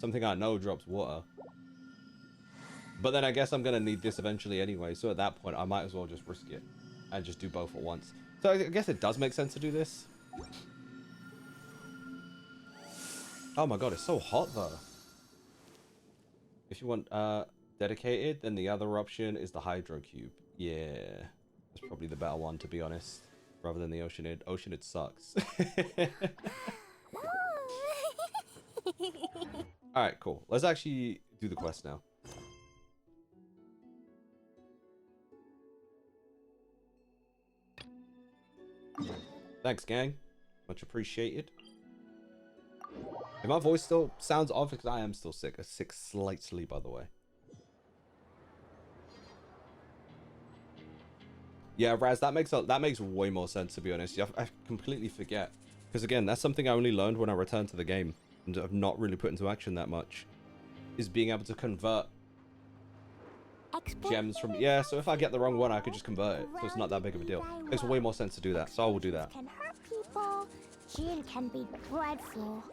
Something I know drops water. But then I guess I'm going to need this eventually anyway. So at that point, I might as well just risk it. And just do both at once. So I guess it does make sense to do this. Oh my god, it's so hot though. If you want dedicated, then the other option is the Hydro Cube. Yeah. That's probably the better one, to be honest. Rather than the Oceanid. Oceanid sucks. Alright, cool. Let's actually do the quest now. Thanks, gang. Much appreciated. If my voice still sounds off, because I am still sick. I'm sick slightly, by the way. Yeah, Raz, that makes way more sense, to be honest. I completely forget. Because again, that's something I only learned when I returned to the game. And I've not really put into action that much. Is being able to convert gems from... Yeah, so if I get the wrong one, I could just convert it. So it's not that big of a deal. It makes way more sense to do that. So I will do that. Can hurt people. Jin can be dreadful.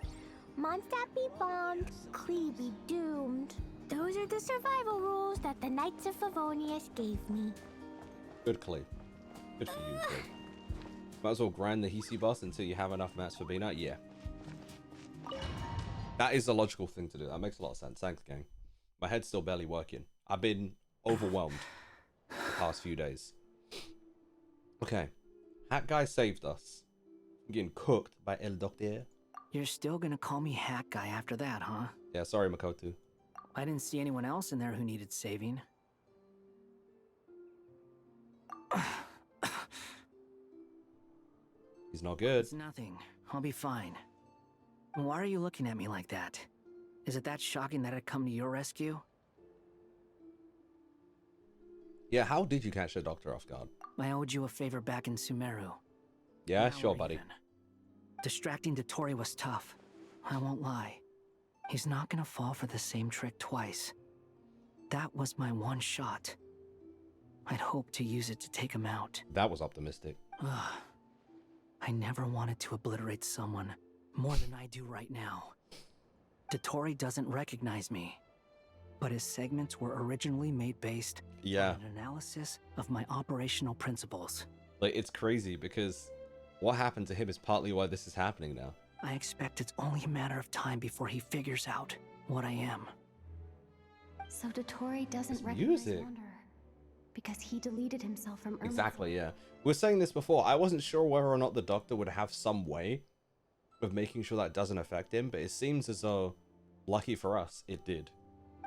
Mondstadt be bombed. Klee be doomed. Those are the survival rules that the Knights of Favonius gave me. Good, Klee. Good for you, Klee. Might as well grind the Hisi boss until you have enough mats for Bina. Yeah. That is the logical thing to do. That makes a lot of sense. Thanks, gang. My head's still barely working. I've been overwhelmed the past few days. Okay. Hat guy saved us. I'm getting cooked by El Doctor. You're still gonna call me Hat Guy after that, huh? Yeah, sorry, Makoto. I didn't see anyone else in there who needed saving. He's not good. It's nothing. I'll be fine. Why are you looking at me like that? Is it that shocking that I'd come to your rescue? Yeah, how did you catch the doctor off guard? I owed you a favor back in Sumeru. Yeah, Now sure, we're buddy. even. Distracting Dottori was tough. I won't lie. He's not gonna fall for the same trick twice. That was my one shot. I'd hoped to use it to take him out. That was optimistic. Ugh. I never wanted to obliterate someone more than I do right now. Dottori doesn't recognize me, but his segments were originally made based on an analysis of my operational principles. Like, it's crazy because what happened to him is partly why this is happening now. I expect it's only a matter of time before he figures out what I am. So Dottori doesn't It's recognize music. Wanderer because he deleted himself from Irma. Exactly, yeah. We were saying this before. I wasn't sure whether or not the doctor would have some way of making sure that doesn't affect him, but it seems as though, lucky for us, it did.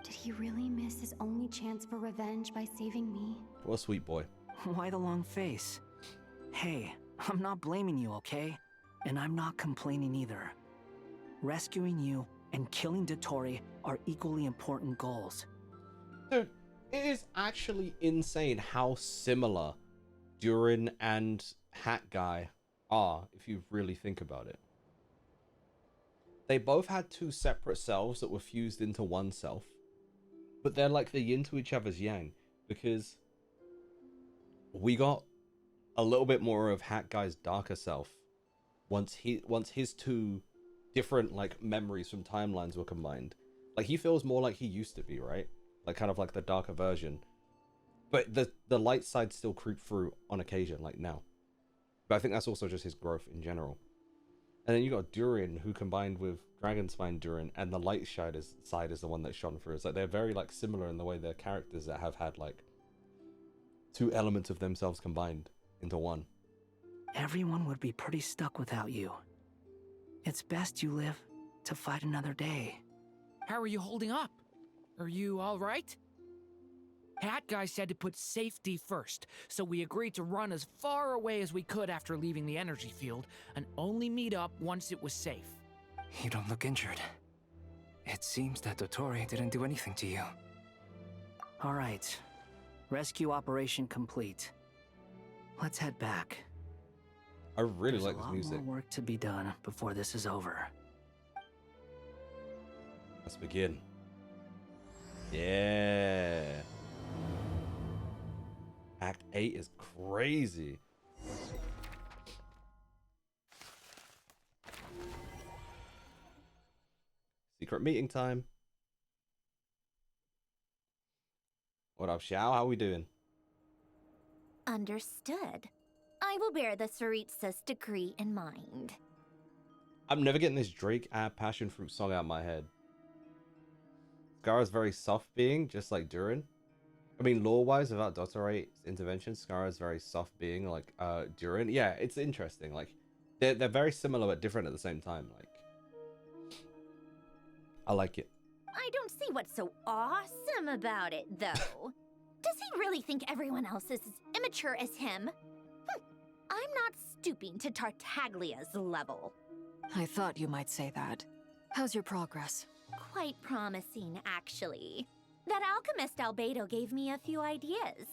Did he really miss his only chance for revenge by saving me? What a sweet boy. Why the long face? Hey, I'm not blaming you, okay? And I'm not complaining either. Rescuing you and killing Dottori are equally important goals. Dude, it is actually insane how similar Durin and Hat Guy are, if you really think about it. They both had two separate selves that were fused into one self. But they're like the yin to each other's yang, because we got a little bit more of Hat Guy's darker self once his two different like memories from timelines were combined. Like, he feels more like he used to be, right? Like, kind of like the darker version. But the light side still creep through on occasion, like now. But I think that's also just his growth in general. And then you got Durin, who combined with Dragonspine Durin, and the light side is the one that shone through. It's like they're very like similar in the way they're characters that have had like two elements of themselves combined into one. Everyone would be pretty stuck without you. It's best you live to fight another day. How are you holding up? Are you all right? Hat Guy said to put safety first, so we agreed to run as far away as we could after leaving the energy field and only meet up once it was safe. You don't look injured. It seems that Dottori didn't do anything to you. All right. Rescue operation complete. Let's head back. I really There's like a this lot music. more work to be done before this is over. Let's begin. Yeah. Act 8 is crazy. See, secret meeting time. What up, Xiao? How we doing? Understood. I will bear the Saritsa's decree in mind. I'm never getting this Drake passion fruit song out of my head. Scarra's very soft being, just like Durin. I mean, lore-wise, without Dottore intervention, Scarra's very soft being, like Durin. Yeah, it's interesting. Like, they're very similar but different at the same time. Like, I like it. I don't see what's so awesome about it, though. Does he really think everyone else is as immature as him? I'm not stooping to Tartaglia's level. I thought you might say that. How's your progress? Quite promising, actually. That alchemist Albedo gave me a few ideas.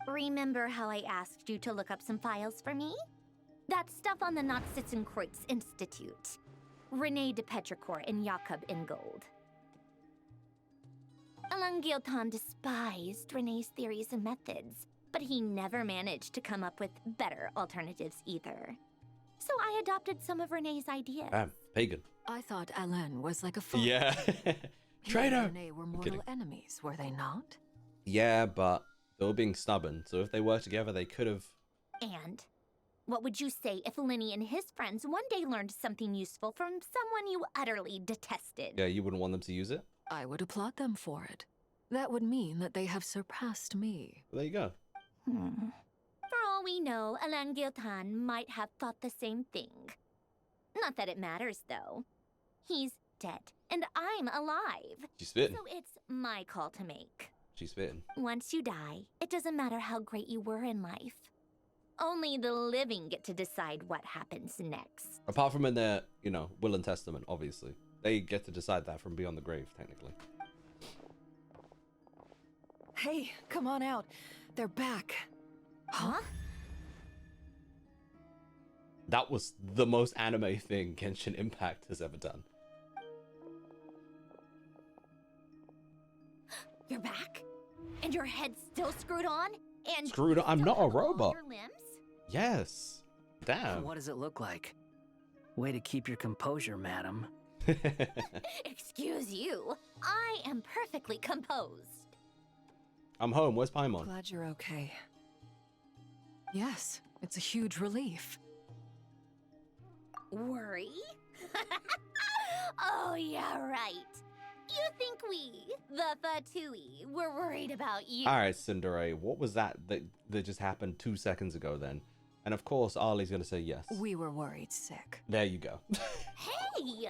Remember how I asked you to look up some files for me? That stuff on the Nazi-Kreuz Institute. René de Petrichor and Jakob Ingold. Alain Guillotin despised René's theories and methods, but he never managed to come up with better alternatives either. So I adopted some of René's ideas. Damn, pagan. I thought Alain was like a fool. Yeah. He Traitor! and René were mortal kidding. enemies, were they not? Yeah, but they were being stubborn, so if they worked together, they could have... And what would you say if Lenny and his friends one day learned something useful from someone you utterly detested? Yeah, you wouldn't want them to use it? I would applaud them for it. That would mean that they have surpassed me. Well, there you go. For all we know, Alain Guillotin might have thought the same thing. Not that it matters, though. He's dead, and I'm alive. She's spitting. So it's my call to make. She's spitting. Once you die, it doesn't matter how great you were in life. Only the living get to decide what happens next. Apart from in their, you know, will and testament, obviously. They get to decide that from beyond the grave, technically. Hey, come on out. They're back. Huh? That was the most anime thing Genshin Impact has ever done. You're back? And your head's still screwed on? And Screwed on? I'm still not a have all robot. your limbs? Yes. Damn. What does it look like? Way to keep your composure, madam. Excuse you. I am perfectly composed. I'm home. Where's Paimon? Glad you're okay. Yes, it's a huge relief. Worry? Oh, yeah, right. You think we, the Fatui, were worried about you? All right, Cinderella. What was that just happened 2 seconds ago then? And of course, Arlie's going to say yes. We were worried sick. There you go. Hey!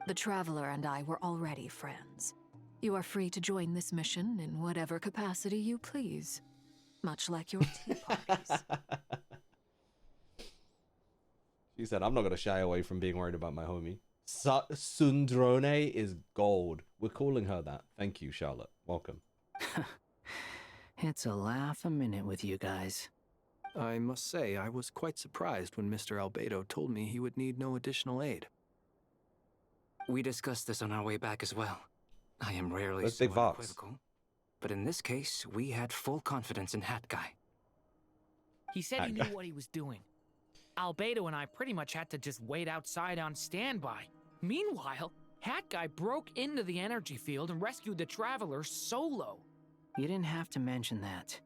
The Traveler and I were already friends. You are free to join this mission in whatever capacity you please. Much like your tea parties. She said, I'm not going to shy away from being worried about my homie. Sundrone is gold. We're calling her that. Thank you, Charlotte. Welcome. It's a laugh a minute with you guys. I must say, I was quite surprised when Mr. Albedo told me he would need no additional aid. We discussed this on our way back as well. I am rarely Let's so take Vox. unequivocal, but in this case, we had full confidence in Hat Guy. He said he knew what he was doing. Albedo and I pretty much had to just wait outside on standby. Meanwhile, Hat Guy broke into the energy field and rescued the Traveler solo. You didn't have to mention that.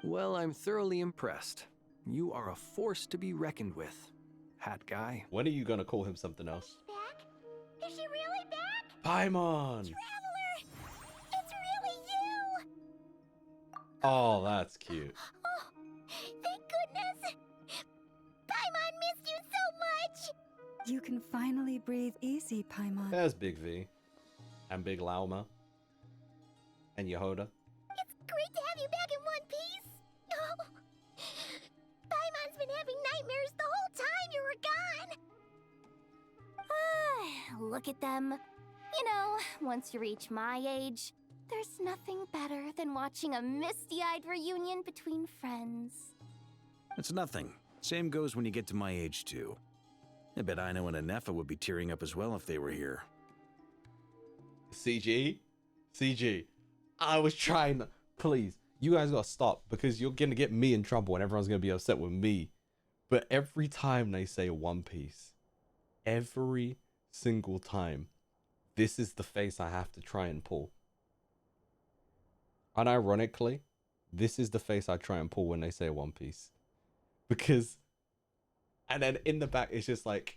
Well, I'm thoroughly impressed. You are a force to be reckoned with, Hat Guy. When are you going to call him something else? Back? Is she really back? Paimon! Traveler! It's really you! Oh, that's cute. Oh, thank goodness! Paimon missed you so much! You can finally breathe easy, Paimon. There's Big V. And Big Lauma. And Yehoda. It's great to have you back in one piece! Oh, Paimon's been having nightmares the whole time you were gone! Look at them. You know, once you reach my age, there's nothing better than watching a misty-eyed reunion between friends. It's nothing. Same goes when you get to my age, too. I bet Ino and Anefa would be tearing up as well if they were here. CG? CG. I was trying. Please. You guys gotta stop because you're gonna get me in trouble and everyone's gonna be upset with me. But every time they say One Piece, every single time, this is the face I have to try and pull. Unironically, this is the face I try and pull when they say One Piece. Because, and then in the back, it's just like,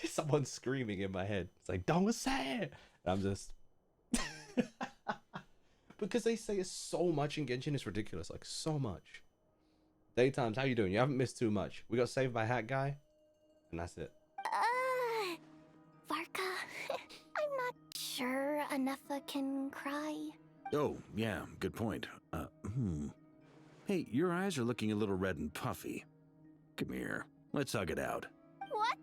someone screaming in my head. It's like, don't say it. And I'm just, because they say it so much in Genshin, it's ridiculous. Like, so much. Daytimes, how you doing? You haven't missed too much. We got saved by Hat Guy, and that's it. Varka, I'm not sure Anefa can cry. Oh, yeah, good point. Hey, your eyes are looking a little red and puffy. Come here. Let's hug it out. What?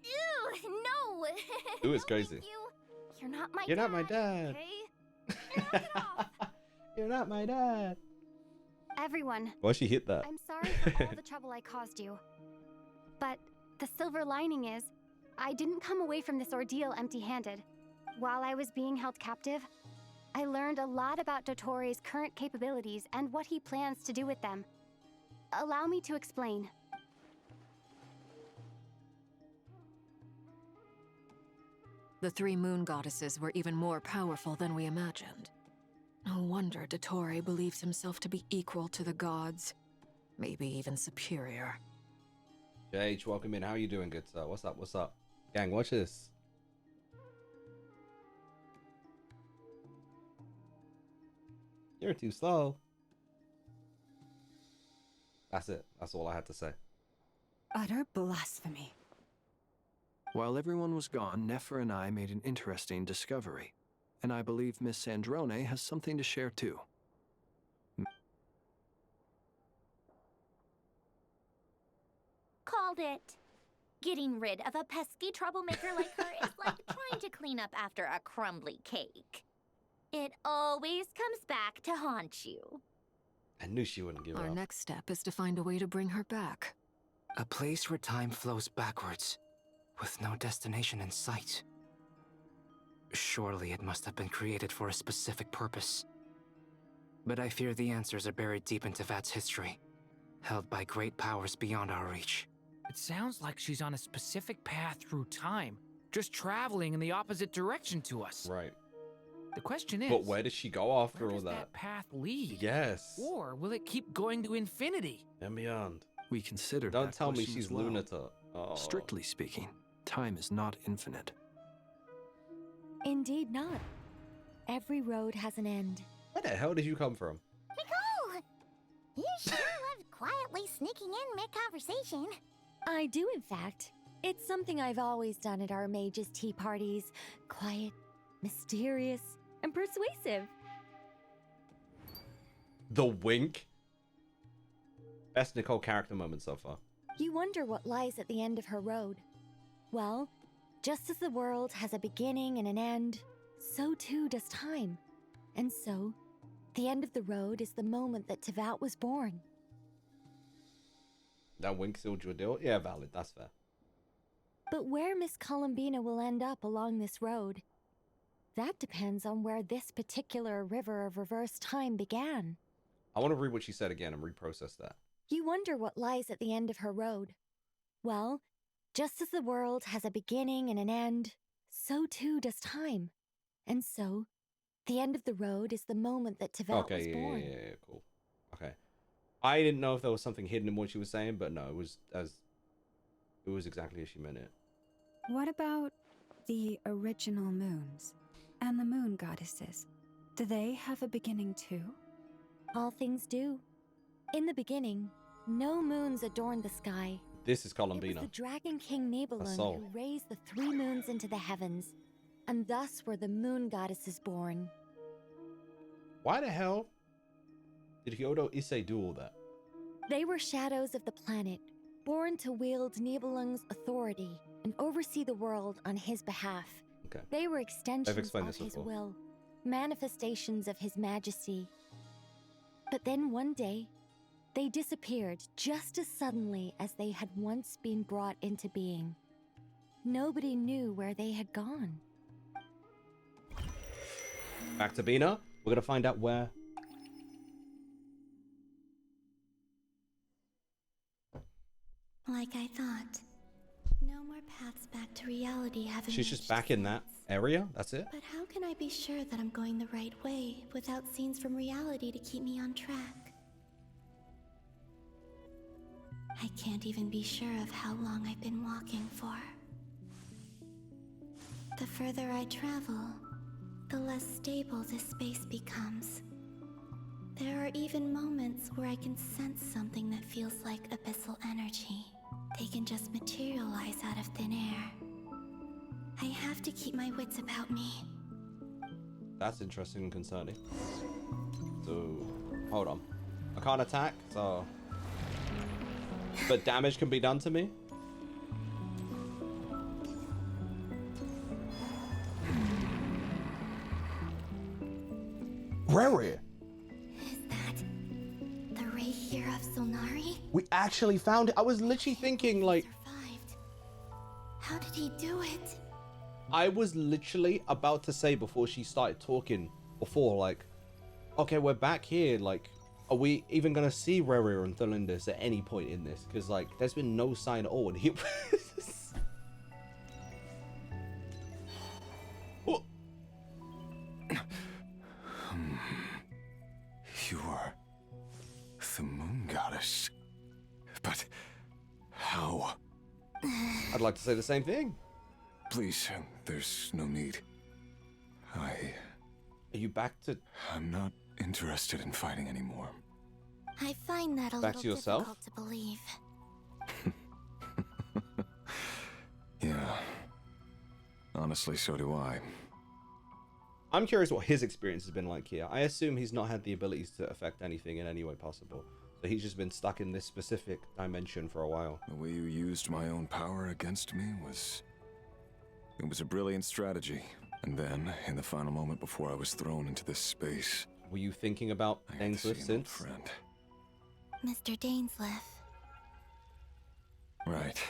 Ew, no. Ooh, it's No, crazy. thank you. You're not my You're dad. not my dad. Okay? Knock it off. You're not my dad. Everyone, Why she hit that? I'm sorry for all the trouble I caused you. But the silver lining is, I didn't come away from this ordeal empty-handed. While I was being held captive, I learned a lot about Dotori's current capabilities and what he plans to do with them. Allow me to explain. The three moon goddesses were even more powerful than we imagined. No wonder Dottore believes himself to be equal to the gods. Maybe even superior. JH, welcome in. How are you doing, good sir? What's up? What's up? Gang, watch this. You're too slow. That's it. That's all I had to say. Utter blasphemy. While everyone was gone, Nefer and I made an interesting discovery. And I believe Miss Sandrone has something to share too. Called it. Getting rid of a pesky troublemaker like her is like trying to clean up after a crumbly cake. It always comes back to haunt you. I knew she wouldn't give Our up. next step is to find a way to bring her back. A place where time flows backwards, with no destination in sight. Surely it must have been created for a specific purpose. But I fear the answers are buried deep into Vat's history, held by great powers beyond our reach. It sounds like she's on a specific path through time, just traveling in the opposite direction to us. Right. The question is, But where does she go after where all does that? path lead? Yes. Or will it keep going to infinity? And beyond. We considered Don't that tell me question she's as well. lunatic. Oh. Strictly speaking, time is not infinite. Indeed not. Every road has an end. Where the hell did you come from? Nicole! You sure love quietly sneaking in mid-conversation. I do, in fact. It's something I've always done at our mages' tea parties. Quiet, mysterious, and persuasive. The wink. Best Nicole character moment so far. You wonder what lies at the end of her road. Well, just as the world has a beginning and an end, so too does time. And so, the end of the road is the moment that Tevat was born. That wink sealed your deal? Yeah, valid. That's fair. But where Miss Columbina will end up along this road, that depends on where this particular river of reverse time began. I want to read what she said again and reprocess that. You wonder what lies at the end of her road. Well, just as the world has a beginning and an end, so too does time. And so, the end of the road is the moment that Tevat was born. Yeah, cool. Okay. I didn't know if there was something hidden in what she was saying, but no, it was exactly as she meant it. What about the original moons and the moon goddesses? Do they have a beginning too? All things do. In the beginning, no moons adorned the sky. This is It was Columbina. the Dragon King Nibelung soul. who raised the three moons into the heavens, and thus were the moon goddesses born. Why the hell did Hyodo Issei do all that? They were shadows of the planet, born to wield Nibelung's authority and oversee the world on his behalf. Okay. They were extensions explained of this his before. will, manifestations of his majesty. But then one day, they disappeared just as suddenly as they had once been brought into being. Nobody knew where they had gone. Back to Bina. We're gonna find out where. Like I thought. No more paths back to reality haven't She's just reached back in that since. area? That's it? But how can I be sure that I'm going the right way without scenes from reality to keep me on track? I can't even be sure of how long I've been walking for. The further I travel, the less stable this space becomes. There are even moments where I can sense something that feels like abyssal energy. They can just materialize out of thin air. I have to keep my wits about me. That's interesting and concerning. So, hold on. I can't attack, so... But damage can be done to me? Rary! Is that the ray here of Solnari? We actually found it. I was literally thinking, like... Survived. How did he do it? I was literally about to say before she started talking, like, okay, we're back here, like, are we even gonna see Rary and Thalindis at any point in this? Because, like, there's been no sign at all, and he oh. You are the moon goddess. But how? I'd like to say the same thing. Please, there's no need. Are you back to... I'm not interested in fighting anymore. I find that a Back little to yourself? difficult to believe. Yeah. Honestly, so do I. I'm curious what his experience has been like here. I assume he's not had the abilities to affect anything in any way possible. So he's just been stuck in this specific dimension for a while. The way you used my own power against me was... It was a brilliant strategy. And then, in the final moment before I was thrown into this space... Were you thinking about Dainsleif since? Friend. Mr. Dainsleif. Right.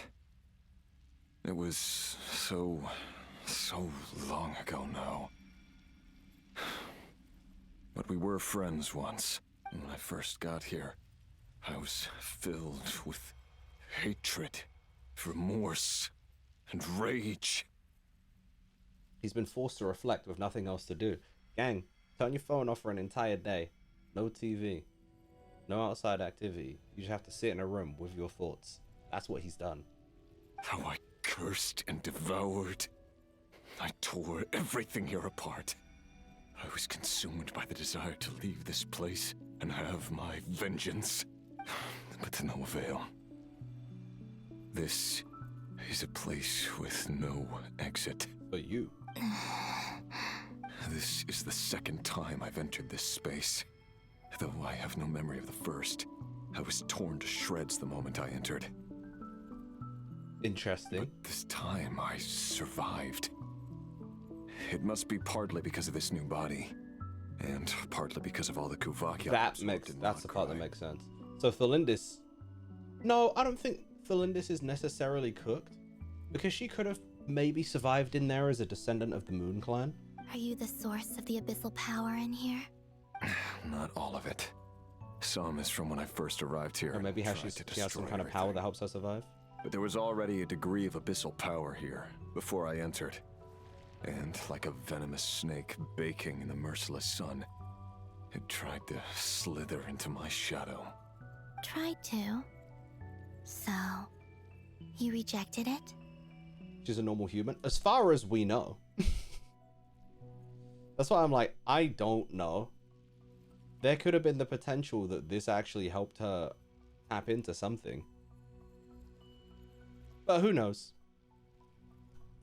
It was so long ago now. But we were friends once. When I first got here, I was filled with hatred, remorse, and rage. He's been forced to reflect with nothing else to do. Gang, turn your phone off for an entire day. No TV. No outside activity. You just have to sit in a room with your thoughts. That's what he's done. How I cursed and devoured. I tore everything here apart. I was consumed by the desire to leave this place and have my vengeance. But to no avail. This is a place with no exit. But you. This is the second time I've entered this space. Though I have no memory of the first. I was torn to shreds the moment I entered. Interesting. But this time I survived. It must be partly because of this new body. And partly because of all the Kuvaki that's the part that makes sense. So Thalindis... No, I don't think Thalindis is necessarily cooked. Because she could have maybe survived in there as a descendant of the Moon Clan. Are you the source of the abyssal power in here? Not all of it. Some is from when I first arrived here. Or maybe how she has some kind of power that helps her survive. But there was already a degree of abyssal power here before I entered. And like a venomous snake baking in the merciless sun, it tried to slither into my shadow. Tried to? So, you rejected it? She's a normal human, as far as we know. That's why I'm like, I don't know. There could have been the potential that this actually helped her tap into something. But who knows?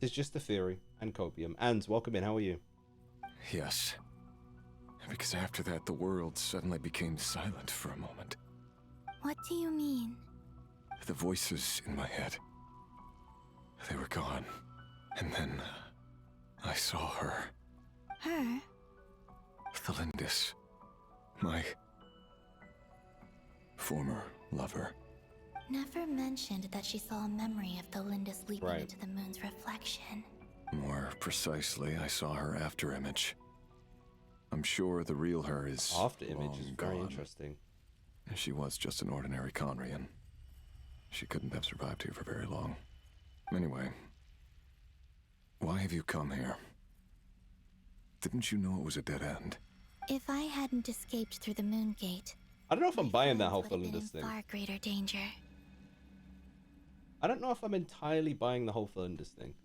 It's just a theory. And copium. And welcome in, how are you? Yes. Because after that, the world suddenly became silent for a moment. What do you mean? The voices in my head. They were gone. And then I saw her. Her? Thalindis. My former lover. Never mentioned that she saw a memory of Thalindis leaping into the moon's reflection. More precisely, I saw her after image. I'm sure the real her is after image is very gone. Interesting. She was just an ordinary Conrian. She couldn't have survived here for very long. Anyway, Why have you come here? Didn't you know it was a dead end? If I hadn't escaped through the moon gate, I don't know if I'm buying that whole would have been in Flinders thing. far greater danger. I don't know if I'm entirely buying the whole Flinders thing.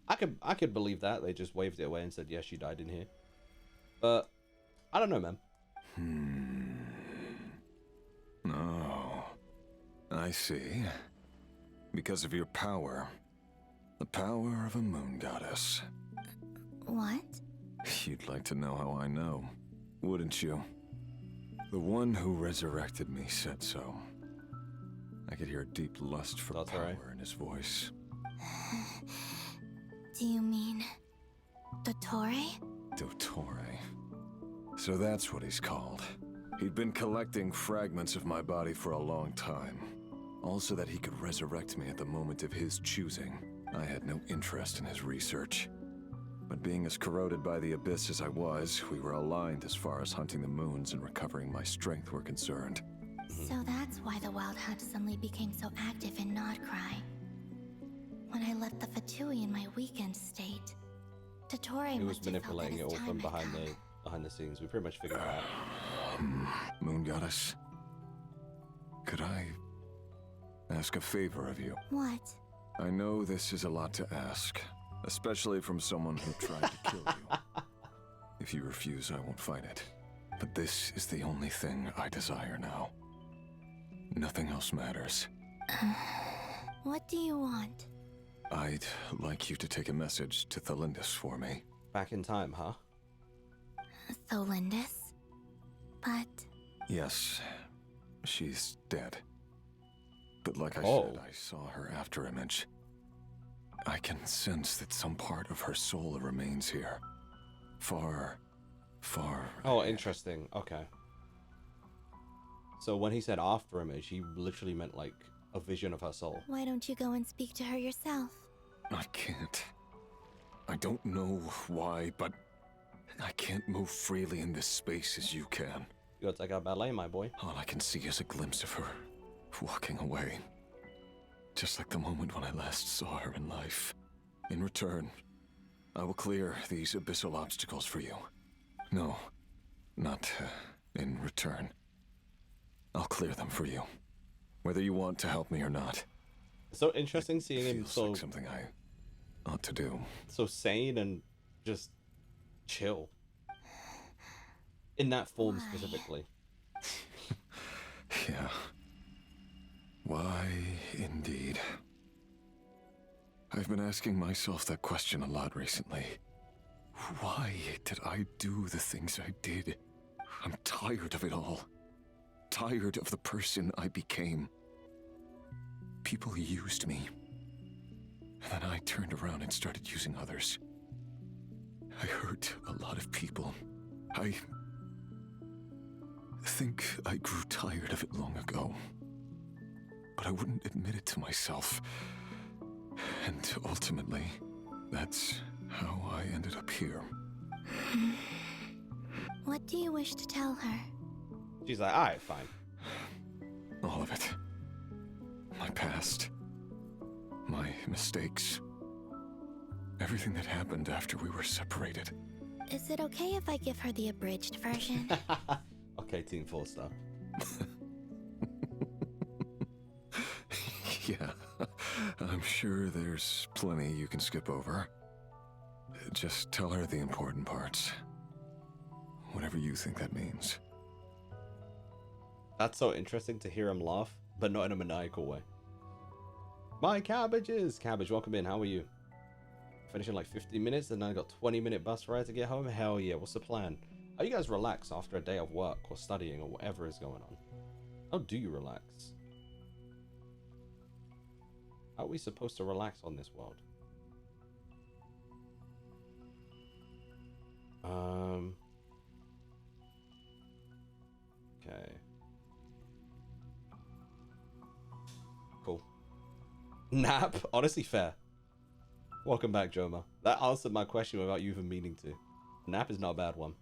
I could believe that. They just waved it away and said, yes, you died in here. But I don't know, man. Oh, I see. Because of your power. The power of a moon goddess. What? You'd like to know how I know, wouldn't you? The one who resurrected me said so. I could hear a deep lust for power in his voice. Do you mean Dottore? Dottore. So that's what he's called. He'd been collecting fragments of my body for a long time. All so that he could resurrect me at the moment of his choosing. I had no interest in his research. But being as corroded by the abyss as I was, we were aligned as far as hunting the moons and recovering my strength were concerned. So that's why the Wild Hunt suddenly became so active in Nod-Krai. When I left the Fatui in my weakened state, Dottore He was must have felt that manipulating it his all time from had come. behind the scenes. We pretty much figured it out. Moon Goddess, could I ask a favor of you? What? I know this is a lot to ask, especially from someone who tried to kill you. If you refuse, I won't fight it. But this is the only thing I desire now. Nothing else matters. What do you want? I'd like you to take a message to Thelindis for me. Back in time, huh? Thelindis? But... Yes, she's dead. But like I said, I saw her after image. I can sense that some part of her soul remains here. Far, far... Oh, interesting. Okay. So when he said after image, he literally meant like a vision of her soul. Why don't you go and speak to her yourself? I can't. I don't know why, but I can't move freely in this space as you can. You gotta take out ballet, my boy. All I can see is a glimpse of her walking away. Just like the moment when I last saw her in life. In return, I will clear these abyssal obstacles for you. No, not in return. I'll clear them for you, whether you want to help me or not. It's so interesting seeing him so like something I ought to do. So sane and just chill. In that form specifically. Yeah. Why, indeed. I've been asking myself that question a lot recently. Why did I do the things I did? I'm tired of it all. Tired of the person I became. People used me. And then I turned around and started using others. I hurt a lot of people. I think I grew tired of it long ago. But I wouldn't admit it to myself. And ultimately, that's how I ended up here. What do you wish to tell her? She's like, alright, fine. All of it. My past. My mistakes. Everything that happened after we were separated. Is it okay if I give her the abridged version? Okay, Team 4-star. Yeah, I'm sure there's plenty you can skip over. Just tell her the important parts. Whatever you think that means. That's so interesting to hear him laugh, but not in a maniacal way. My cabbages! Cabbage, welcome in. How are you? Finishing like 50 minutes and then I got 20-minute bus ride to get home? Hell yeah, what's the plan? How you guys relax after a day of work or studying or whatever is going on? How do you relax? How are we supposed to relax on this world? Okay. Cool. Nap? Honestly, fair. Welcome back, Joma. That answered my question without you even meaning to. Nap is not a bad one.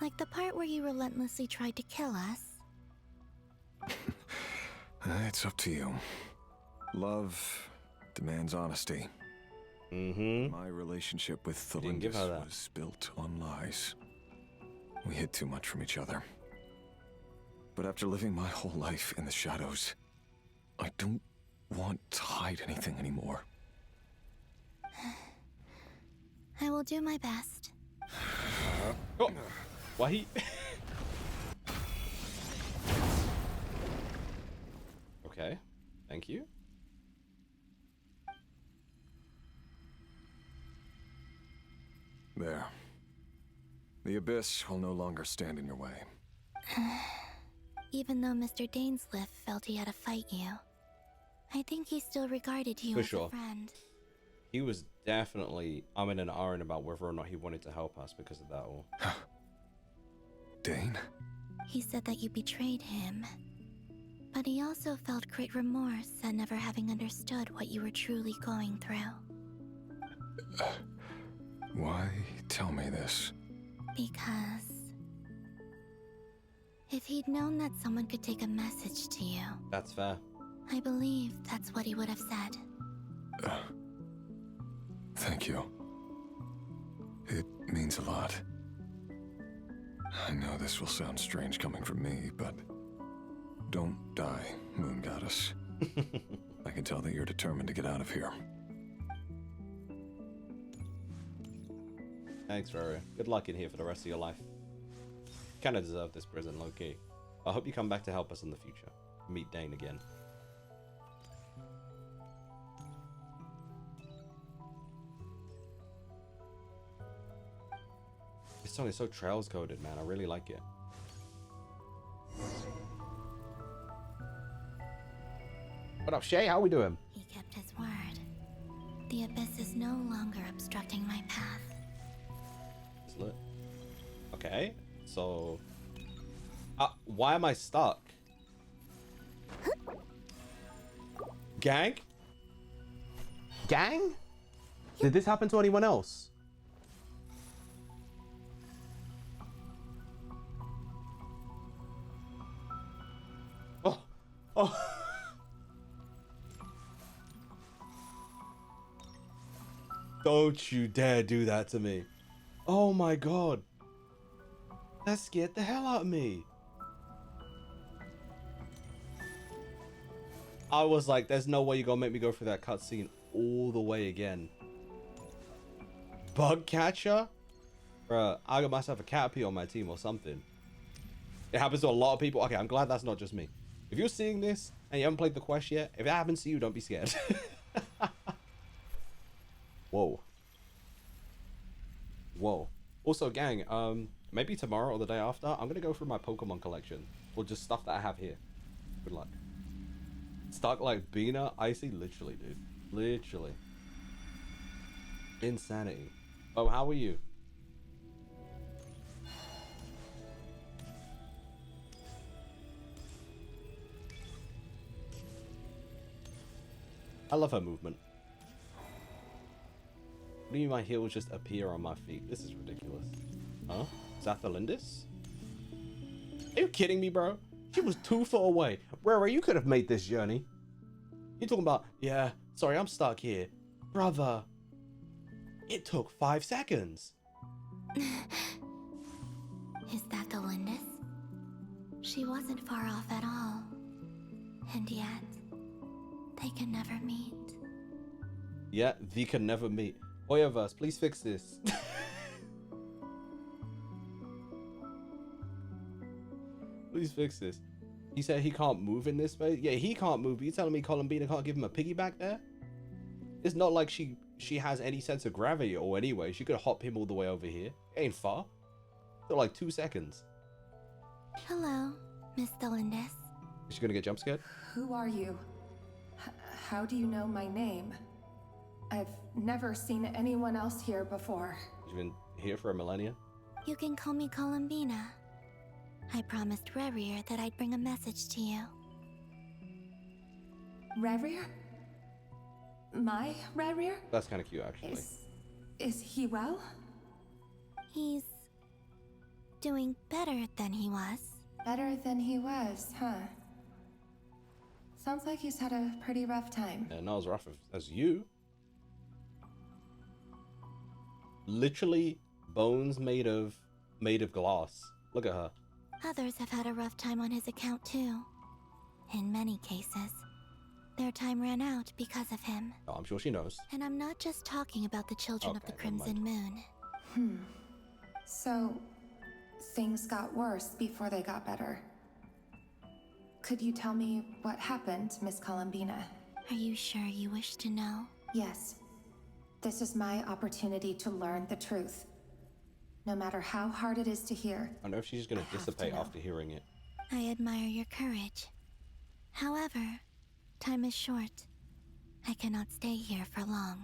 Like the part where you relentlessly tried to kill us? It's up to you. Love demands honesty. Mm-hmm. My relationship with Didn't give her Thalindus that. was built on lies. We hid too much from each other. But after living my whole life in the shadows, I don't want to hide anything anymore. I will do my best. Oh, why he? Okay, thank you. There. The Abyss will no longer stand in your way. Even though Mr. Dainsliff felt he had to fight you, I think he still regarded you For as sure. a friend. He was definitely umming and ahhing about whether or not he wanted to help us because of that all. Dane? He said that you betrayed him, but he also felt great remorse at never having understood what you were truly going through. Why tell me this? Because if he'd known that someone could take a message to you, That's fair. I believe that's what he would have said. Thank you. It means a lot. I know this will sound strange coming from me, but don't die, Moon Goddess. I can tell that you're determined to get out of here. Thanks, Rory. Good luck in here for the rest of your life. You kind of deserve this prison, low-key. I hope you come back to help us in the future. Meet Dane again. This song is so trails coded, man. I really like it. What up, Shay? How we doing? He kept his word. The Abyss is no longer obstructing my path. It's lit. Okay, so... why am I stuck? Gang? Gang? Did this happen to anyone else? Oh. Oh. Don't you dare do that to me. Oh my god. That scared the hell out of me. I was like, there's no way you're gonna make me go through that cutscene all the way again. Bug catcher? Bruh, I got myself a Caterpie on my team or something. It happens to a lot of people. Okay, I'm glad that's not just me. If you're seeing this and you haven't played the quest yet, if it happens to you, don't be scared. Whoa. Whoa. Also, gang, maybe tomorrow or the day after, I'm gonna go through my Pokemon collection. Or just stuff that I have here. Good luck. Stuck like Bina, Icy, literally, dude. Literally. Insanity. Oh, how are you? I love her movement. What do you mean my heels just appear on my feet? This is ridiculous. Huh? Is that Thalindus? Are you kidding me, bro? She was 2 foot away. Rara, you could have made this journey. You're talking about, yeah, sorry, I'm stuck here. Brother, it took 5 seconds. Is that the Lindis? She wasn't far off at all. And yet, they can never meet. Yeah, they can never meet. Hoyaverse, please fix this. Please fix this. He said he can't move in this space. Yeah, he can't move. You telling me Columbina can't give him a piggyback there? It's not like she has any sense of gravity or anyway. She could hop him all the way over here. It ain't far. So like 2 seconds. Hello, Miss Thalindis. Is she gonna get jump scared? Who are you? How do you know my name? I've never seen anyone else here before. She's been here for a millennia. You can call me Columbina. I promised Rerir that I'd bring a message to you. Rerir? My Rerir? That's kind of cute, actually. Is he well? He's doing better than he was. Better than he was, huh? Sounds like he's had a pretty rough time. Yeah, not as rough as you. literally bones made of glass. Look at her. Others have had a rough time on his account too. In many cases, their time ran out because of him. Oh, I'm sure she knows. And I'm not just talking about the children of the Crimson Moon. So, things got worse before they got better. Could you tell me what happened, Miss Columbina? Are you sure you wish to know? Yes. This is my opportunity to learn the truth. No matter how hard it is to hear. I don't know if she's going to dissipate after hearing it. I admire your courage. However, time is short. I cannot stay here for long.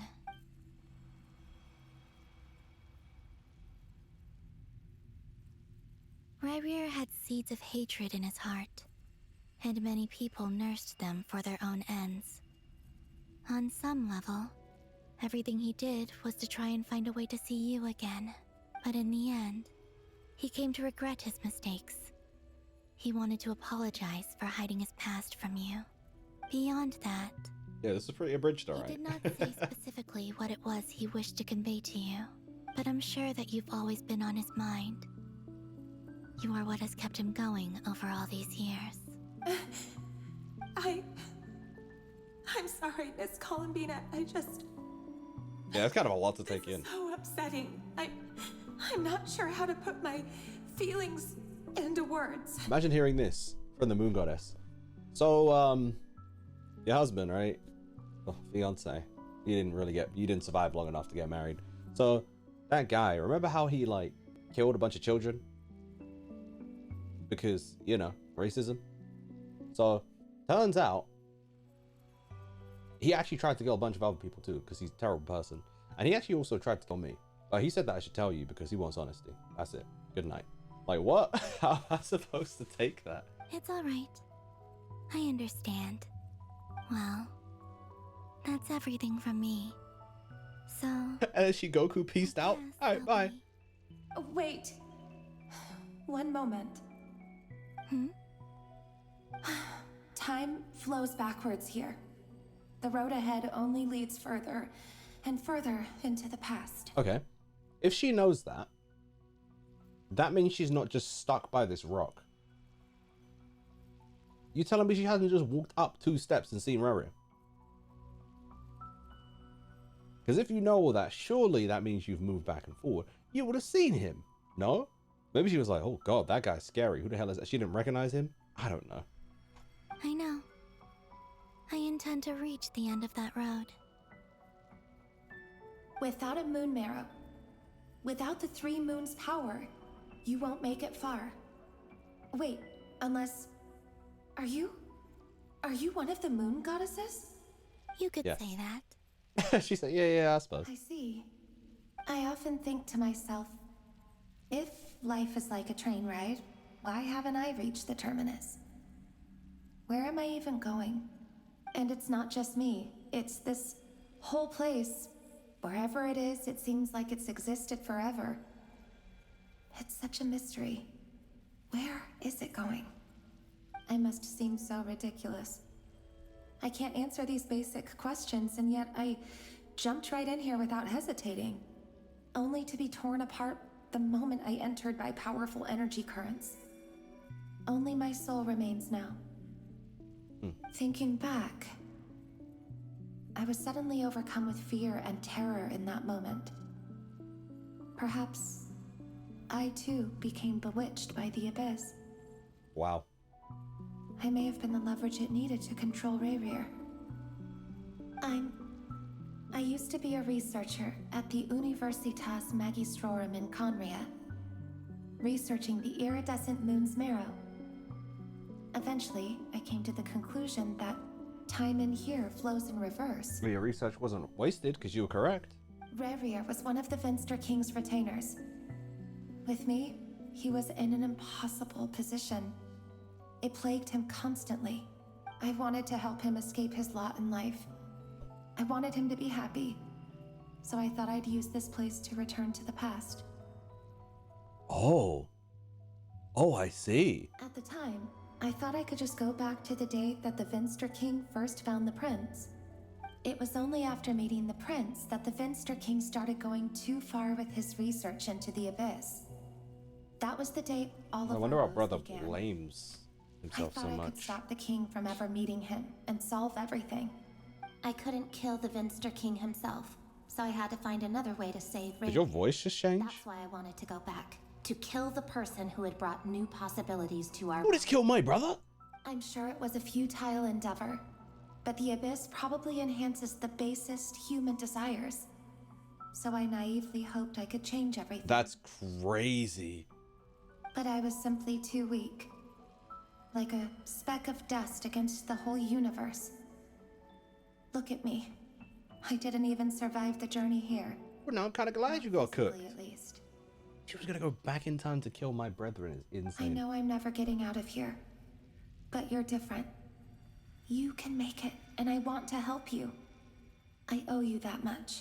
Ryrir had seeds of hatred in his heart, and many people nursed them for their own ends. On some level, everything he did was to try and find a way to see you again. But in the end, he came to regret his mistakes. He wanted to apologize for hiding his past from you. Beyond that, yeah, this is pretty abridged, alright. He did not say specifically what it was he wished to convey to you, but I'm sure that you've always been on his mind. You are what has kept him going over all these years. I'm sorry, Miss Columbina. Yeah, it's kind of a lot to take in. So upsetting. I'm not sure how to put my feelings into words. Imagine hearing this from the Moon Goddess. So, your husband, right? Oh, fiance. You didn't survive long enough to get married. So, that guy, remember how he, like, killed a bunch of children? Because, you know, racism. So, turns out, he actually tried to kill a bunch of other people too, because he's a terrible person. And he actually also tried to kill me. But he said that I should tell you because he wants honesty. That's it. Good night. Like, what? How am I supposed to take that? It's alright. I understand. Well, that's everything from me. So... And then she Goku pieced out. Alright, bye. Wait. One moment. Time flows backwards here. The road ahead only leads further and further into the past. Okay. If she knows that, that means she's not just stuck by this rock. You telling me she hasn't just walked up 2 steps and seen Rary? Because if you know all that, surely that means you've moved back and forward. You would have seen him, no? Maybe she was like, oh god, that guy's scary. Who the hell is that? She didn't recognize him? I don't know. I know. I intend to reach the end of that road. Without a moon marrow, without the 3 moons' power, you won't make it far. Wait, unless... Are you one of the moon goddesses? You could say that. She said, yeah, I suppose. I see. I often think to myself, if life is like a train ride, why haven't I reached the terminus? Where am I even going? And it's not just me, it's this whole place. Wherever it is, it seems like it's existed forever. It's such a mystery. Where is it going? I must seem so ridiculous. I can't answer these basic questions, and yet I jumped right in here without hesitating, only to be torn apart the moment I entered by powerful energy currents. Only my soul remains now. Thinking back, I was suddenly overcome with fear and terror in that moment. Perhaps I too became bewitched by the abyss. Wow. I may have been the leverage it needed to control Rayrir. I used to be a researcher at the Universitas Magistrorum in Conria, researching the iridescent moon's marrow. Eventually, I came to the conclusion that time in here flows in reverse. Well, your research wasn't wasted because you were correct. Rayrir was one of the Finster King's retainers. With me, he was in an impossible position. It plagued him constantly. I wanted to help him escape his lot in life. I wanted him to be happy, so I thought I'd use this place to return to the past. Oh, I see. At the time, I thought I could just go back to the day that the Finster King first found the prince. It was only after meeting the prince that the Venster King started going too far with his research into the abyss. That was the day all of I wonder our our woes brother began. blames I himself thought so I much. could stop the king from ever meeting him and solve everything. I couldn't kill the Venster King himself, so I had to find another way to save Ray. Did your voice just change? That's why I wanted to go back. To kill the person who had brought new possibilities to our... Who just killed my brother? I'm sure it was a futile endeavor, but the abyss probably enhances the basest human desires. So I naively hoped I could change everything. That's crazy. But I was simply too weak. Like a speck of dust against the whole universe. Look at me. I didn't even survive the journey here. Well, no, I'm kind of glad you got cooked. At least. She was gonna go back in time to kill my brethren. Is insane. I know I'm never getting out of here. But you're different. You can make it, and I want to help you. I owe you that much.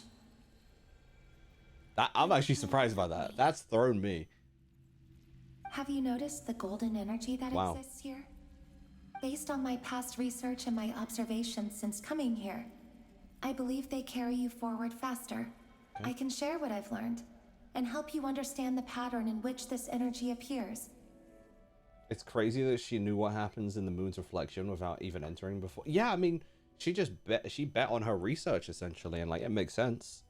I'm actually surprised by that. That's thrown me. Have you noticed the golden energy that exists here? Based on my past research and my observations since coming here, I believe they carry you forward faster. Okay. I can share what I've learned and help you understand the pattern in which this energy appears. It's crazy that she knew what happens in the moon's reflection without even entering before. Yeah, I mean, she bet on her research essentially, and like it makes sense.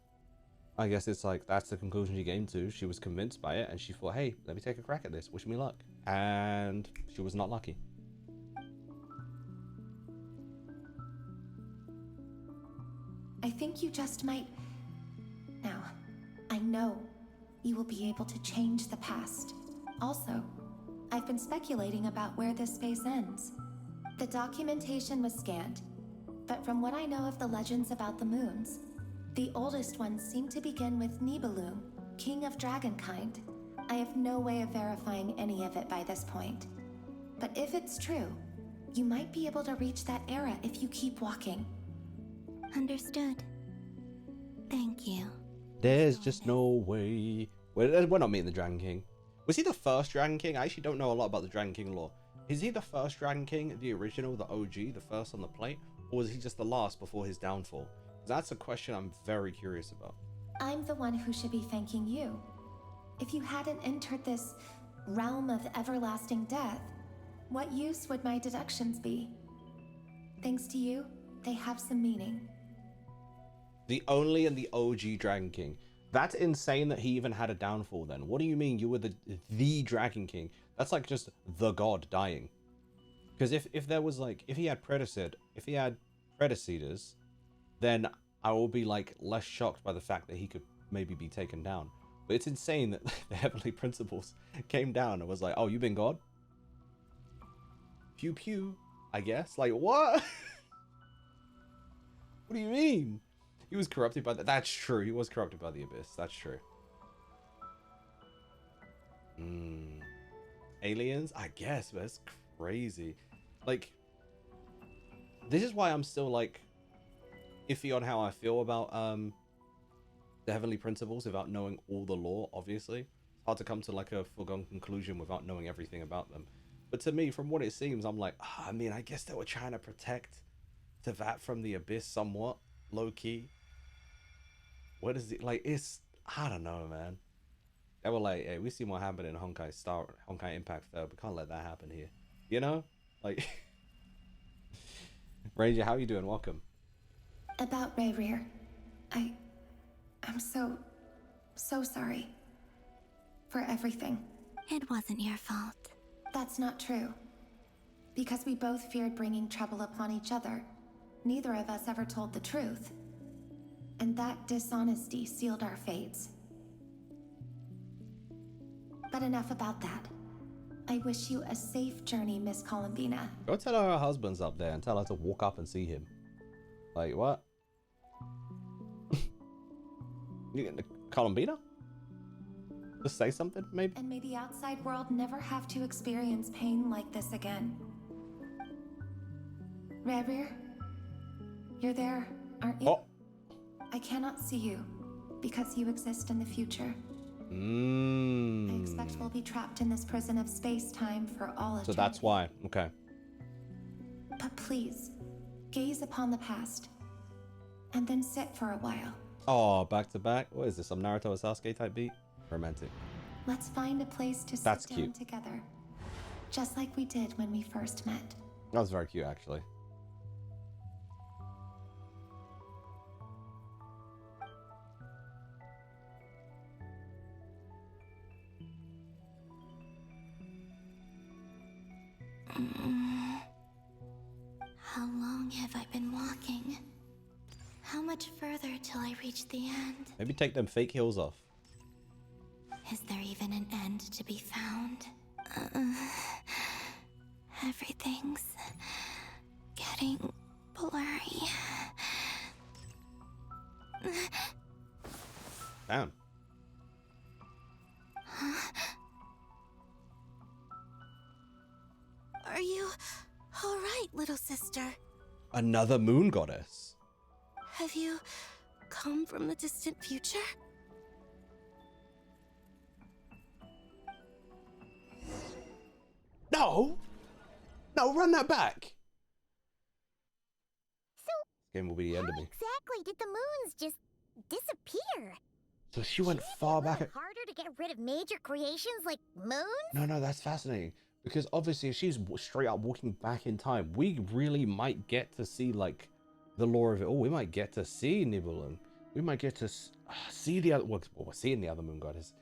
I guess it's like that's the conclusion she came to. She was convinced by it, and she thought, "Hey, let me take a crack at this. Wish me luck." And she was not lucky. I think you just might. Now, I know you will be able to change the past. Also, I've been speculating about where this space ends. The documentation was scanned, but from what I know of the legends about the moons, the oldest ones seem to begin with Nibelung, king of dragonkind. I have no way of verifying any of it by this point. But if it's true, you might be able to reach that era if you keep walking. Understood. Thank you. There's just no way. We're not meeting the Dragon King. Was he the first Dragon King? I actually don't know a lot about the Dragon King lore. Is he the first Dragon King, the original, the OG, the first on the plate? Or was he just the last before his downfall? That's a question I'm very curious about. I'm the one who should be thanking you. If you hadn't entered this realm of everlasting death, what use would my deductions be? Thanks to you, they have some meaning. The only and the OG Dragon King. That's insane that he even had a downfall then. What do you mean you were the Dragon King? That's like just the god dying. Because if there was like, if he had predecessors, then I will be like less shocked by the fact that he could maybe be taken down. But it's insane that the Heavenly Principles came down and was like, oh, you've been God? Pew pew, I guess. Like, what? What do you mean? He was corrupted by that. That's true. He was corrupted by the Abyss. That's true. Aliens? I guess, but it's crazy. Like, this is why I'm still like iffy on how I feel about the Heavenly Principles without knowing all the lore, obviously. It's hard to come to like a foregone conclusion without knowing everything about them. But to me, from what it seems, I'm like, I mean, I guess they were trying to protect Teyvat from the Abyss somewhat, low-key. What is it? Like, it's, I don't know, man. They were like, hey, we seen what happened in Honkai Impact 3rd. We can't let that happen here. You know? Like, Ranger, how you doing? Welcome. About Rayrir, I'm so sorry. For everything. It wasn't your fault. That's not true. Because we both feared bringing trouble upon each other, neither of us ever told the truth. And that dishonesty sealed our fates. But enough about that. I wish you a safe journey, Miss Columbina. Go tell her husband's up there and tell her to walk up and see him. Like, what? You get the Columbina? Just say something, maybe? And may the outside world never have to experience pain like this again. Rayrir, you're there, aren't you? Oh. I cannot see you because you exist in the future. I expect we'll be trapped in this prison of space-time for all eternity. So that's why. Okay. But please, gaze upon the past and then sit for a while. Oh, back to back? What is this, some Naruto and Sasuke type beat? Romantic. Let's find a place to sit That's down cute. together. Just like we did when we first met. That was very cute, actually. How long have I been walking? How much further till I reach the end? Maybe take them fake heels off. Is there even an end to be found? Everything's getting blurry. Damn. Are you all right, little sister? Another moon goddess. Have you come from the distant future? No! No, run that back! So, This game will be the end of me. exactly did the moons just disappear? So she went far back. Harder to get rid of major creations like moons? No, that's fascinating. Because obviously if she's straight up walking back in time, we really might get to see, like, the lore of it all. We might get to see Nibelung. We might get to see the other... Well, we're seeing the other moon goddess.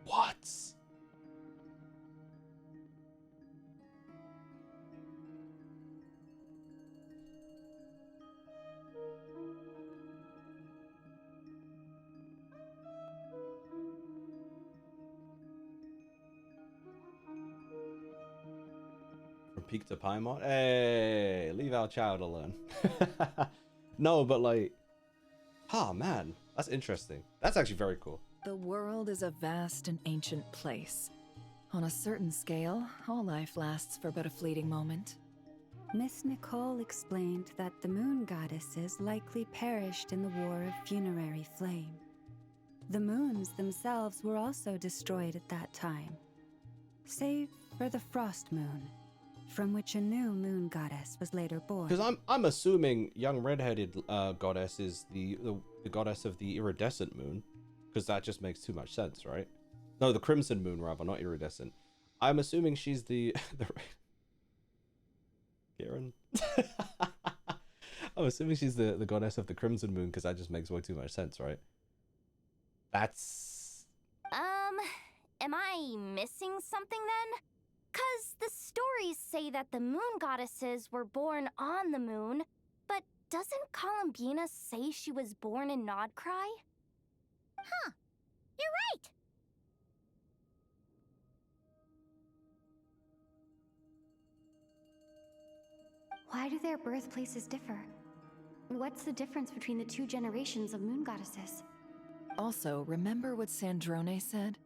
What? From peak to Paimon? Hey, leave our child alone. No, but like... Ah, man. That's interesting. That's actually very cool. The world is a vast and ancient place. On a certain scale, all life lasts for but a fleeting moment. Miss Nicole explained that the moon goddesses likely perished in the War of Funerary Flame. The moons themselves were also destroyed at that time, save for the Frost Moon, from which a new moon goddess was later born. Because I'm assuming young redheaded goddess is the goddess of the iridescent moon, because that just makes too much sense, right? No, the crimson moon rather, not iridescent. I'm assuming she's the Kieran. I'm assuming she's the goddess of the crimson moon, because that just makes way too much sense, right? That's... Am I missing something then? 'Cause the stories say that the moon goddesses were born on the moon, but doesn't Columbina say she was born in Nod-Krai? Huh. You're right. Why do their birthplaces differ? What's the difference between the two generations of moon goddesses? Also, remember what Sandrone said?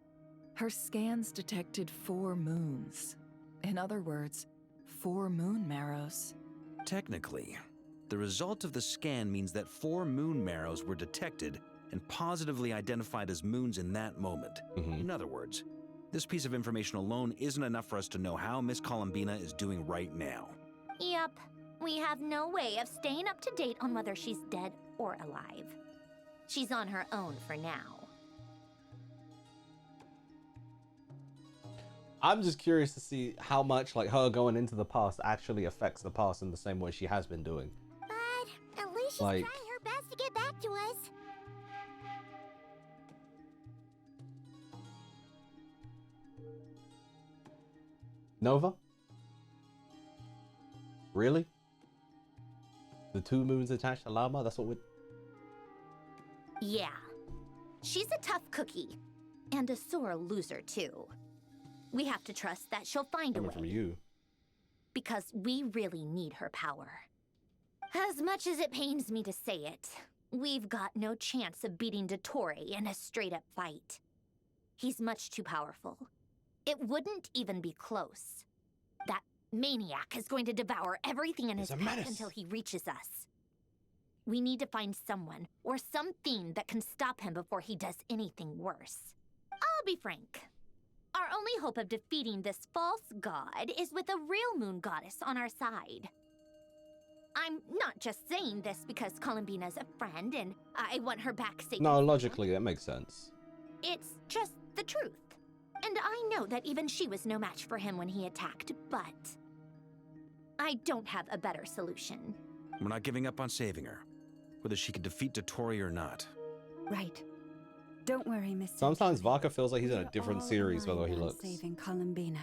Her scans detected 4 moons. In other words, 4 moon marrows. Technically, the result of the scan means that 4 moon marrows were detected and positively identified as moons in that moment. In other words, this piece of information alone isn't enough for us to know how Miss Columbina is doing right now. Yep. We have no way of staying up to date on whether she's dead or alive. She's on her own for now. I'm just curious to see how much like her going into the past actually affects the past in the same way she has been doing. But at least she's Like- trying her best to get back to us. Nova? Really? The 2 moons attached to Llama? That's what we... Yeah. She's a tough cookie. And a sore loser, too. We have to trust that she'll find a Coming way. from you. Because we really need her power. As much as it pains me to say it, we've got no chance of beating Dottore in a straight-up fight. He's much too powerful. It wouldn't even be close. That maniac is going to devour everything in his He's a path menace. until he reaches us. We need to find someone or something that can stop him before he does anything worse. I'll be frank. Our only hope of defeating this false god is with a real moon goddess on our side. I'm not just saying this because Columbina's a friend and I want her back safe. No, logically, that makes sense. It's just the truth. And I know that even she was no match for him when he attacked, but I don't have a better solution. We're not giving up on saving her, whether she can defeat Dottore or not. Right. Don't worry, Miss. Sometimes Vodka feels like he's in a We're different all series by the way he aligned on looks. Saving Columbina.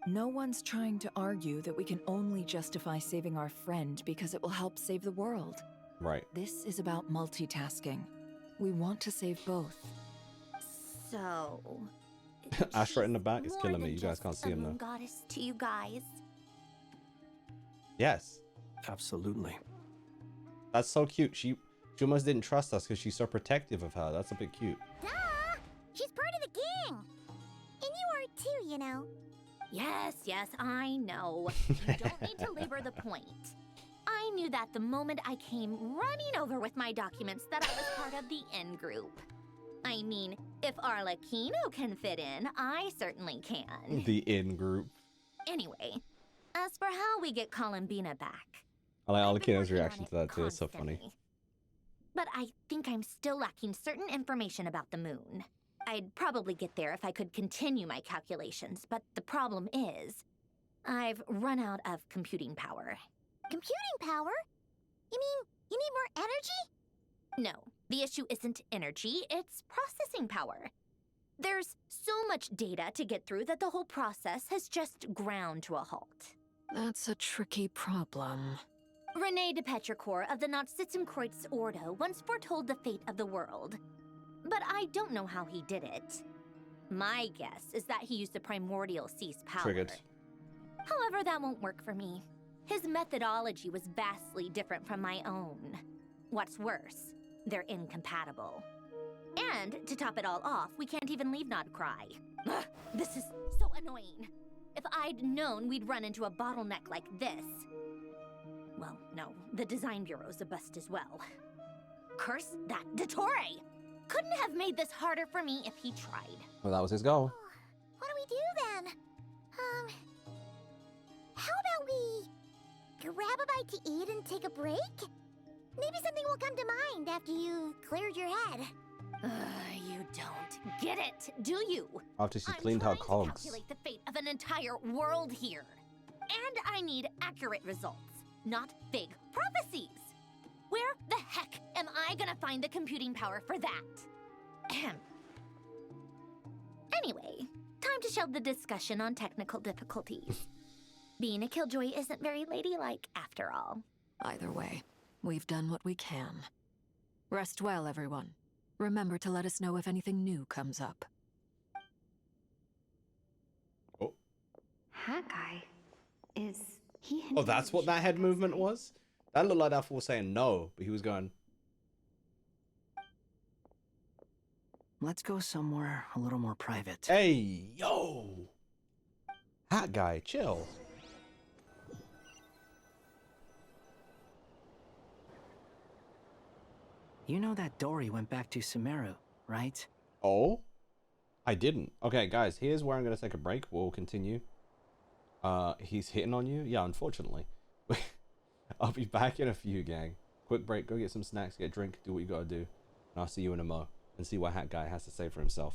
No one's trying to argue that we can only justify saving our friend because it will help save the world. Right. This is about multitasking. We want to save both. So... Ashra in the back is more killing me. than You guys just can't see a him moon though. goddess to you guys. Yes. Absolutely. That's so cute. She almost didn't trust us because she's so protective of her. That's a bit cute. Duh! She's part of the gang! And you are too, you know. Yes, I know. You don't need to labor the point. I knew that the moment I came running over with my documents that I was part of the in-group. I mean, if Arlecchino can fit in, I certainly can. The in-group. Anyway, as for how we get Columbina back... I like I've been Alakina's working on reaction it to that too. It's so funny. constantly. But I think I'm still lacking certain information about the moon. I'd probably get there if I could continue my calculations, but the problem is, I've run out of computing power. Computing power? You mean you need more energy? No, the issue isn't energy, it's processing power. There's so much data to get through that the whole process has just ground to a halt. That's a tricky problem. René de Petrichor of the Nord-Kreuz Ordo once foretold the fate of the world. But I don't know how he did it. My guess is that he used the primordial sea's power. Triggered. However, that won't work for me. His methodology was vastly different from my own. What's worse, they're incompatible. And to top it all off, we can't even leave Nod-Krai. Ugh, this is so annoying. If I'd known we'd run into a bottleneck like this... Well, no, the design bureau's a bust as well. Curse that Dottore! Couldn't have made this harder for me if he tried. Well, that was his goal. What do we do then? How about we grab a bite to eat and take a break? Maybe something will come to mind after you've cleared your head. You don't get it, do you? After she cleaned her I'm trying to cogs. calculate the fate of an entire world here. And I need accurate results, not vague prophecies. Where the heck am I gonna find the computing power for that? Ahem. Anyway, time to shelve the discussion on technical difficulties. Being a killjoy isn't very ladylike after all. Either way, we've done what we can. Rest well, everyone. Remember to let us know if anything new comes up. That guy, is he... Oh, that's what that head movement was? That looked like that fool was saying no, but he was going... Let's go somewhere a little more private. Hey, yo! Hat guy, chill. You know that Dory went back to Sumeru, right? Oh? I didn't. Okay, guys, here's where I'm going to take a break. We'll continue. He's hitting on you? Yeah, unfortunately. I'll be back in a few, gang. Quick break, go get some snacks, get a drink, do what you gotta do. And I'll see you in a mo. And see what Hat Guy has to say for himself.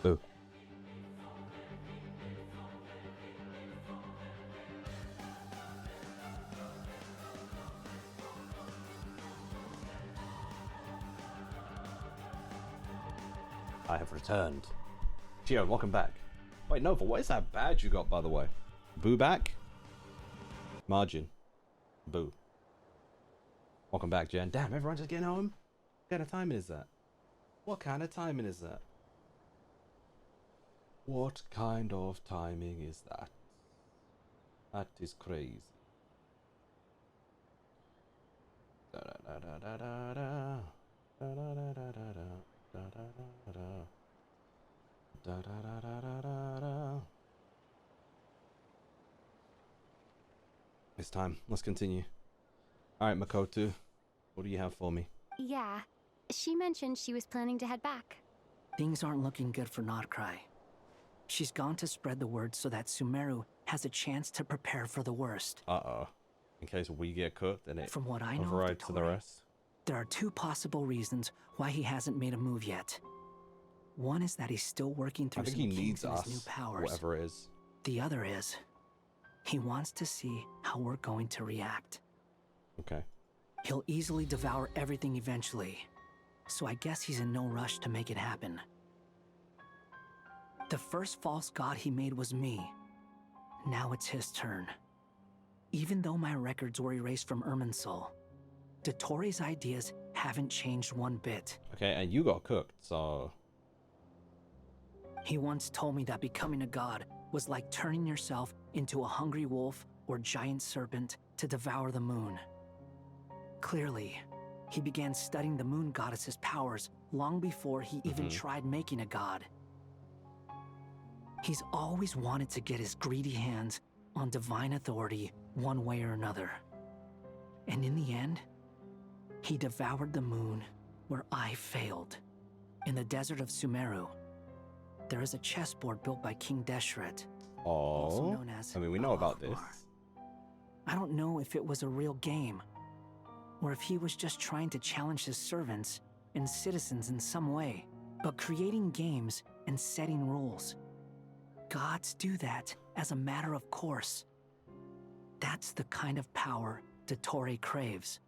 Boo. I have returned. Gio, welcome back. Wait, Nova, what is that badge you got, by the way? Boo back? Margin. Boo. Welcome back, Jen. Damn, everyone's just getting home? What kind of timing is that? What kind of timing is that? What kind of timing is that? That is crazy. Da da da da da da da da da da da da da da da da da da da da. It's time. Let's continue. All right, Makoto, what do you have for me? Yeah, she mentioned she was planning to head back. Things aren't looking good for Nod-Krai. She's gone to spread the word so that Sumeru has a chance to prepare for the worst. Uh-oh. In case we get cooked and it From what I know of overrides to the Dotori, rest. there are two possible reasons why he hasn't made a move yet. One is that he's still working through I think some he kinks needs in his us, new powers. whatever it is. The other is he wants to see how we're going to react. Okay. He'll easily devour everything eventually, so I guess he's in no rush to make it happen. The first false god he made was me. Now it's his turn. Even though my records were erased from Irminsul, Dotori's ideas haven't changed one bit. Okay, and you got cooked, so... He once told me that becoming a god was like turning yourself into a hungry wolf or giant serpent to devour the moon. Clearly, he began studying the moon goddess's powers long before he even tried making a god. He's always wanted to get his greedy hands on divine authority one way or another. And in the end, he devoured the moon where I failed. In the desert of Sumeru, there is a chessboard built by King Deshret, also known as I mean, we know about this. I don't know if it was a real game, or if he was just trying to challenge his servants and citizens in some way. But creating games and setting rules, gods do that as a matter of course. That's the kind of power Dotori craves.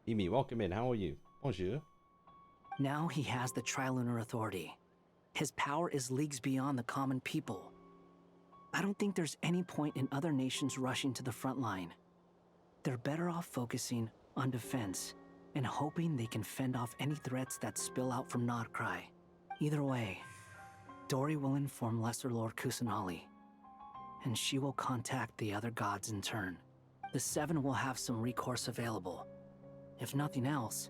Emi, welcome in. How are you? Bonjour. Now he has the Trilunar Authority. His power is leagues beyond the common people. I don't think there's any point in other nations rushing to the front line. They're better off focusing on defense and hoping they can fend off any threats that spill out from Nod-Krai. Either way, Dori will inform Lesser Lord Kusanali, and she will contact the other gods in turn. The Seven will have some recourse available. If nothing else,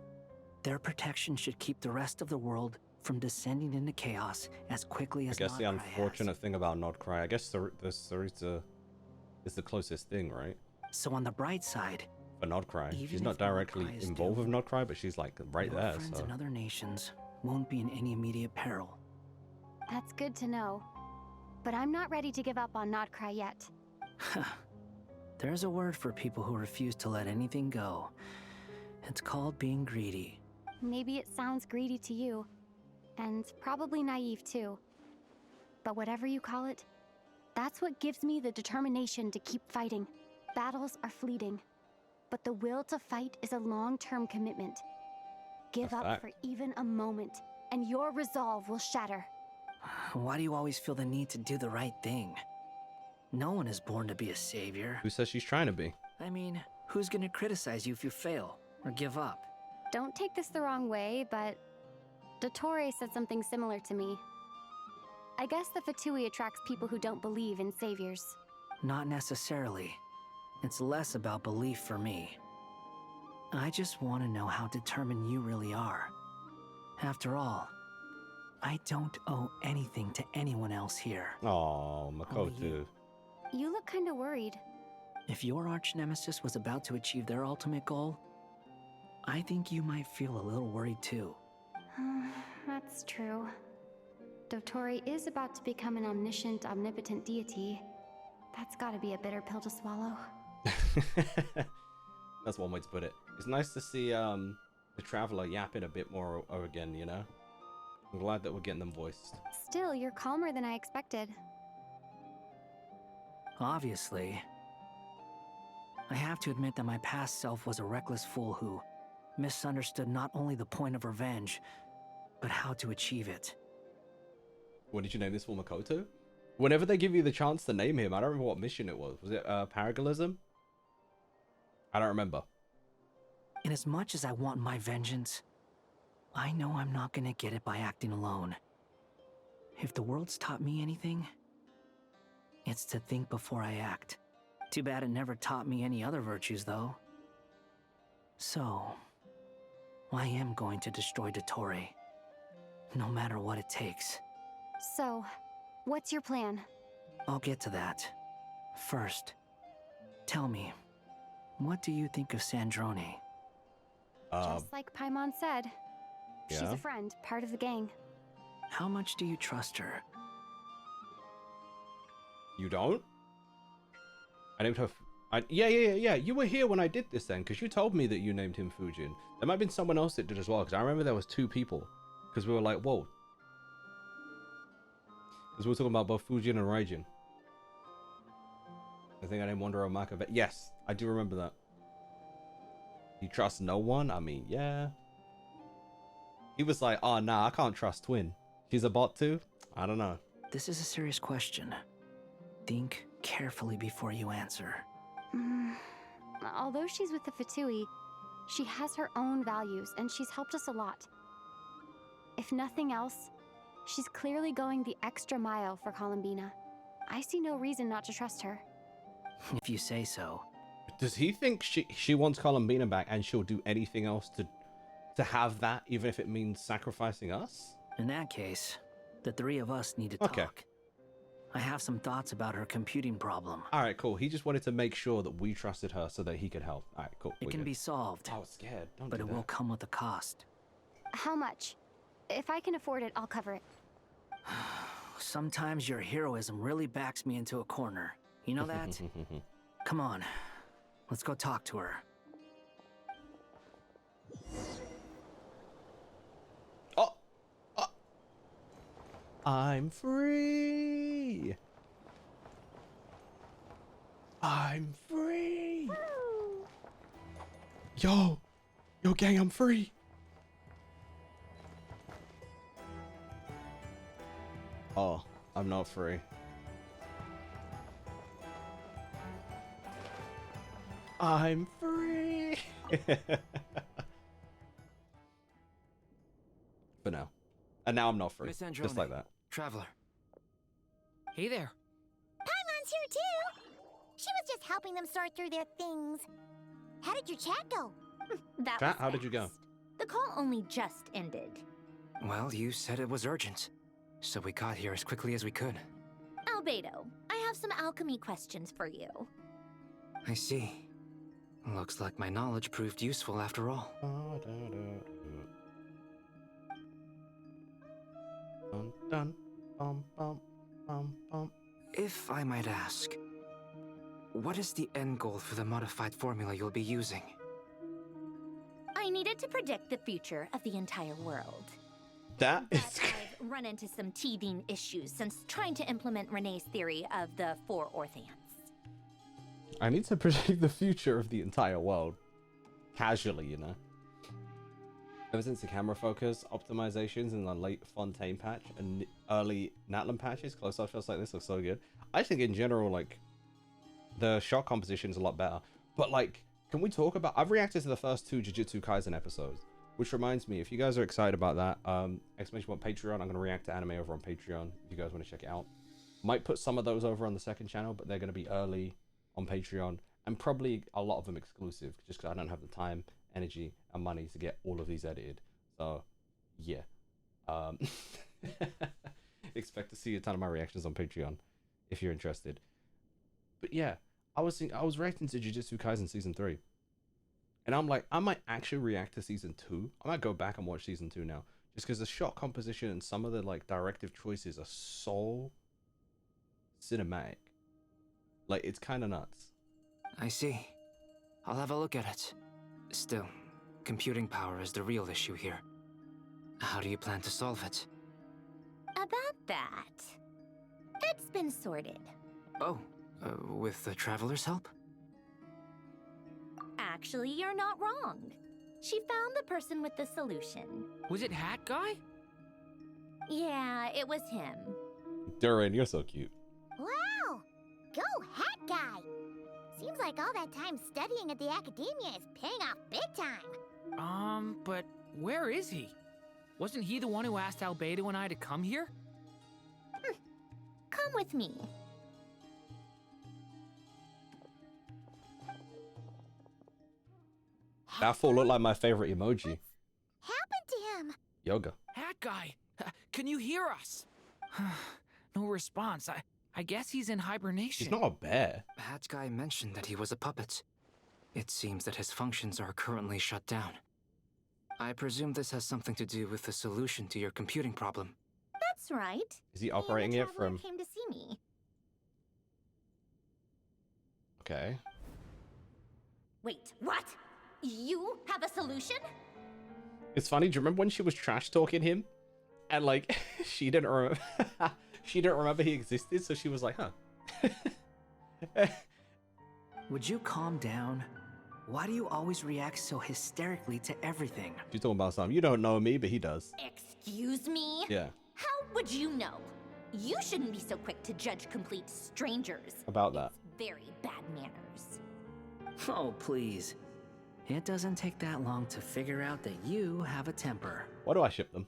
their protection should keep the rest of the world from descending into chaos as quickly as I guess the Nod-Krai unfortunate thing about Nod-Krai, I guess the Sarita is the closest thing, right? So on the bright side, For Nod-Krai. Even She's not if directly Nod-Krai is involved with doomed, Nod-Krai, but she's like right your there, friends so... in other nations won't be in any immediate peril. That's good to know. But I'm not ready to give up on Nod-Krai yet. There's a word for people who refuse to let anything go. It's called being greedy. Maybe it sounds greedy to you, and probably naive too. But whatever you call it, that's what gives me the determination to keep fighting. Battles are fleeting, but the will to fight is a long-term commitment. Give up for even a moment, and your resolve will shatter. Why do you always feel the need to do the right thing? No one is born to be a savior. Who says she's trying to be? I mean, who's gonna criticize you if you fail or give up? Don't take this the wrong way, but Dotori said something similar to me. I guess the Fatui attracts people who don't believe in saviors. Not necessarily. It's less about belief for me. I just want to know how determined you really are. After all, I don't owe anything to anyone else here. Oh, Makoto. You look kinda worried. If your arch-nemesis was about to achieve their ultimate goal, I think you might feel a little worried too. That's true. Dotori is about to become an omniscient, omnipotent deity. That's gotta be a bitter pill to swallow. That's one way to put it. It's nice to see the Traveler yapping a bit more again, you know? I'm glad that we're getting them voiced. Still, you're calmer than I expected. Obviously. I have to admit that my past self was a reckless fool who misunderstood not only the point of revenge, but how to achieve it. What did you name this for, Makoto? Whenever they give you the chance to name him, I don't remember what mission it was. Was it Paragalism? I don't remember. And as much as I want my vengeance, I know I'm not gonna get it by acting alone. If the world's taught me anything, it's to think before I act. Too bad it never taught me any other virtues, though. So, I am going to destroy Dottore, no matter what it takes. So, what's your plan? I'll get to that. First, tell me, what do you think of Sandrone? Just like Paimon said, she's yeah? a friend, part of the gang. How much do you trust her? You don't? I named her... Yeah. You were here when I did this then, because you told me that you named him Fujin. There might have been someone else that did as well, because I remember there was 2 people. Because we were like, whoa. Because we were talking about both Fujin and Raijin. I think I named Wanderer Maka. But yes, I do remember that. You trust no one? I mean, yeah. He was like, oh, nah, I can't trust Twin. She's a bot too? I don't know. This is a serious question. Think carefully before you answer. Although she's with the Fatui, she has her own values, and she's helped us a lot. If nothing else, she's clearly going the extra mile for Columbina. I see no reason not to trust her. If you say so. Does he think she wants Columbina back and she'll do anything else to have that, even if it means sacrificing us? In that case, the 3 of us need to talk. I have some thoughts about her computing problem. All right, cool. He just wanted to make sure that we trusted her so that he could help. All right, cool. It can be solved. I was scared. But it will come with a cost. How much? If I can afford it, I'll cover it. Sometimes your heroism really backs me into a corner. You know that? Come on. Let's go talk to her. I'm free. I'm free. Yo, gang, I'm free. Oh, I'm not free. I'm free. For now. And now I'm not free. Miss Androne, Just like that. Traveler. Hey there. Paimon's here too. She was just helping them sort through their things. How did your chat go? Chat, how did you go? The call only just ended. Well, you said it was urgent, so we got here as quickly as we could. Albedo, I have some alchemy questions for you. I see. Looks like my knowledge proved useful after all. If I might ask, what is the end goal for the modified formula you'll be using? I needed to predict the future of the entire world. That is... I've run into some teething issues since trying to implement Renee's theory of the 4 Orthants. I need to predict the future of the entire world. Casually, you know. Ever since the camera focus optimizations in the late Fontaine patch and early Natlan patches, close-up shots like this look so good. I think in general, like, the shot composition is a lot better. But, like, can we talk about... I've reacted to the first 2 Jujutsu Kaisen episodes, which reminds me, if you guys are excited about that, exclamation point Patreon, I'm going to react to anime over on Patreon, if you guys want to check it out. Might put some of those over on the second channel, but they're going to be early on Patreon, and probably a lot of them exclusive, just because I don't have the time, energy, and money to get all of these edited. So, yeah. Expect to see a ton of my reactions on Patreon, if you're interested. But yeah, I was reacting to Jujutsu Kaisen Season 3. And I'm like, I might actually react to Season 2. I might go back and watch Season 2 now. Just because the shot composition and some of the, like, directive choices are so cinematic. Like, it's kind of nuts. I see. I'll have a look at it. Still, computing power is the real issue here. How do you plan to solve it? About that, it's been sorted. Oh, with the Traveler's help? Actually, you're not wrong. She found the person with the solution. Was it Hat Guy? Yeah, it was him. Durin, you're so cute. Wow! Go Hat Guy! Seems like all that time studying at the academia is paying off big time. But where is he? Wasn't he the one who asked Albedo and I to come here? Come with me. That fool looked like my favorite emoji. Happened to him? Yoga. Hat Guy, can you hear us? No response. I guess he's in hibernation. He's not a bear. Hat Guy mentioned that he was a puppet. It seems that his functions are currently shut down. I presume this has something to do with the solution to your computing problem. That's right. Is he operating it from... Came to see me. Okay. Wait, what? You have a solution? It's funny. Do you remember when she was trash talking him, and like she didn't remember she didn't remember he existed, so she was like, "Huh." Would you calm down? Why do you always react so hysterically to everything? She's talking about something. You don't know me, but he does. Excuse me? Yeah. How would you know? You shouldn't be so quick to judge complete strangers. About that. It's very bad manners. Oh, please. It doesn't take that long to figure out that you have a temper. Why do I ship them?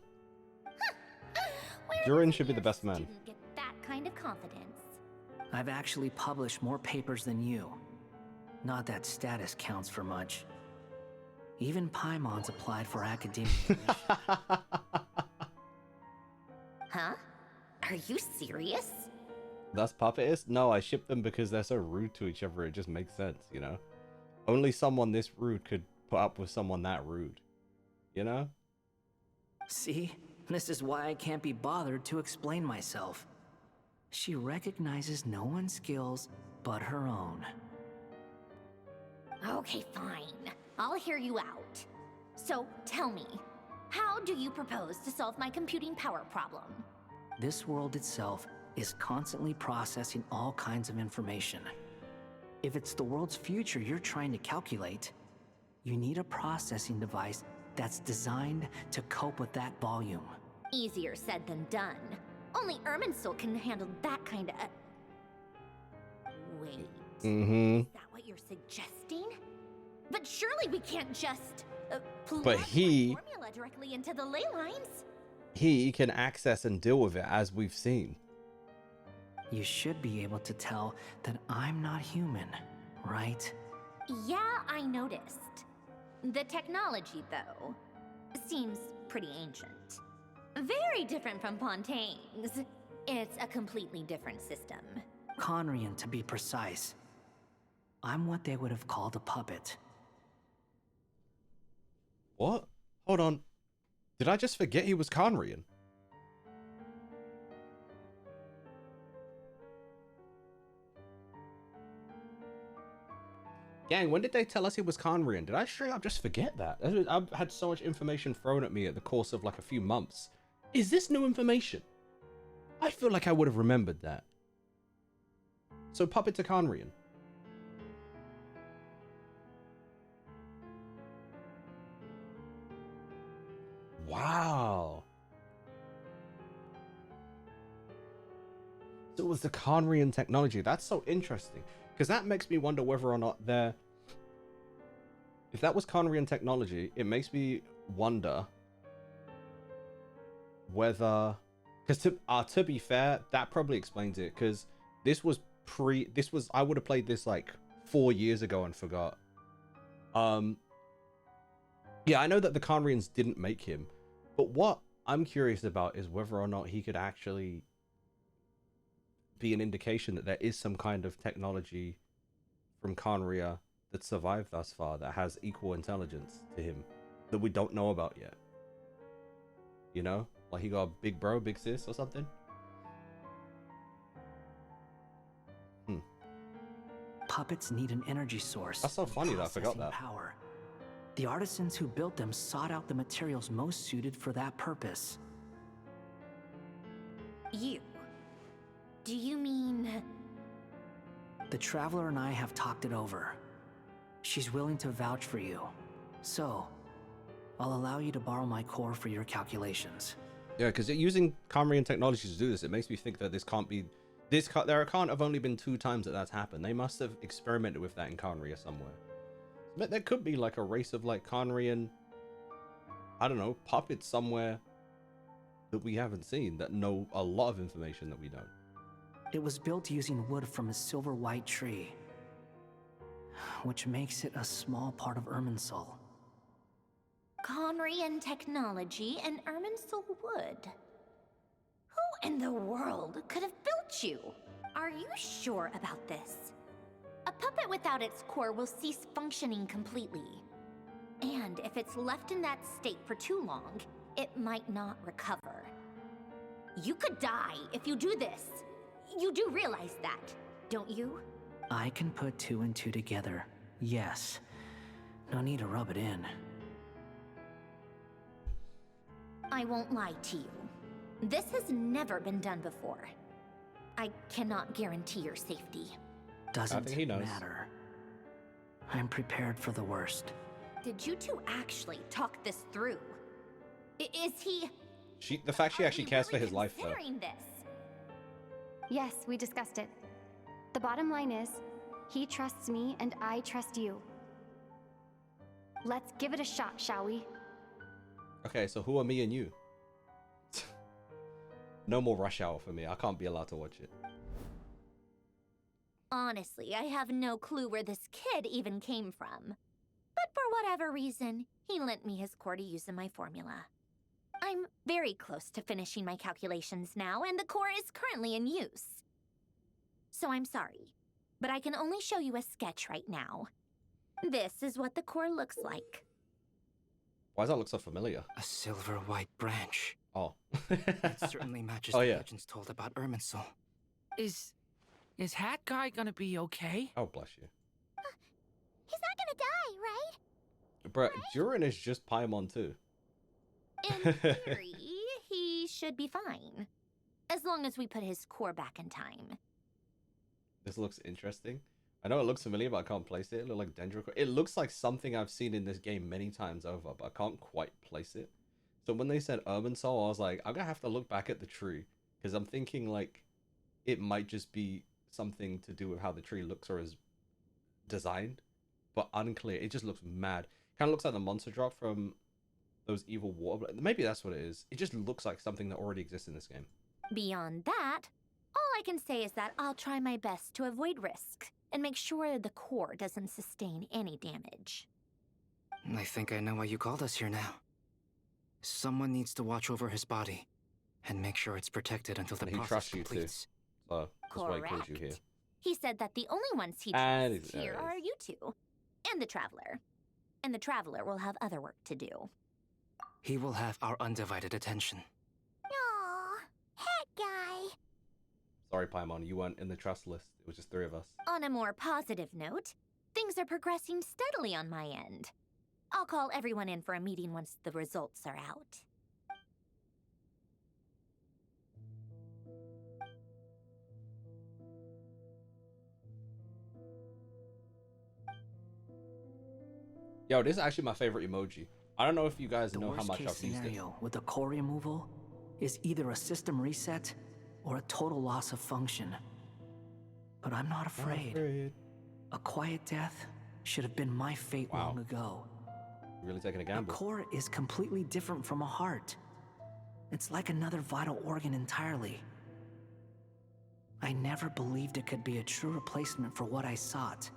Durin should be the best man. Didn't get that kind of confidence. I've actually published more papers than you. Not that status counts for much. Even Paimon's applied for academic admission. Huh? Are you serious? That's Puppetist? No, I ship them because they're so rude to each other. It just makes sense, you know? Only someone this rude could put up with someone that rude. You know? See? This is why I can't be bothered to explain myself. She recognizes no one's skills but her own. Okay, fine. I'll hear you out. So, tell me, how do you propose to solve my computing power problem? This world itself is constantly processing all kinds of information. If it's the world's future you're trying to calculate, you need a processing device that's designed to cope with that volume. Easier said than done. Only Irminsul can handle that kind of... Wait. Is that what you're suggesting? But surely we can't just... plug But he... the formula directly into the ley lines. He can access and deal with it, as we've seen. You should be able to tell that I'm not human, right? Yeah, I noticed. The technology, though, seems pretty ancient. Very different from Pontaine's. It's a completely different system. Conrian, to be precise. I'm what they would have called a puppet. What? Hold on. Did I just forget he was Conrian? Gang, when did they tell us he was Conrian? Did I straight up just forget that? I've had so much information thrown at me at the course of like a few months. Is this new information? I feel like I would have remembered that. So puppet to Conrian. Wow. So it was the Conrian technology. That's so interesting. Because that makes me wonder whether or not they're... If that was Conrian technology, it makes me wonder whether... Because to be fair, that probably explains it. Because this was I would have played this like 4 years ago and forgot. Yeah, I know that the Conrians didn't make him. But what I'm curious about is whether or not he could actually be an indication that there is some kind of technology from Conria that survived thus far that has equal intelligence to him that we don't know about yet. You know? Like he got a big bro, big sis or something? Puppets need an energy source. That's so funny that I forgot that. Power. The artisans who built them sought out the materials most suited for that purpose. You? Do you mean... The Traveler and I have talked it over. She's willing to vouch for you. So, I'll allow you to borrow my core for your calculations. Yeah, because using Khamrian technology to do this, it makes me think that this can't be... There can't have only been 2 times that that's happened. They must have experimented with that in Khamria somewhere. But there could be like a race of like Khamrian, I don't know, puppets somewhere that we haven't seen that know a lot of information that we don't. It was built using wood from a silver white tree, which makes it a small part of Irminsul. Khamrian technology and Irminsul wood. Who in the world could have built you? Are you sure about this? A puppet without its core will cease functioning completely. And if it's left in that state for too long, it might not recover. You could die if you do this. You do realize that, don't you? I can put 2 and 2 together, yes. No need to rub it in. I won't lie to you. This has never been done before. I cannot guarantee your safety. Doesn't matter. I'm prepared for the worst. Did you two actually talk this through? Is he... The fact she actually cares for his life, though. This? Yes, we discussed it. The bottom line is, he trusts me and I trust you. Let's give it a shot, shall we? Okay, so who are me and you? No more Rush Hour for me. I can't be allowed to watch it. Honestly, I have no clue where this kid even came from. But for whatever reason, he lent me his core to use in my formula. I'm very close to finishing my calculations now, and the core is currently in use. So I'm sorry, but I can only show you a sketch right now. This is what the core looks like. Why does that look so familiar? A silver white branch. Oh. It certainly matches the legends told about Irminsul. Is Hat Guy gonna be okay? Oh, bless you. He's not gonna die, right? Bruh, Durin is just Paimon too. In theory, he should be fine. As long as we put his core back in time. This looks interesting. I know it looks familiar, but I can't place it. It looks like Dendrocore. It looks like something I've seen in this game many times over, but I can't quite place it. So when they said Irminsul, I was like, I'm gonna have to look back at the tree. Because I'm thinking like it might just be something to do with how the tree looks or is designed. But unclear. It just looks mad. Kind of looks like the monster drop from those evil water. Maybe that's what it is. It just looks like something that already exists in this game. Beyond that, all I can say is that I'll try my best to avoid risk and make sure the core doesn't sustain any damage. I think I know why you called us here now. Someone needs to watch over his body and make sure it's protected until the process completes. So that's why he called you here. He said that the only ones he trusts here are you two and the Traveler. And the Traveler will have other work to do. He will have our undivided attention. Aww, Hat Guy. Sorry, Paimon, you weren't in the trust list. It was just 3 of us. On a more positive note, things are progressing steadily on my end. I'll call everyone in for a meeting once the results are out. Yo, this is actually my favorite emoji. I don't know if you guys know how much I've used it. The worst-case scenario with the core removal is either a system reset or a total loss of function. But I'm not afraid. A quiet death should have been my fate long ago. You're really taking a gamble. A core is completely different from a heart. It's like another vital organ entirely. I never believed it could be a true replacement for what I sought.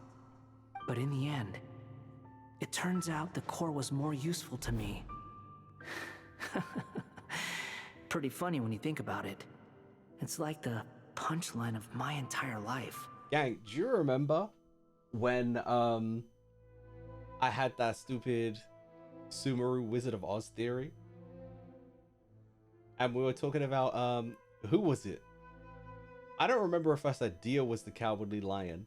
But in the end, it turns out the core was more useful to me. Pretty funny when you think about it. It's like the punchline of my entire life. Gang, do you remember when I had that stupid Sumeru Wizard of Oz theory? And we were talking about who was it? I don't remember if I said Dia was the Cowardly Lion.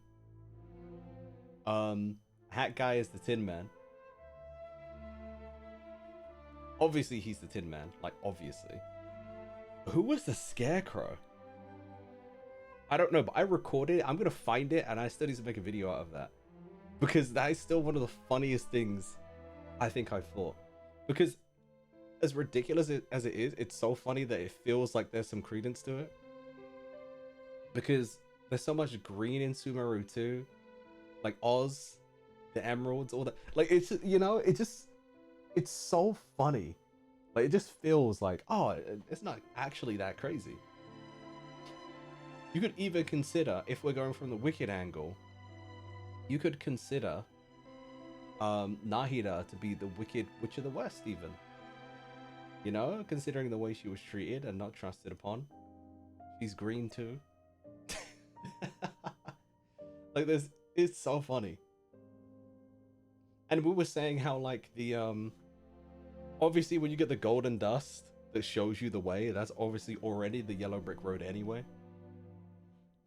Hat Guy is the Tin Man. Obviously he's the Tin Man, like obviously. Who was the Scarecrow? I don't know, but I recorded it. I'm gonna find it, and I still need to make a video out of that, because that is still one of the funniest things I think I've thought. Because as ridiculous as it is, it's so funny that it feels like there's some credence to it. Because there's so much green in Sumeru too, like Oz, the emeralds, all that. Like, it's, you know, it's so funny. Like, it just feels like, oh, it's not actually that crazy. You could even consider, if we're going from the Wicked angle, you could consider Nahida to be the Wicked Witch of the West, even. You know, considering the way she was treated and not trusted upon. She's green too. Like, it's so funny. And we were saying how, like, the obviously when you get the golden dust that shows you the way, that's obviously already the yellow brick road anyway.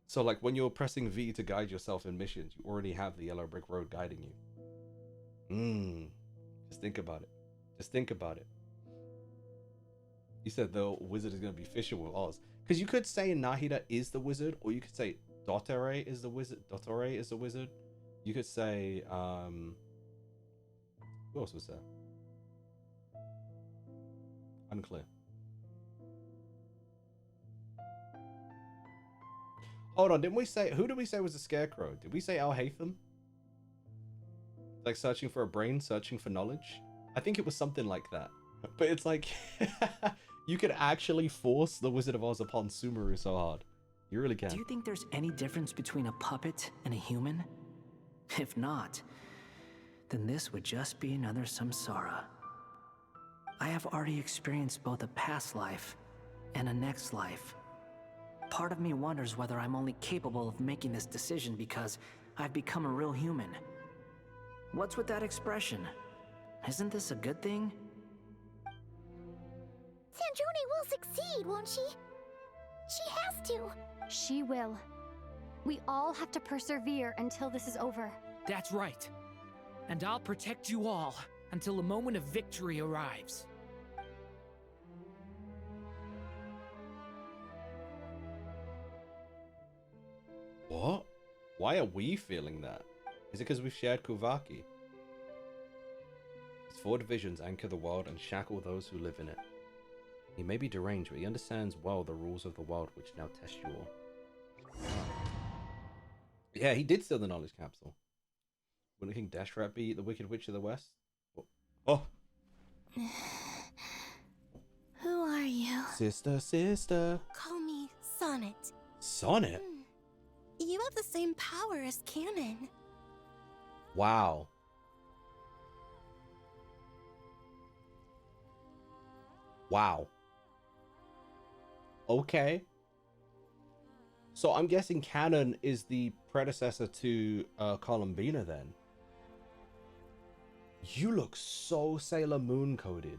So, like, when you're pressing V to guide yourself in missions, you already have the yellow brick road guiding you. Just think about it. Just think about it. You said the wizard is going to be fishing with Oz. Because you could say Nahida is the wizard, or you could say Dottore is the wizard. Dottore is the wizard. You could say, who else was there? Unclear. Hold on, didn't we say, who did we say was the Scarecrow? Did we say Al Haytham? Like searching for a brain, searching for knowledge? I think it was something like that. But it's like, you could actually force the Wizard of Oz upon Sumeru so hard. You really can. Do you think there's any difference between a puppet and a human? If not, then this would just be another samsara. I have already experienced both a past life and a next life. Part of me wonders whether I'm only capable of making this decision because I've become a real human. What's with that expression? Isn't this a good thing? Sandrone will succeed, won't she? She has to. She will. We all have to persevere until this is over. That's right. And I'll protect you all until a moment of victory arrives. What? Why are we feeling that? Is it because we've shared Kuvaki? His 4 divisions anchor the world and shackle those who live in it. He may be deranged, but he understands well the rules of the world which now test you all. Yeah, he did steal the knowledge capsule. Wouldn't King Deshrat be the Wicked Witch of the West? Oh! Who are you? Sister. Call me Sonnet. Sonnet? You have the same power as Canon. Wow. Wow. Okay. So I'm guessing Canon is the predecessor to Columbina then. You look so Sailor Moon coded.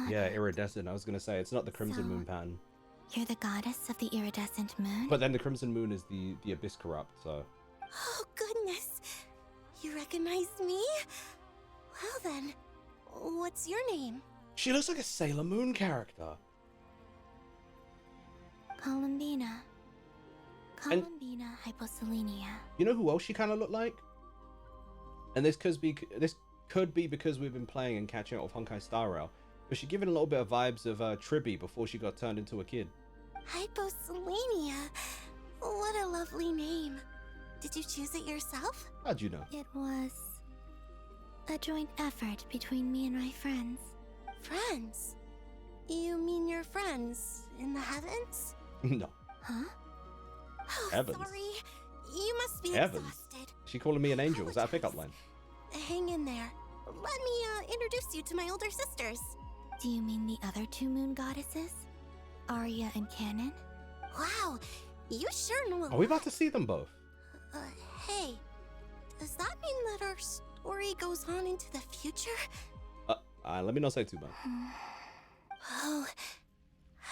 Yeah, iridescent. I was going to say, it's not the Crimson Moon pattern. You're the goddess of the iridescent moon? But then the Crimson Moon is the Abyss Corrupt, so... Oh, goodness. You recognize me? Well then, what's your name? She looks like a Sailor Moon character. Columbina. Columbina hyposelenia. You know who else she kind of looked like? And this could be because we've been playing and catching up with Honkai Star Rail. But she given a little bit of vibes of Tribby before she got turned into a kid. Hyposelenia. What a lovely name. Did you choose it yourself? How'd you know? It was a joint effort between me and my friends. Friends? You mean your friends in the heavens? No. Huh? Oh, Heavens. sorry. You must be Heavens. exhausted. She calling me an angel. Was that a pickup line? Hang in there. Let me introduce you to my older sisters. Do you mean the other 2 moon goddesses? Arya and Canon? Wow, you sure know a Are we about to see them both? Hey, does that mean that our story goes on into the future? Let me not say too much. Oh,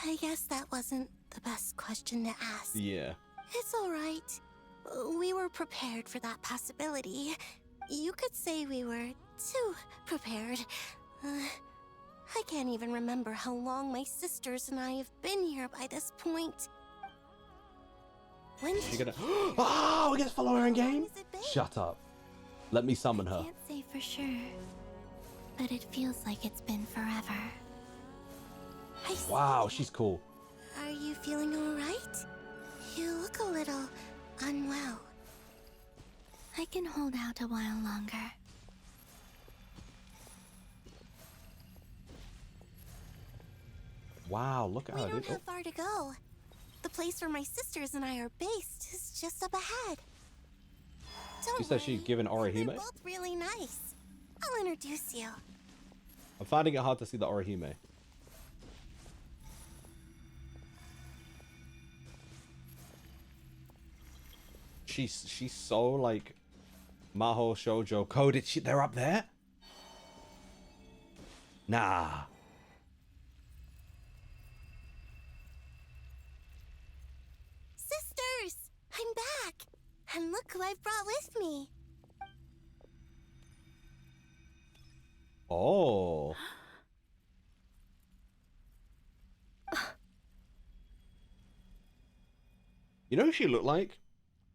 I guess that wasn't the best question to ask. Yeah. It's alright. We were prepared for that possibility. You could say we were too prepared. I can't even remember how long my sisters and I have been here by this point. When She's gonna. Oh, we get to follow her in game? Shut up. Let me summon her. Can't say for sure, but it feels like it's been forever. Wow, she's cool. Are you feeling alright? You look a little unwell. I can hold out a while longer. Wow, look at her. We don't have far to go. The place where my sisters and I are based is just up ahead. You said she's giving Orihime? They're both really nice. I'll introduce you. I'm finding it hard to see the Orihime. She's so like Maho Shoujo coded. They're up there? Nah. Sisters, I'm back. And look who I've brought with me. Oh. You know who she looked like?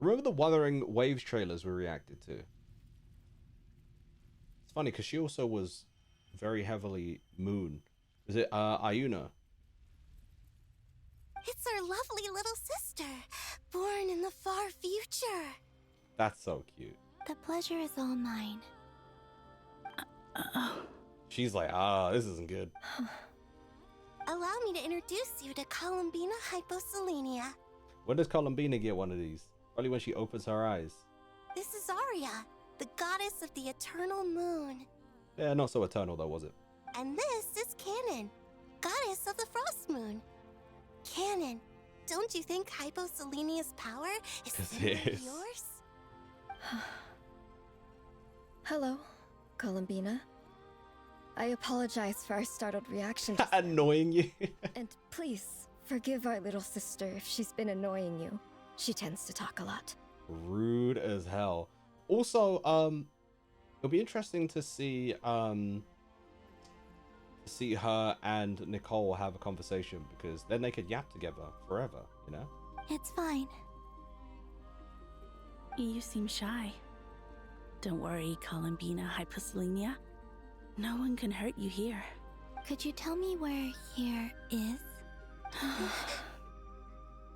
Remember the Wuthering Waves trailers we reacted to? It's funny because she also was very heavily Moon. Is it Ayuna? It's our lovely little sister, born in the far future. That's so cute. The pleasure is all mine. She's like, this isn't good. Allow me to introduce you to Columbina Hyposelenia. When does Columbina get one of these? Probably when she opens her eyes. This is Arya, the goddess of the eternal moon. Yeah, not so eternal though, was it? And this is Canon, goddess of the frost moon. Canon, don't you think Hyposelenia's power is similar to yours? Hello, Columbina. I apologize for our startled reaction. Annoying you. And please, forgive our little sister if she's been annoying you. She tends to talk a lot. Rude as hell. Also, it'll be interesting to see her and Nicole have a conversation, because then they could yap together forever, you know? It's fine. You seem shy. Don't worry, Columbina Hyposelenia. No one can hurt you here. Could you tell me where here is?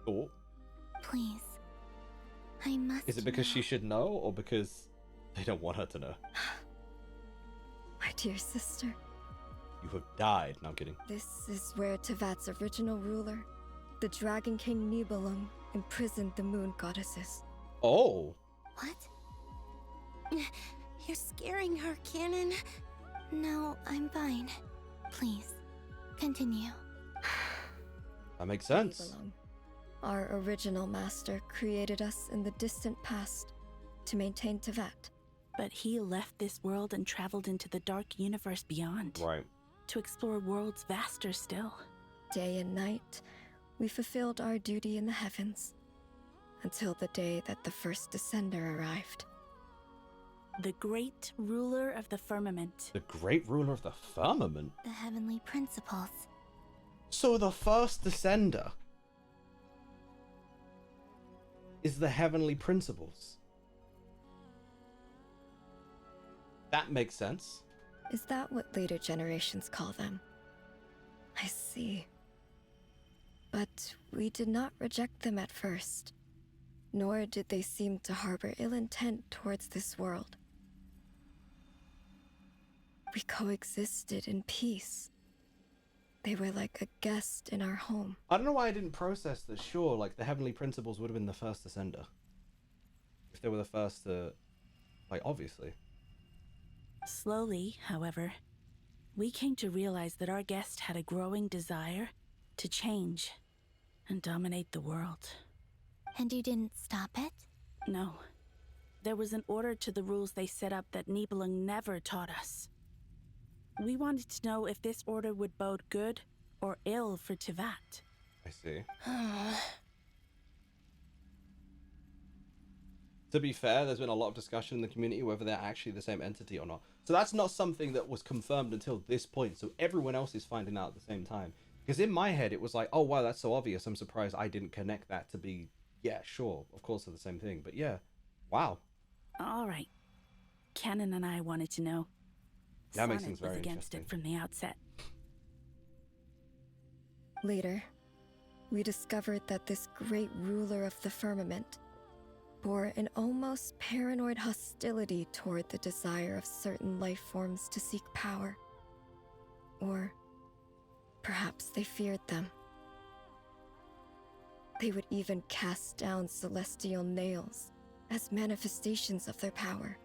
Oh. Please. I must. Is it because she should know, or because they don't want her to know? My dear sister. You have died. No, I'm kidding. This is where Tevat's original ruler, the Dragon King Nibelung, imprisoned the moon goddesses. Oh. What? You're scaring her, Canon. No, I'm fine. Please, continue. That makes sense. Nibelung, our original master, created us in the distant past to maintain Tevat. But he left this world and traveled into the dark universe beyond. Right. To explore worlds vaster still. Day and night, we fulfilled our duty in the heavens, until the day that the first descender arrived. The great ruler of the firmament. The great ruler of the firmament? The heavenly principles. So the first descender is the heavenly principles. That makes sense. Is that what later generations call them? I see. But we did not reject them at first, nor did they seem to harbor ill intent towards this world. We coexisted in peace. They were like a guest in our home. I don't know why I didn't process that. Sure, like the heavenly principles would have been the first descender. If they were the first to, like, obviously. Slowly, however, we came to realize that our guest had a growing desire to change and dominate the world. And you didn't stop it? No. There was an order to the rules they set up that Nibelung never taught us. We wanted to know if this order would bode good or ill for Tevat. I see. To be fair, there's been a lot of discussion in the community whether they're actually the same entity or not. So that's not something that was confirmed until this point. So everyone else is finding out at the same time. Because in my head, it was like, oh, wow, that's so obvious. I'm surprised I didn't connect that to be, yeah, sure, of course, they're the same thing. But yeah, wow. All right. Canon and I wanted to know. That makes Sonnet things very was against interesting. it from the outset. Later, we discovered that this great ruler of the firmament bore an almost paranoid hostility toward the desire of certain life forms to seek power. Or perhaps they feared them. They would even cast down celestial nails as manifestations of their power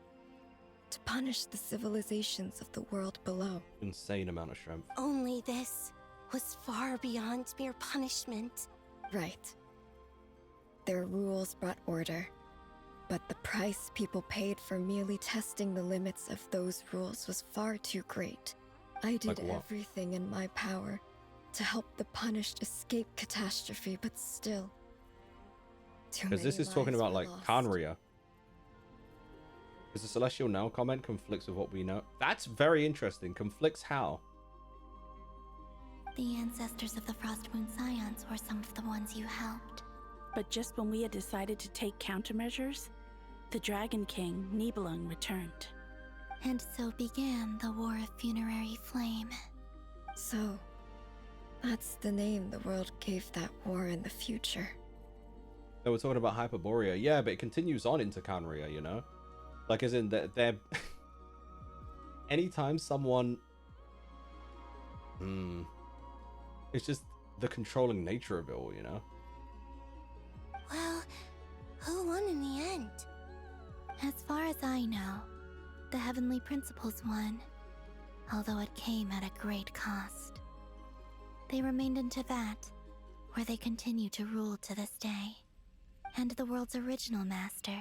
to punish the civilizations of the world below. Insane amount of strength. Only this was far beyond mere punishment. Right. Their rules brought order, but the price people paid for merely testing the limits of those rules was far too great. I did everything in my power to help the punished escape catastrophe, but still. Because this is talking about, like, Khaenri'ah. Because the Celestial Nail comment conflicts with what we know. That's very interesting. Conflicts how? The ancestors of the Frost Moon Scions were some of the ones you helped. But just when we had decided to take countermeasures, the Dragon King, Nibelung, returned. And so began the War of Funerary Flame. So, that's the name the world gave that war in the future. No, we're talking about Hyperborea. Yeah, but it continues on into Khaenri'ah, you know? Like, as in, they're... Anytime someone... It's just the controlling nature of it all, you know? Well, who won in the end? As far as I know, the Heavenly Principles won, although it came at a great cost. They remained in Teyvat, where they continue to rule to this day. And the world's original master,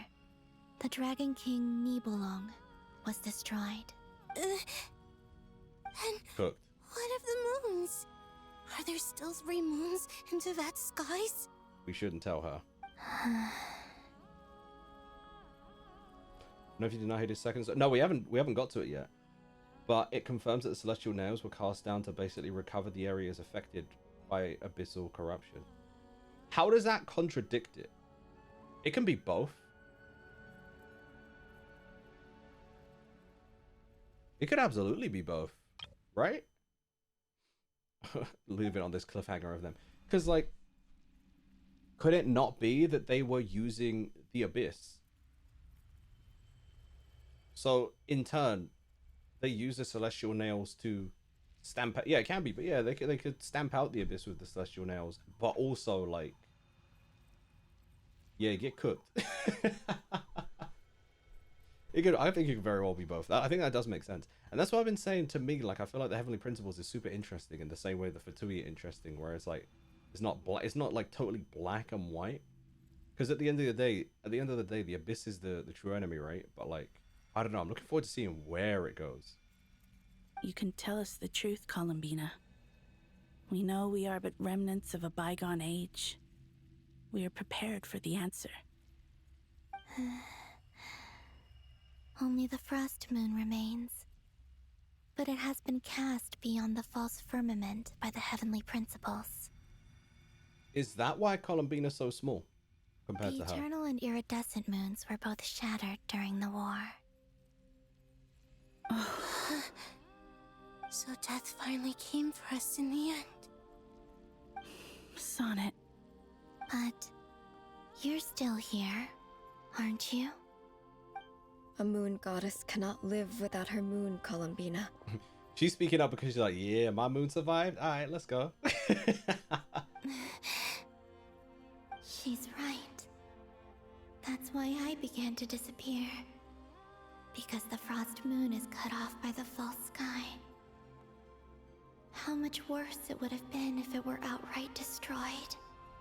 the Dragon King Nibelung, was destroyed. And Cooked. what of the moons? Are there still 3 moons in Teyvat's skies? We shouldn't tell her. No, if you deny he did seconds. No, we haven't got to it yet. But it confirms that the Celestial Nails were cast down to basically recover the areas affected by abyssal corruption. How does that contradict it? It can be both. It could absolutely be both, right? Leave it on this cliffhanger of them. Because, like, could it not be that they were using the abyss? So, in turn, they use the Celestial Nails to stamp out... Yeah, it can be, but yeah, they could stamp out the abyss with the Celestial Nails, but also, like... Yeah, get cooked. I think it could very well be both. I think that does make sense. And that's what I've been saying. To me, like, I feel like the Heavenly Principles is super interesting in the same way the Fatui are interesting, where it's like, it's not like totally black and white. Because at the end of the day, the abyss is the true enemy, right? But, like, I don't know. I'm looking forward to seeing where it goes. You can tell us the truth, Columbina. We know we are but remnants of a bygone age. We are prepared for the answer. Only the Frost Moon remains. But it has been cast beyond the false firmament by the Heavenly Principles. Is that why Columbina's so small compared The to her? Eternal and Iridescent Moons were both shattered during the war. So death finally came for us in the end. Sonnet. But you're still here, aren't you? A moon goddess cannot live without her moon, Columbina. She's speaking up because she's like, yeah, my moon survived. All right, let's go. She's right. That's why I began to disappear. Because the Frost Moon is cut off by the false sky. How much worse it would have been if it were outright destroyed.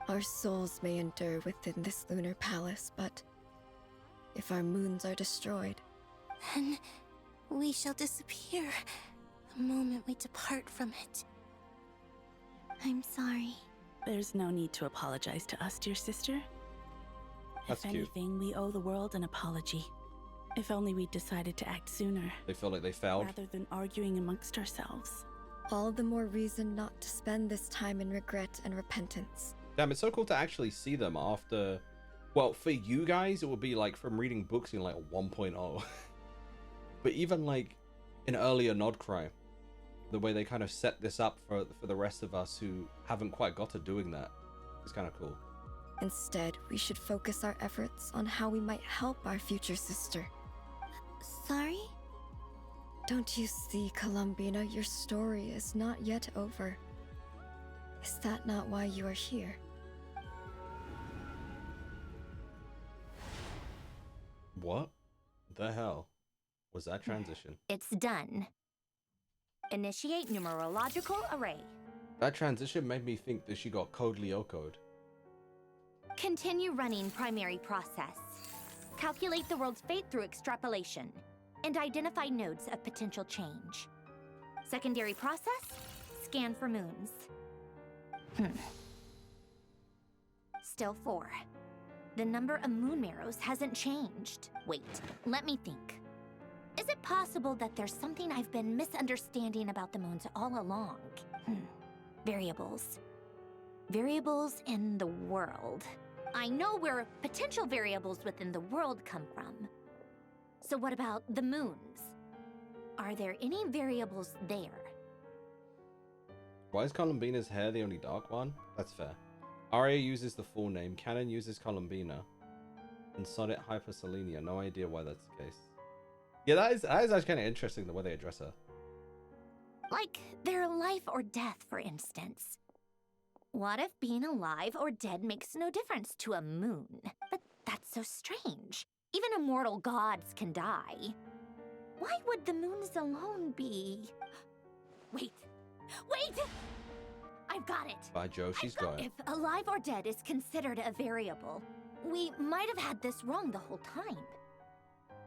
Our souls may endure within this lunar palace, but if our moons are destroyed, then we shall disappear the moment we depart from it. I'm sorry. There's no need to apologize to us, dear sister. That's if cute. anything, we owe the world an apology. If only we decided to act sooner. They feel like they failed. Rather than arguing amongst ourselves. All the more reason not to spend this time in regret and repentance. Damn, it's so cool to actually see them after... Well, for you guys, it would be like from reading books in like 1.0. But even like in earlier Nod-Krai, the way they kind of set this up for the rest of us who haven't quite got to doing that is kind of cool. Instead, we should focus our efforts on how we might help our future sister. Sorry? Don't you see, Columbina, your story is not yet over. Is that not why you are here? What the hell was that transition? It's done. Initiate numerological array. That transition made me think that she got code Leo-code. Continue running primary process. Calculate the world's fate through extrapolation. And identify nodes of potential change. Secondary process, scan for moons. Still 4. The number of moon marrows hasn't changed. Wait, let me think. Is it possible that there's something I've been misunderstanding about the moons all along? Variables. Variables in the world. I know where potential variables within the world come from. So what about the moons? Are there any variables there? Why is Columbina's hair the only dark one? That's fair. Arya uses the full name, Canon uses Columbina, and Sonnet Hyperselenia. No idea why that's the case. Yeah, that is actually kind of interesting the way they address her. Like their life or death, for instance. What if being alive or dead makes no difference to a moon? But that's so strange. Even immortal gods can die. Why would the moons alone be... Wait! I've got it! By Joe, she's got it. If alive or dead is considered a variable, we might have had this wrong the whole time.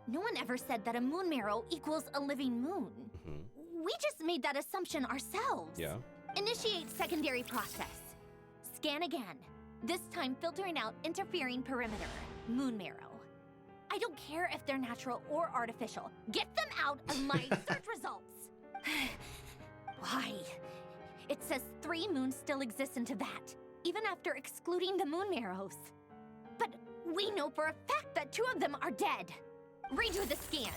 No one ever said that a moon marrow equals a living moon. We just made that assumption ourselves. Yeah. Initiate secondary process. Scan again. This time filtering out interfering perimeter. Moon marrow. I don't care if they're natural or artificial. Get them out of my search results! Why? It says 3 moons still exist into that, even after excluding the moon marrows. But we know for a fact that 2 of them are dead. Redo the scan.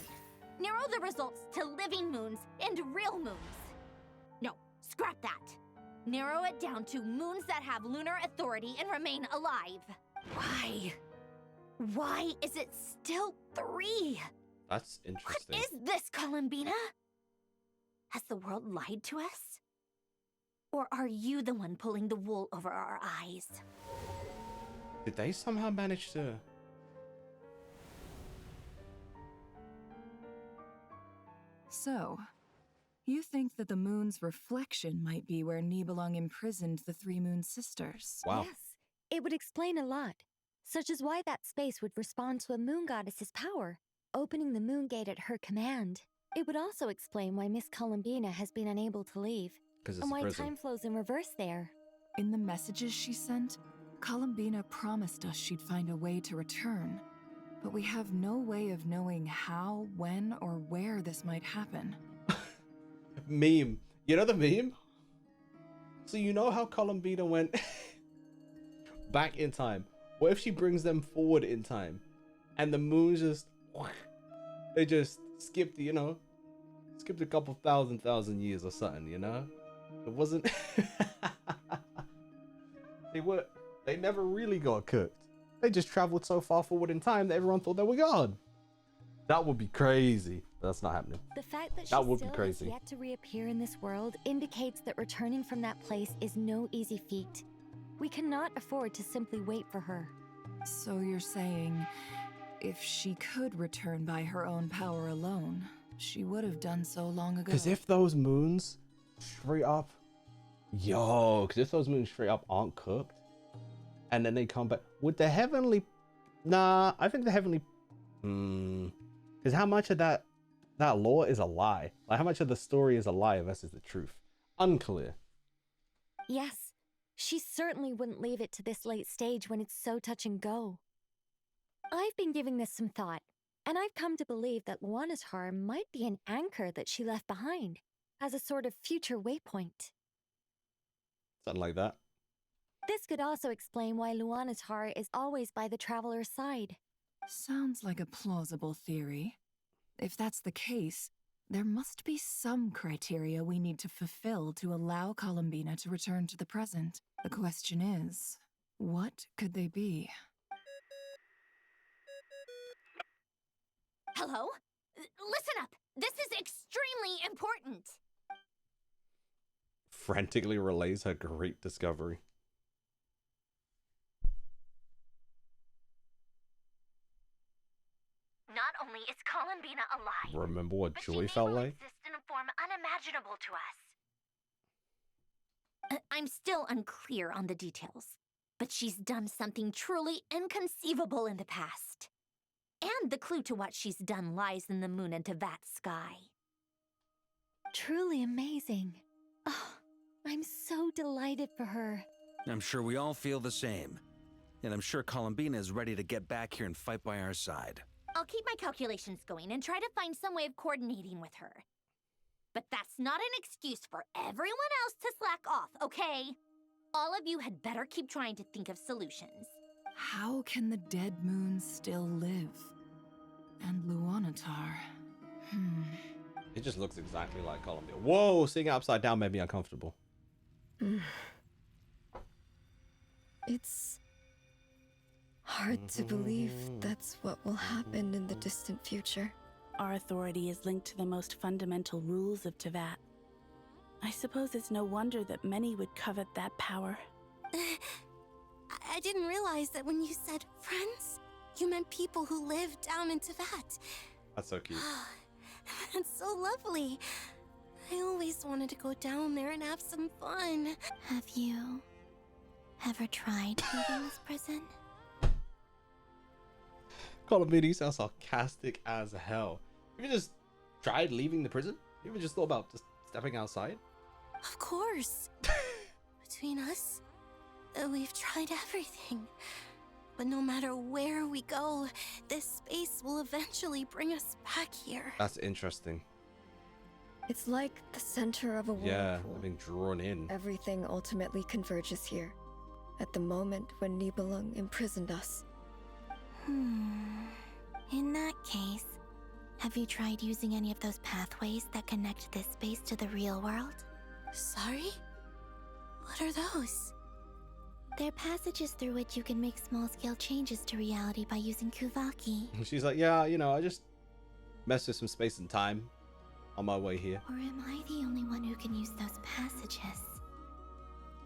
Narrow the results to living moons and real moons. No, scrap that. Narrow it down to moons that have lunar authority and remain alive. Why? Why is it still 3? That's interesting. What is this, Columbina? Has the world lied to us? Or are you the one pulling the wool over our eyes? Did they somehow manage to... So, you think that the moon's reflection might be where Nibelung imprisoned the 3 moon sisters? Wow. Yes, it would explain a lot, such as why that space would respond to a moon goddess's power, opening the moon gate at her command. It would also explain why Miss Columbina has been unable to leave, and why time flows in reverse there. In the messages she sent, Columbina promised us she'd find a way to return, but we have no way of knowing how, when, or where this might happen. Meme. You know the meme? So you know how Columbina went back in time. What if she brings them forward in time? And the moons just... They just skipped, you know? Skipped a couple thousand years or something, you know? It wasn't... They never really got cooked. They just traveled so far forward in time that everyone thought they were gone. That would be crazy. That's not happening. The fact that she That would still be crazy. has yet to reappear in this world indicates that returning from that place is no easy feat. We cannot afford to simply wait for her. So you're saying, if she could return by her own power alone, she would have done so long ago? Because if those moons straight up... because if those moons straight up aren't cooked, and then they come back... Would the heavenly... Nah, I think the heavenly... Because how much of that lore is a lie? Like, how much of the story is a lie versus the truth? Unclear. Yes, she certainly wouldn't leave it to this late stage when it's so touch and go. I've been giving this some thought, And I've come to believe that Luanatar might be an anchor that she left behind, as a sort of future waypoint. Something like that. This could also explain why Luanatar is always by the traveler's side. Sounds like a plausible theory. If that's the case, there must be some criteria we need to fulfill to allow Columbina to return to the present. The question is, what could they be? Hello? Listen up! This is extremely important! Frantically relays her great discovery. Not only is Columbina alive, Remember what but joy she felt will like? exist in a form unimaginable to us. I'm still unclear on the details, but she's done something truly inconceivable in the past. And the clue to what she's done lies in the moon and Tevat's sky. Truly amazing. Oh, I'm so delighted for her. I'm sure we all feel the same. And I'm sure Columbina is ready to get back here and fight by our side. I'll keep my calculations going and try to find some way of coordinating with her. But that's not an excuse for everyone else to slack off, okay? All of you had better keep trying to think of solutions. How can the dead moon still live? And Luanatar... It just looks exactly like Columbia. Whoa, seeing it upside down made me uncomfortable. It's hard to believe that's what will happen in the distant future. Our authority is linked to the most fundamental rules of Tevat. I suppose it's no wonder that many would covet that power. I didn't realize that when you said friends, you meant people who live down in Tevat. That's so cute. That's so lovely. I always wanted to go down there and have some fun. Have you ever tried leaving this prison? Columbina, you sound sarcastic as hell. Have you just tried leaving the prison? You ever just thought about just stepping outside? Of course. Between us, we've tried everything. But no matter where we go, this space will eventually bring us back here. That's interesting. It's like the center of a whirlpool. Yeah, I've been drawn in. Everything ultimately converges here, at the moment when Nibelung imprisoned us. In that case, have you tried using any of those pathways that connect this space to the real world? Sorry? What are those? They're passages through which you can make small-scale changes to reality by using Kuvaki. She's like, yeah, you know, I just messed with some space and time on my way here. Or am I the only one who can use those passages?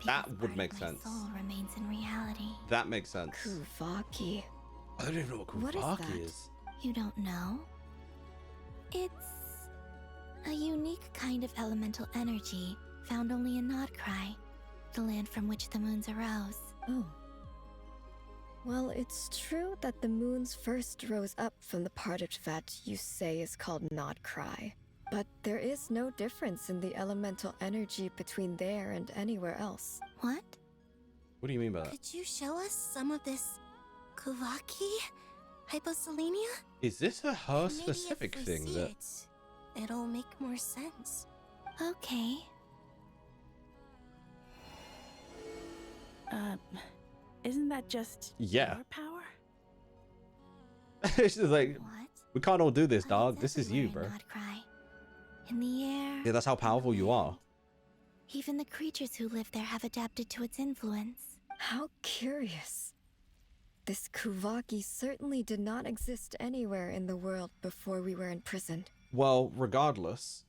That would make sense. My soul remains in reality. That makes sense. Kuvaki. I don't even know what Kuvaki is. You don't know? It's a unique kind of elemental energy found only in Nod-Krai, the land from which the moons arose. Oh. Well, it's true that the moons first rose up from the part of Tevat you say is called Nod-Krai. But there is no difference in the elemental energy between there and anywhere else. What? What do you mean by that? Could you show us some of this Kuvaki? Hyposelenia? Is this a her specific thing that... It'll make more sense. Okay. Isn't that just Yeah. your power? She's like, what? We can't all do this, dog. This is you, bro. Nod-Krai. In the air. Yeah, that's how powerful you are. Even the creatures who live there have adapted to its influence. How curious. This Kuvaki certainly did not exist anywhere in the world before we were imprisoned. Well, regardless,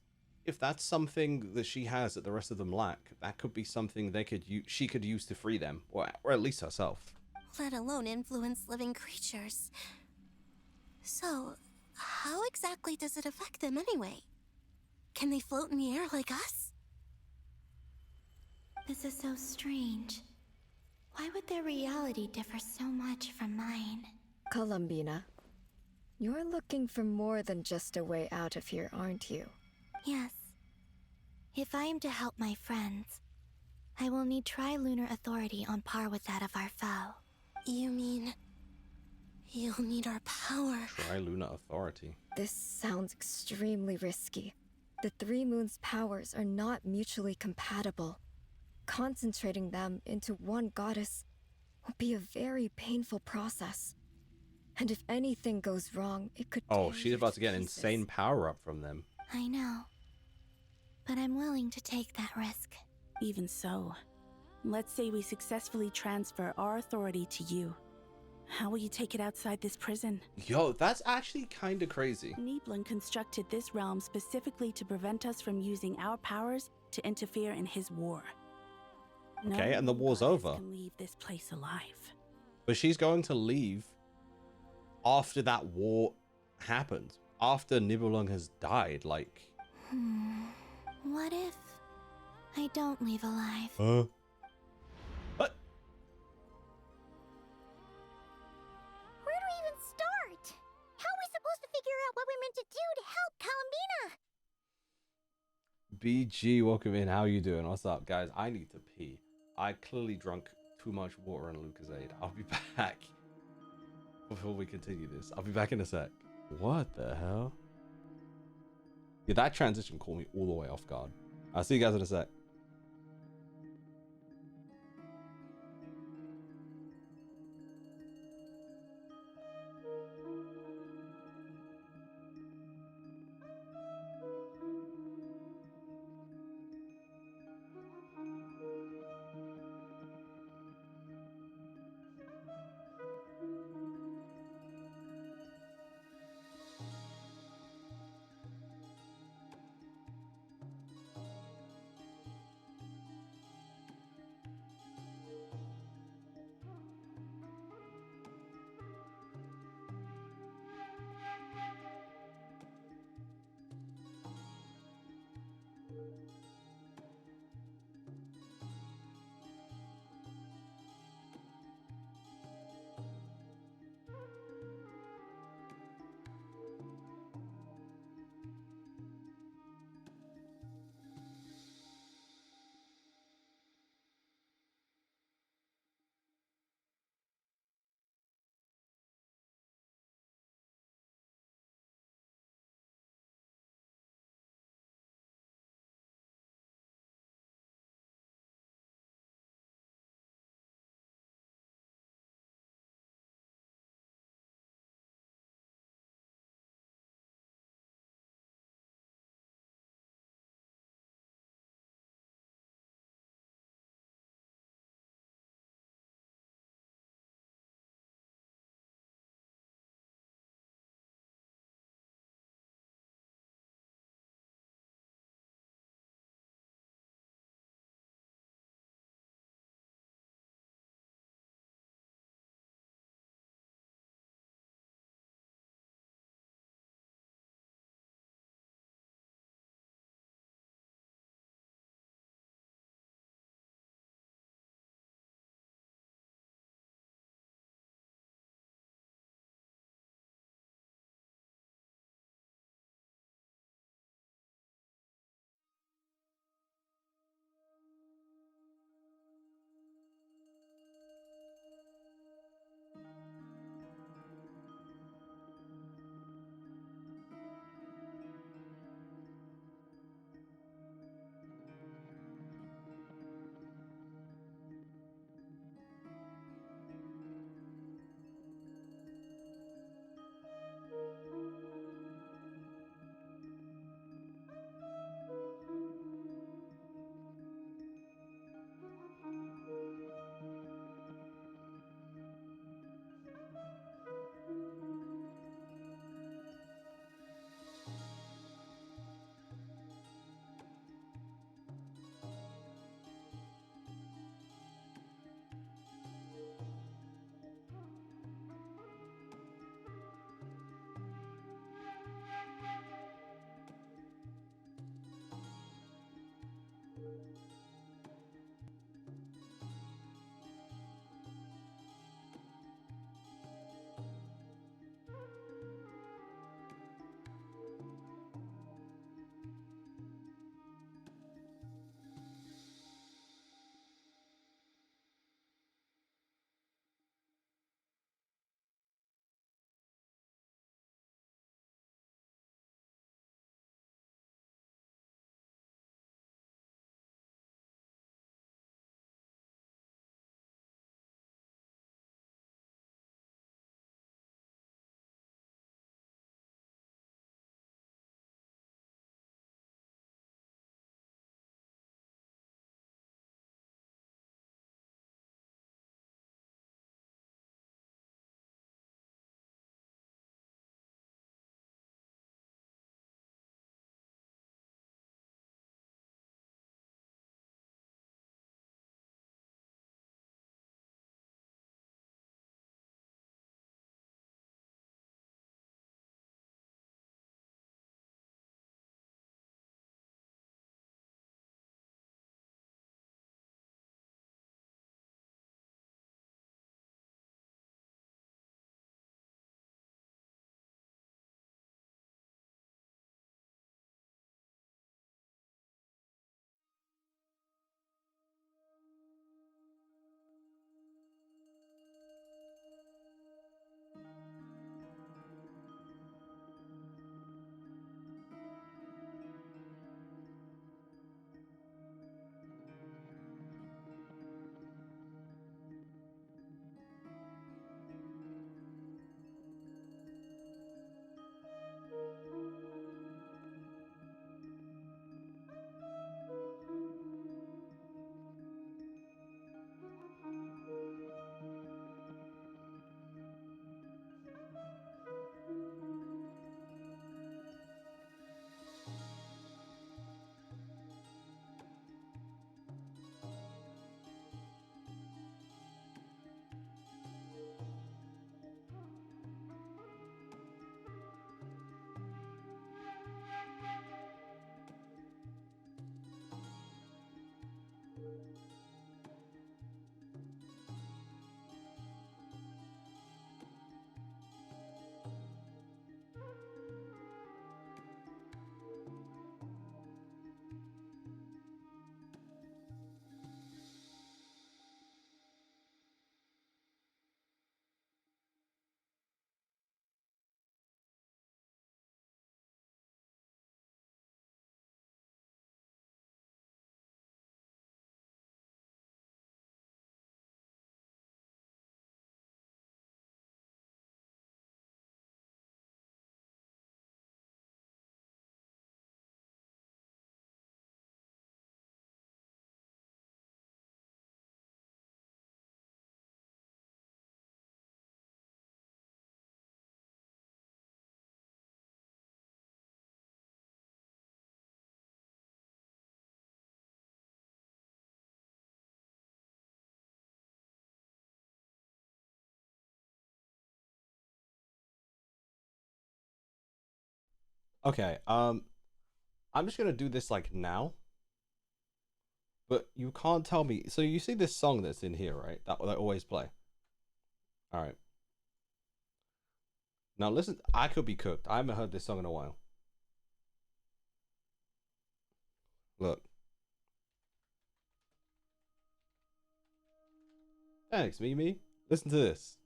if that's something that she has that the rest of them lack, that could be something they could she could use to free them, or at least herself. Let alone influence living creatures. So, how exactly does it affect them anyway? Can they float in the air like us? This is so strange. Why would their reality differ so much from mine? Columbina, you're looking for more than just a way out of here, aren't you? Yes. If I am to help my friends, I will need tri-lunar authority on par with that of our foe. You mean... You'll need our power. Tri-Lunar Authority. This sounds extremely risky. The three moons' powers are not mutually compatible. Concentrating them into one goddess will be a very painful process. And if anything goes wrong, it could Oh, tear she's you about to to get an pieces. insane power up from them. I know. But I'm willing to take that risk. Even so, let's say we successfully transfer our authority to you. How will you take it outside this prison? Yo, that's actually kind of crazy. Nibelung constructed this realm specifically to prevent us from using our powers to interfere in his war. Okay, and the moon war's goddess over. Can leave this place alive. But she's going to leave after that war happens. After Nibelung has died, like... What if I don't leave alive? What? Where do we even start? How are we supposed to figure out what we're meant to do to help Columbina? BG, welcome in. How you doing? What's up, guys? I need to pee. I clearly drunk too much water in Lucozade. I'll be back before we continue this. I'll be back in a sec. What the hell? Yeah, that transition caught me all the way off guard. I'll see you guys in a sec. Okay, I'm just gonna do this like now. But you can't tell me. So you see this song that's in here, right? That I always play. All right. Now listen, I could be cooked. I haven't heard this song in a while. Look. Thanks, Mimi. Listen to this.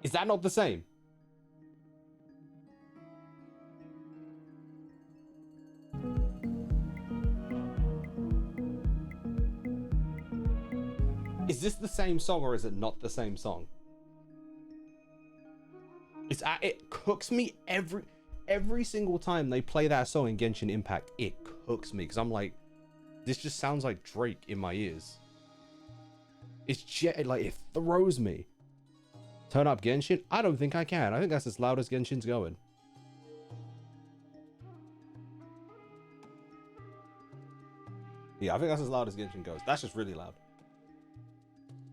Is that not the same? Is this the same song or is it not the same song? It cooks me every single time they play that song in Genshin Impact. It cooks me because I'm like, this just sounds like Drake in my ears. It's like it throws me. Turn up Genshin? I don't think I can. I think that's as loud as Genshin's going. Yeah, I think that's as loud as Genshin goes. That's just really loud.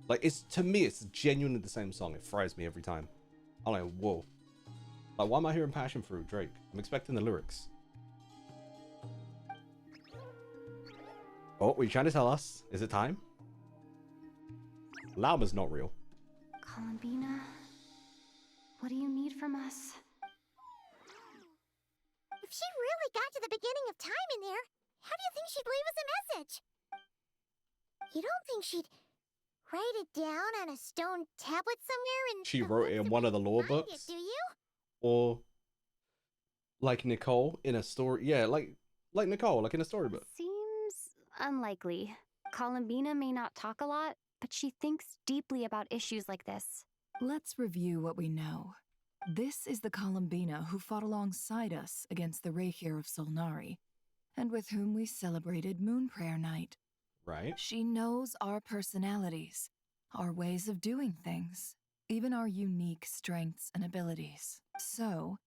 Like, to me, it's genuinely the same song. It fries me every time. I'm like, whoa. Like, why am I hearing Passion Fruit, Drake? I'm expecting the lyrics. Oh, what are you trying to tell us? Is it time? Llama's not real. Columbina, what do you need from us? If she really got to the beginning of time in there, how do you think she'd leave us a message? You don't think she'd write it down on a stone tablet somewhere and She wrote it in one of the lore books? do you? Or like Nicole in a story. Yeah, like Nicole, like in a storybook. Seems unlikely. Columbina may not talk a lot, but she thinks deeply about issues like this. Let's review what we know. This is the Columbina who fought alongside us against the Reikir of Solnari, and with whom we celebrated Moon Prayer Night. Right. She knows our personalities, our ways of doing things, even our unique strengths and abilities. So,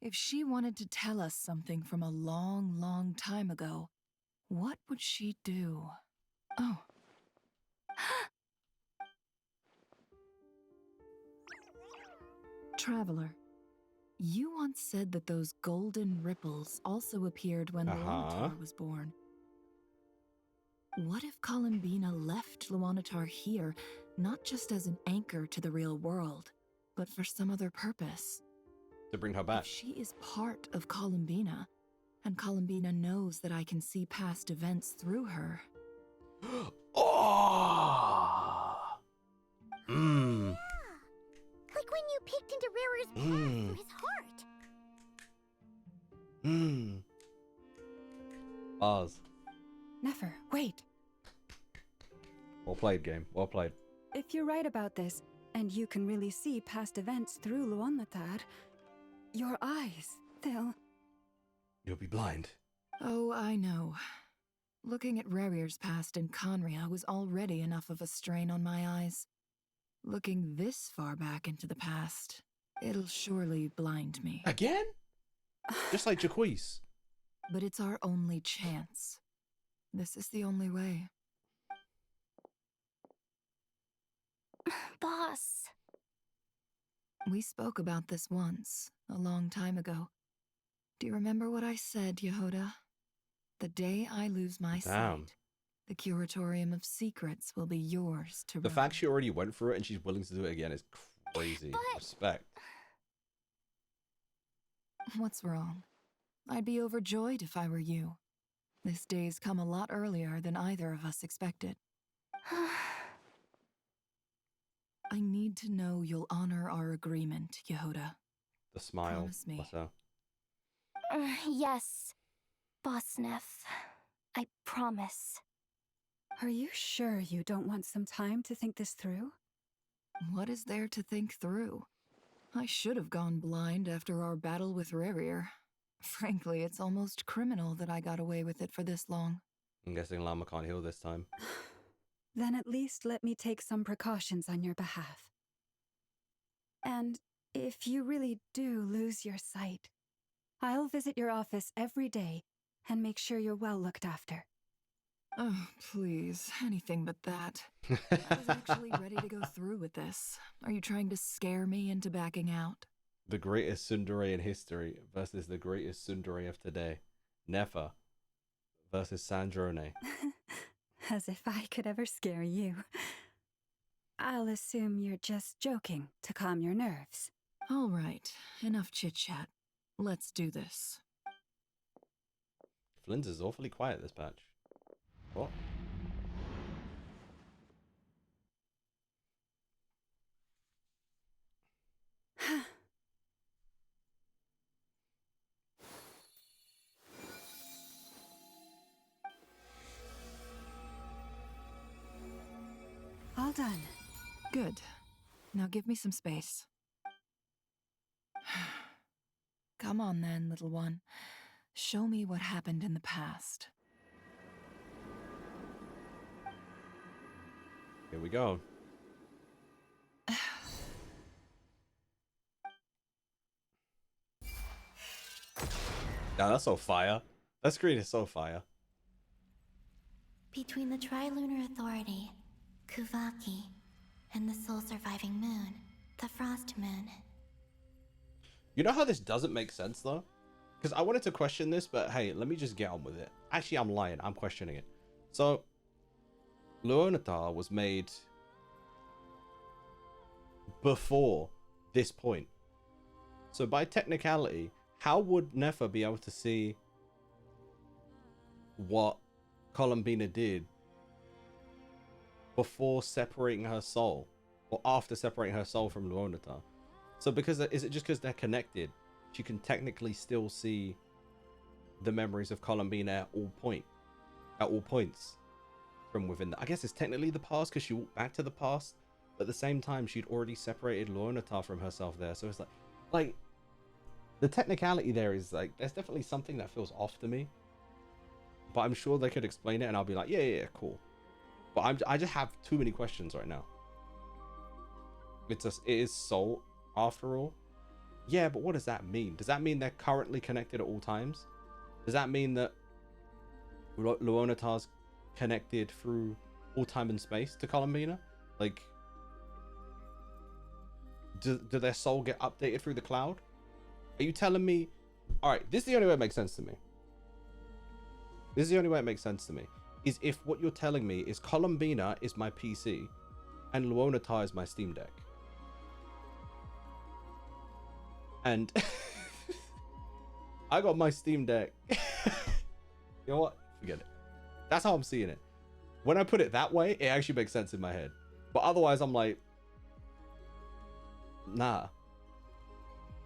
if she wanted to tell us something from a long, long time ago, what would she do? Oh. Traveler, you once said that those golden ripples also appeared when Luanatar was born. What if Columbina left Luanatar here, not just as an anchor to the real world, but for some other purpose? To bring her back. If she is part of Columbina, and Columbina knows that I can see past events through her. Oh! Mmm. Like when you peeked into Rarer's path through his heart. Mmm. Bars. Nefer, wait. Well played, game. Well played. If you're right about this, and you can really see past events through Luanatar, your eyes, You'll be blind. Oh, I know. Looking at Rerir's past in Conria was already enough of a strain on my eyes. Looking this far back into the past, it'll surely blind me. Again? Just like Jaquise. But it's our only chance. This is the only way. Boss. We spoke about this once, a long time ago. Do you remember what I said, Yehoda? The day I lose my sight, the Curatorium of Secrets will be yours to The run. fact she already went through it and she's willing to do it again is crazy. Respect. What's wrong? I'd be overjoyed if I were you. This day's come a lot earlier than either of us expected. I need to know you'll honor our agreement, Yehoda. The smile. Promise me. Bless her. Yes, Boss Neff. I promise. Are you sure you don't want some time to think this through? What is there to think through? I should have gone blind after our battle with Rerir. Frankly, it's almost criminal that I got away with it for this long. I'm guessing Llama can't heal this time. Then at least let me take some precautions on your behalf. And if you really do lose your sight, I'll visit your office every day and make sure you're well looked after. Oh, please, anything but that. I was actually ready to go through with this. Are you trying to scare me into backing out? The greatest tsundere in history versus the greatest tsundere of today. Nefer versus Sandrone. As if I could ever scare you. I'll assume you're just joking to calm your nerves. All right, enough chit-chat. Let's do this. Flynn's is awfully quiet this patch. What? All done. Good. Now give me some space. Come on then, little one. Show me what happened in the past. Here we go. Now that's so fire. That screen is so fire. Between the Trilunar Authority, Kuvaki, and the sole surviving moon, the Frost Moon. You know how this doesn't make sense though? Because I wanted to question this, but hey, let me just get on with it. Actually, I'm lying. I'm questioning it. So, Luonatar was made before this point. So by technicality, how would Nefer be able to see what Columbina did before separating her soul, or after separating her soul from Luonatar? So because is it just because they're connected, she can technically still see the memories of Columbina at all points from within I guess it's technically the past because she walked back to the past, but at the same time she'd already separated Luonatar from herself there. So it's like the technicality there is like there's definitely something that feels off to me, but I'm sure they could explain it and I'll be like, yeah, cool. But I just have too many questions right now. It is soul after all. Yeah, but what does that mean? Does that mean they're currently connected at all times? Does that mean that Luonatar's connected through all time and space to Columbina? Like, do their soul get updated through the cloud? Are you telling me... Alright, this is the only way it makes sense to me. This is the only way it makes sense to me. Is if what you're telling me is Columbina is my PC and Luonatar is my Steam Deck. And I got my Steam Deck. You know what? Forget it. That's how I'm seeing it. When I put it that way, it actually makes sense in my head. But otherwise, I'm like, nah.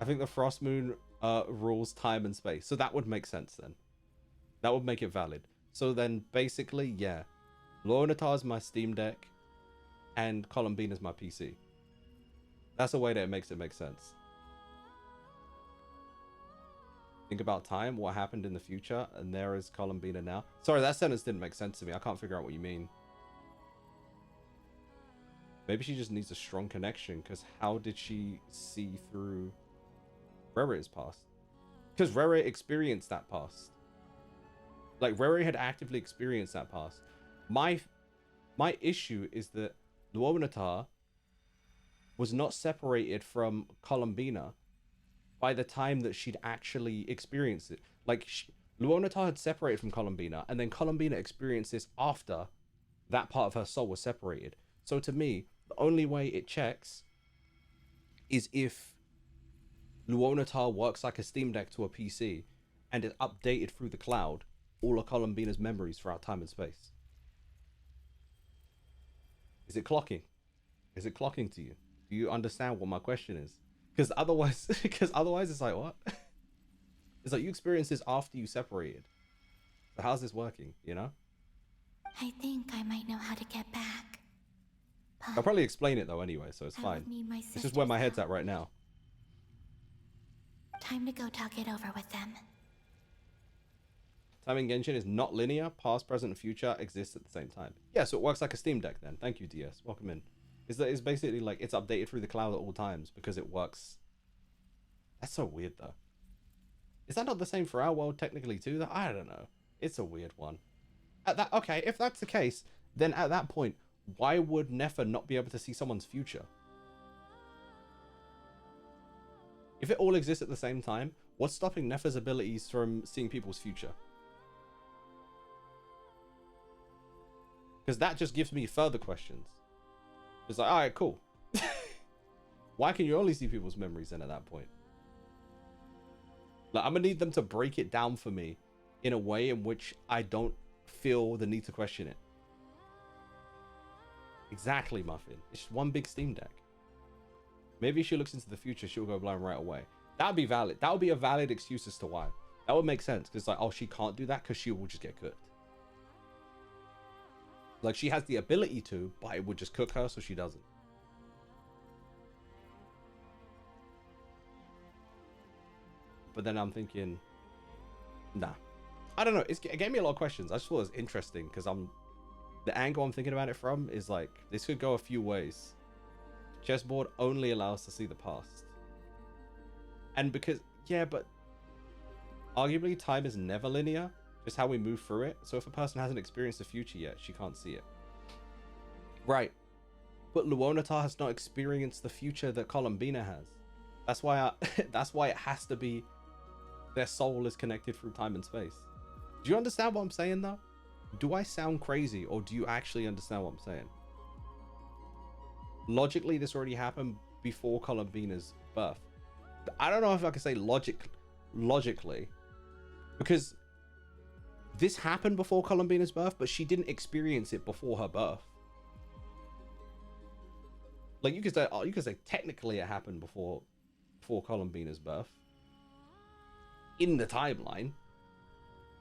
I think the Frost Moon rules time and space. So that would make sense then. That would make it valid. So then basically, yeah. Luonatar is my Steam Deck and Columbina is my PC. That's a way that it makes sense. Think about time, what happened in the future, and there is Columbina now. Sorry, that sentence didn't make sense to me. I can't figure out what you mean. Maybe she just needs a strong connection, because how did she see through Rere's past? Because Rere experienced that past. Like, Rere had actively experienced that past. My issue is that Luonatar was not separated from Columbina by the time that she'd actually experienced it. Like, Luonatar had separated from Columbina, and then Columbina experienced this after that part of her soul was separated. So to me, the only way it checks is if Luonatar works like a Steam Deck to a PC and is updated through the cloud all of Columbina's memories throughout time and space. Is it clocking? Is it clocking to you? Do you understand what my question is? Because otherwise it's like, what? It's like you experienced this after you separated. So how's this working, you know? I think I might know how to get back. I'll probably explain it though anyway, so it's I fine. would need my It's just where my head's sister's at right now. Time to go talk it over with them. Time in Genshin is not linear. Past, present, and future exist at the same time. Yeah, so it works like a Steam Deck then. Thank you, DS. Welcome in. It's basically like it's updated through the cloud at all times because it works. That's so weird though. Is that not the same for our world technically too? I don't know. It's a weird one. At that, okay, if that's the case, then at that point, why would Nefer not be able to see someone's future? If it all exists at the same time, what's stopping Nefer's abilities from seeing people's future? Because that just gives me further questions. It's like, all right, cool. Why can you only see people's memories then at that point? Like, I'm gonna need them to break it down for me in a way in which I don't feel the need to question it. Exactly, Muffin. It's just one big Steam Deck. Maybe if she looks into the future, she'll go blind right away. That would be valid. That would be a valid excuse as to why. That would make sense. Because it's like, oh, she can't do that because she will just get cooked. Like, she has the ability to, but it would just cook her, so she doesn't. But then I'm thinking, nah. I don't know. It gave me a lot of questions. I just thought it was interesting because the angle I'm thinking about it from is like, this could go a few ways. Chessboard only allows us to see the past. And because, yeah, but arguably time is never linear. Just how we move through it. So if a person hasn't experienced the future yet, she can't see it. Right. But Luonatar has not experienced the future that Columbina has. That's why that's why it has to be their soul is connected through time and space. Do you understand what I'm saying though? Do I sound crazy or do you actually understand what I'm saying? Logically, this already happened before Columbina's birth. I don't know if I can say logically, because this happened before Columbina's birth, but she didn't experience it before her birth. Like you could say technically it happened before Columbina's birth in the timeline,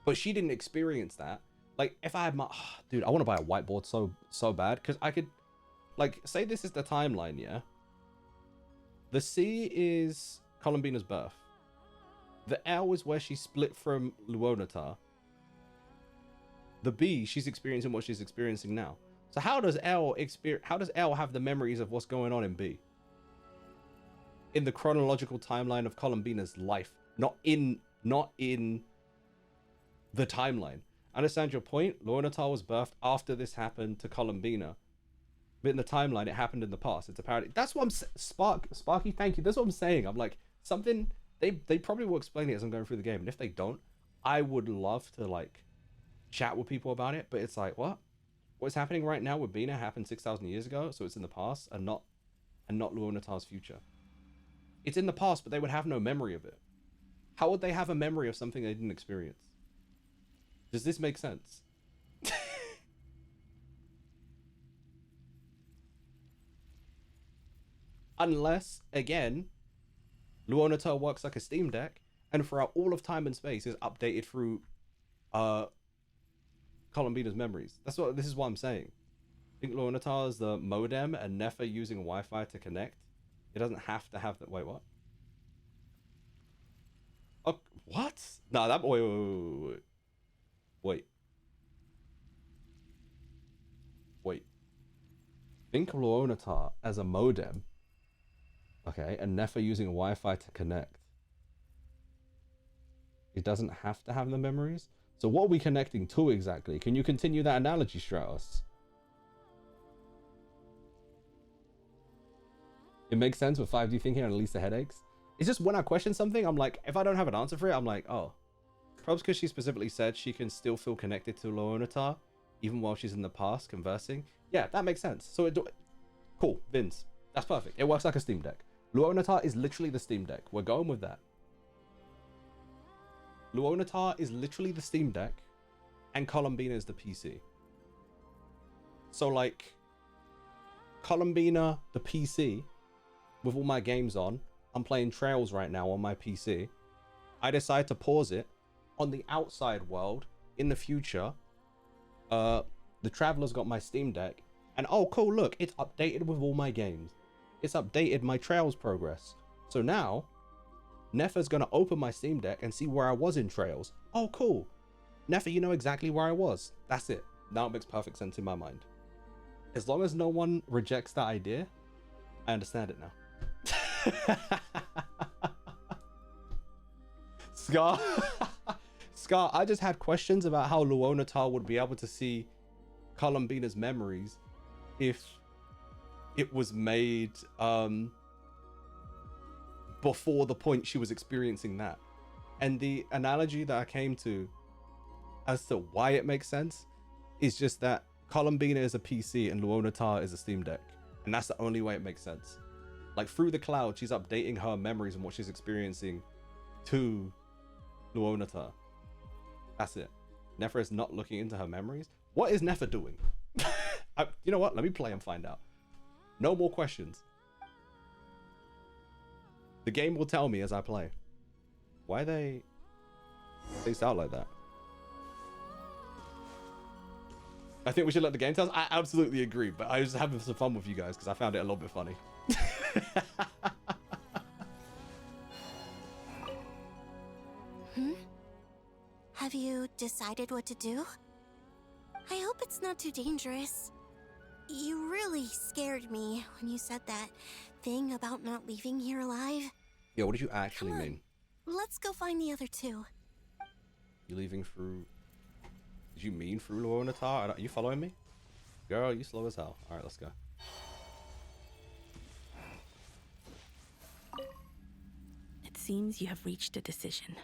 but she didn't experience that. Like if I had my dude, I want to buy a whiteboard so bad because I could, like, say this is the timeline, yeah. The C is Columbina's birth. The L is where she split from Luonatar. The B, she's experiencing what she's experiencing now. So how does L have the memories of what's going on in B? In the chronological timeline of Columbina's life, not in the timeline. I understand your point. Luonatar was birthed after this happened to Columbina. But in the timeline, it happened in the past. It's a parody. That's what I'm Sparky, thank you. That's what I'm saying. I'm like, something they probably will explain it as I'm going through the game. And if they don't, I would love to like chat with people about it. But it's like, what's happening right now with Bina happened 6,000 years ago, so it's in the past and not Luonatar's future. It's in the past, but they would have no memory of it. How would they have a memory of something they didn't experience? Does this make sense? Unless, again, Luonatar works like a Steam Deck, and throughout all of time and space is updated through Columbina's memories. This is what I'm saying. I think Luonatar is the modem and Nefer using Wi-Fi to connect. It doesn't have to have that. Wait, what? Oh, what? No, that. Wait. Think of Luonatar as a modem. Okay, and Nefer using Wi-Fi to connect. It doesn't have to have the memories. So what are we connecting to exactly? Can you continue that analogy, Stratos? It makes sense with 5D thinking and at least the headaches. It's just when I question something, I'm like, if I don't have an answer for it, I'm like, oh. Perhaps because she specifically said she can still feel connected to Luonatar, even while she's in the past conversing. Yeah, that makes sense. So cool, Vince. That's perfect. It works like a Steam Deck. Luonatar is literally the Steam Deck. We're going with that. Luonatar is literally the Steam Deck, and Columbina is the PC. So like, Columbina, the PC, with all my games on, I'm playing Trails right now on my PC. I decide to pause it. On the outside world, in the future, the Traveler's got my Steam Deck, and oh cool, look, it's updated with all my games. It's updated my Trails progress. So now, Nefer's gonna open my Steam Deck and see where I was in Trails. Oh cool, Nefer, you know exactly where I was. That's it. Now it makes perfect sense in my mind. As long as no one rejects that idea, I understand it now. Scar Scar, I just had questions about how Luonatar would be able to see Columbina's memories if it was made before the point she was experiencing that. And the analogy that I came to as to why it makes sense is just that Columbina is a PC and Luonatar is a Steam Deck. And that's the only way it makes sense. Like through the cloud, she's updating her memories and what she's experiencing to Luonatar. That's it. Nefer is not looking into her memories. What is Nefer doing? You know what? Let me play and find out. No more questions. The game will tell me as I play. Why they spaced out like that? I think we should let the game tell us. I absolutely agree, but I was having some fun with you guys because I found it a little bit funny. Have you decided what to do? I hope it's not too dangerous. You really scared me when you said that thing about not leaving here alive. Yeah, what did you actually mean? Let's go find the other two. You leaving through... Did you mean through Luonatar? Are you following me? Girl, you slow as hell. Alright, let's go. It seems you have reached a decision.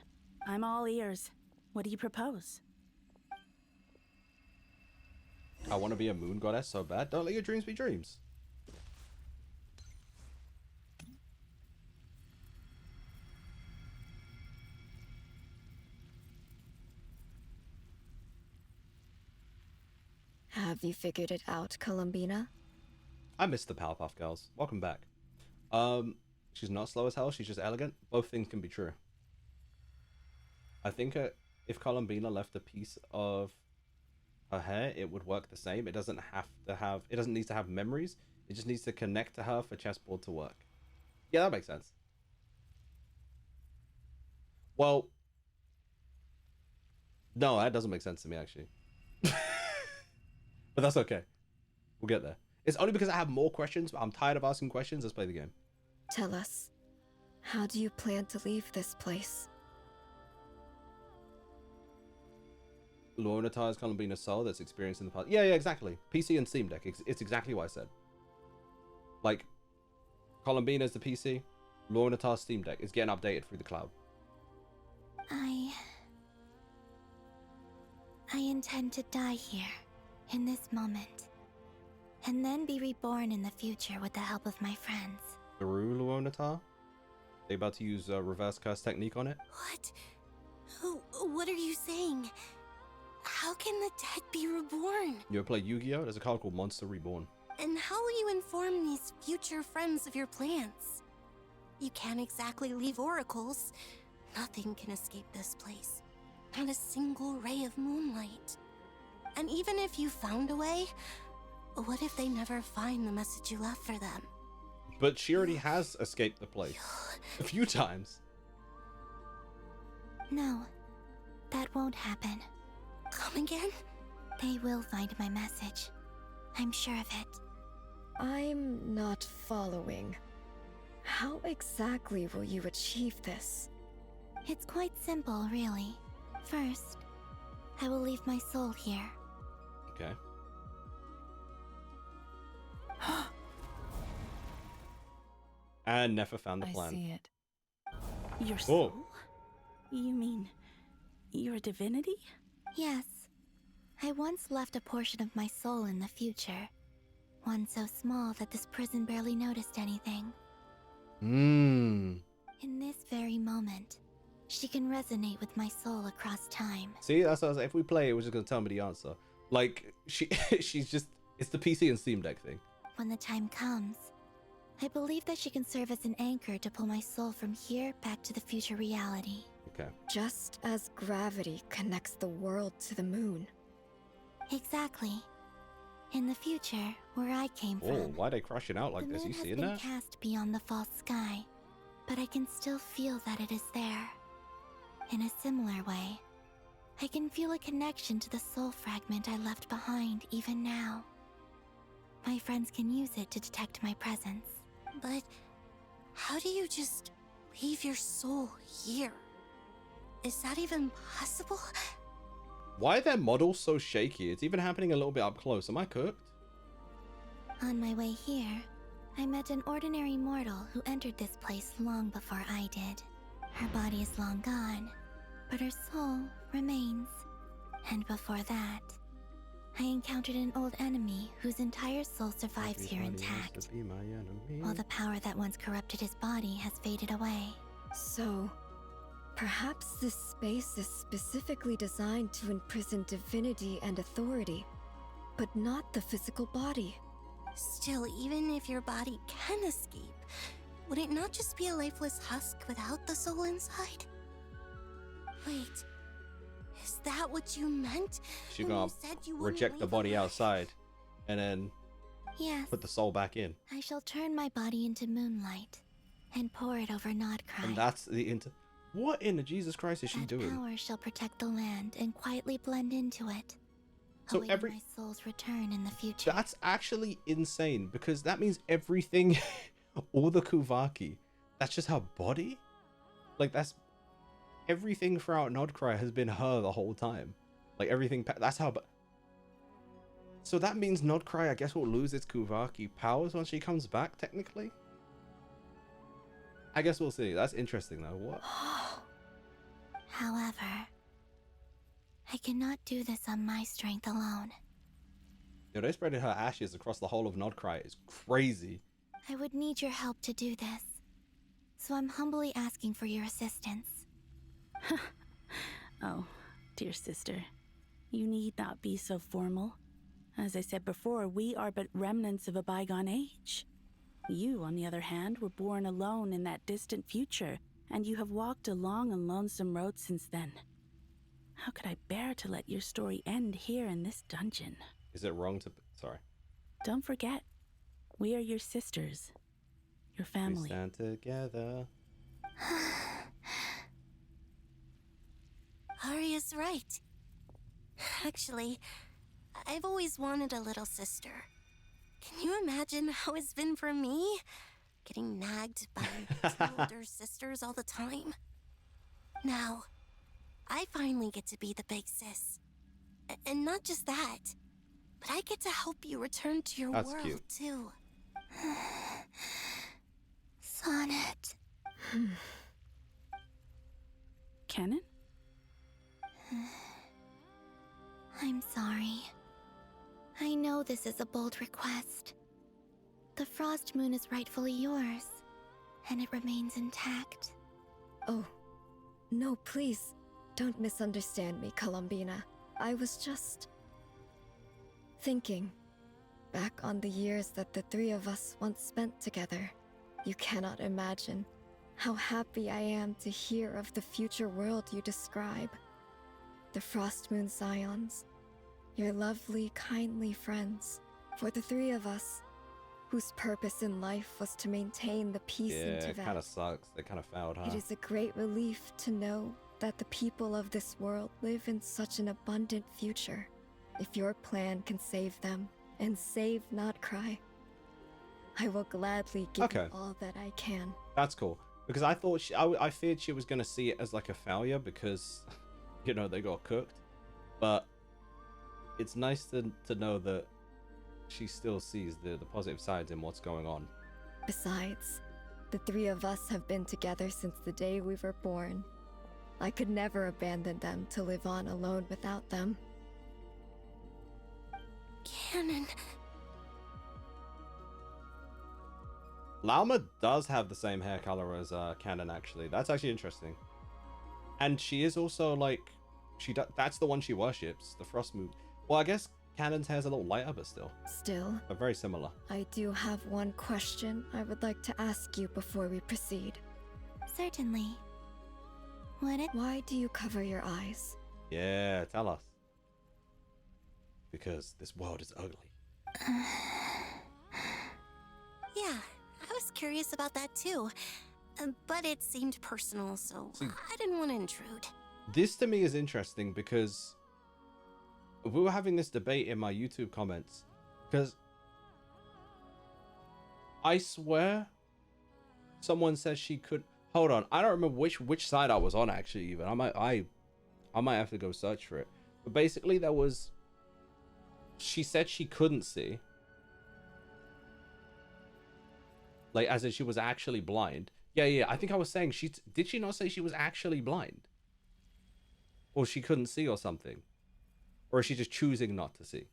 I'm all ears. What do you propose? I want to be a moon goddess so bad. Don't let your dreams be dreams. Have you figured it out, Columbina? I missed the Powerpuff Girls. Welcome back. She's not slow as hell. She's just elegant. Both things can be true. I think if Columbina left a piece of her hair, it would work the same. It doesn't need to have memories. It just needs to connect to her for chessboard to work. Yeah, that makes sense. Well, no, that doesn't make sense to me actually. But that's okay. We'll get there. It's only because I have more questions, but I'm tired of asking questions. Let's play the game. Tell us, how do you plan to leave this place? Luonatar is Columbina's soul that's experienced in the past. Yeah, exactly. PC and Steam Deck. It's exactly what I said. Like, Columbina is the PC. Luonatar's Steam Deck is getting updated through the cloud. I intend to die here, in this moment, and then be reborn in the future with the help of my friends. Through Luonatar? They about to use a reverse curse technique on it? What? What are you saying? How can the dead be reborn? You ever play Yu-Gi-Oh? There's a card called Monster Reborn. And how will you inform these future friends of your plans? You can't exactly leave oracles. Nothing can escape this place. Not a single ray of moonlight. And even if you found a way, what if they never find the message you left for them? But she already has escaped the place. A few times. No, that won't happen. Come again? They will find my message. I'm sure of it. I'm not following. How exactly will you achieve this? It's quite simple, really. First, I will leave my soul here. Okay. And Nefer found the plan. I see it. Your soul? You mean your divinity? Yes. I once left a portion of my soul in the future. One so small that this prison barely noticed anything. In this very moment, she can resonate with my soul across time. See, that's what I was like. If we play, it was just gonna tell me the answer. Like she's just, it's the PC and Steam Deck thing. When the time comes, I believe that she can serve as an anchor to pull my soul from here back to the future reality. Okay. Just as gravity connects the world to the moon. Exactly. In the future, where I came from. Oh, why are they crashing out like this? You seeing the moon that? has been cast beyond the false sky, but I can still feel that it is there. In a similar way, I can feel a connection to the soul fragment I left behind even now. My friends can use it to detect my presence. But how do you just leave your soul here? Is that even possible? Why are their models so shaky? It's even happening a little bit up close. Am I cooked? On my way here, I met an ordinary mortal who entered this place long before I did. Her body is long gone, but her soul remains. And before that, I encountered an old enemy whose entire soul survives here intact, while the power that once corrupted his body has faded away. So, perhaps this space is specifically designed to imprison divinity and authority, but not the physical body. Still, even if your body can escape, would it not just be a lifeless husk without the soul inside? Wait, is that what you meant? She's when gonna you said you wouldn't reject the leave body alive? outside and then Yes, put the soul back in. I shall turn my body into moonlight and pour it over Nod-Krai. And that's the what in the Jesus Christ is she That doing? power shall protect the land and quietly blend into it. So awaiting my soul's return in the future. That's actually insane, because that means everything, all the Kuvaki, that's just her body? Like, that's everything throughout Nod-Krai has been her the whole time. Like, everything, that's how. So that means Nod-Krai, I guess, will lose its Kuvaki powers when she comes back, technically? I guess we'll see. That's interesting, though. What? However, I cannot do this on my strength alone. Yo, they spreading her ashes across the whole of Nod-Krai is crazy. I would need your help to do this, so I'm humbly asking for your assistance. Oh, dear sister, you need not be so formal. As I said before, we are but remnants of a bygone age. You, on the other hand, were born alone in that distant future, and you have walked a long and lonesome road since then. How could I bear to let your story end here in this dungeon? Is it wrong to... Sorry. Don't forget, we are your sisters, your family. We stand together. Arya's right. Actually, I've always wanted a little sister. Can you imagine how it's been for me? Getting nagged by two older sisters all the time. Now, I finally get to be the big sis. And not just that, but I get to help you return to your That's world, cute. too. Sonnet. Canon? I'm sorry. I know this is a bold request. The Frost Moon is rightfully yours, and it remains intact. Oh, no, please, don't misunderstand me, Columbina. I was just thinking back on the years that the three of us once spent together. You cannot imagine how happy I am to hear of the future world you describe. The Frost Moon Scions, your lovely, kindly friends. For the three of us, whose purpose in life was to maintain the peace in Yeah, Tibet. it kind of sucks. They kind of failed, huh? It is a great relief to know that the people of this world live in such an abundant future. If your plan can save them and save Nod-Krai, I will gladly give you all that I can. That's cool. Because I thought I feared she was going to see it as like a failure because, you know, they got cooked. But it's nice to know that she still sees the positive sides in what's going on. Besides, the three of us have been together since the day we were born. I could never abandon them to live on alone without them. Canon. Lauma does have the same hair color as Canon, actually. That's actually interesting. And she is also like, that's the one she worships, the Frost Moon. Well, I guess Canon's hair's a little lighter, but still. Still, But very similar. I do have one question I would like to ask you before we proceed. Certainly. Why do you cover your eyes? Yeah, tell us. Because this world is ugly. Yeah, I was curious about that too. But it seemed personal, so I didn't want to intrude. This to me is interesting because we were having this debate in my YouTube comments. Because I swear someone says her Hold on, I don't remember which side I was on actually. Even I might have to go search for it. But basically, there was. She said she couldn't see. Like, as in she was actually blind. Yeah. I think I was saying did she not say she was actually blind? Or she couldn't see or something? Or is she just choosing not to see?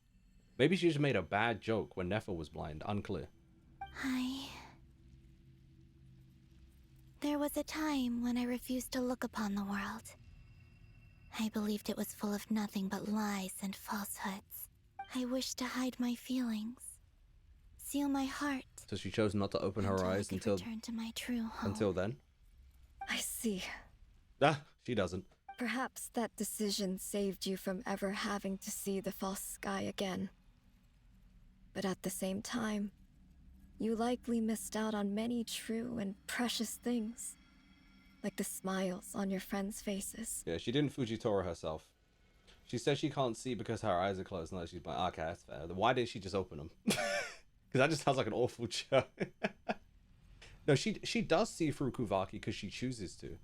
Maybe she just made a bad joke when Nefer was blind. Unclear. There was a time when I refused to look upon the world. I believed it was full of nothing but lies and falsehoods. I wished to hide my feelings, seal my heart. So she chose not to open her eyes until return to my true home. Until then. I see. Ah, she doesn't. Perhaps that decision saved you from ever having to see the false sky again. But at the same time, you likely missed out on many true and precious things. Like the smiles on your friends' faces. Yeah, she didn't Fujitora herself. She says she can't see because her eyes are closed. No, she's like, okay, that's fair. Why didn't she just open them? Because that just sounds like an awful joke. No, she does see through Kuvaki because she chooses to.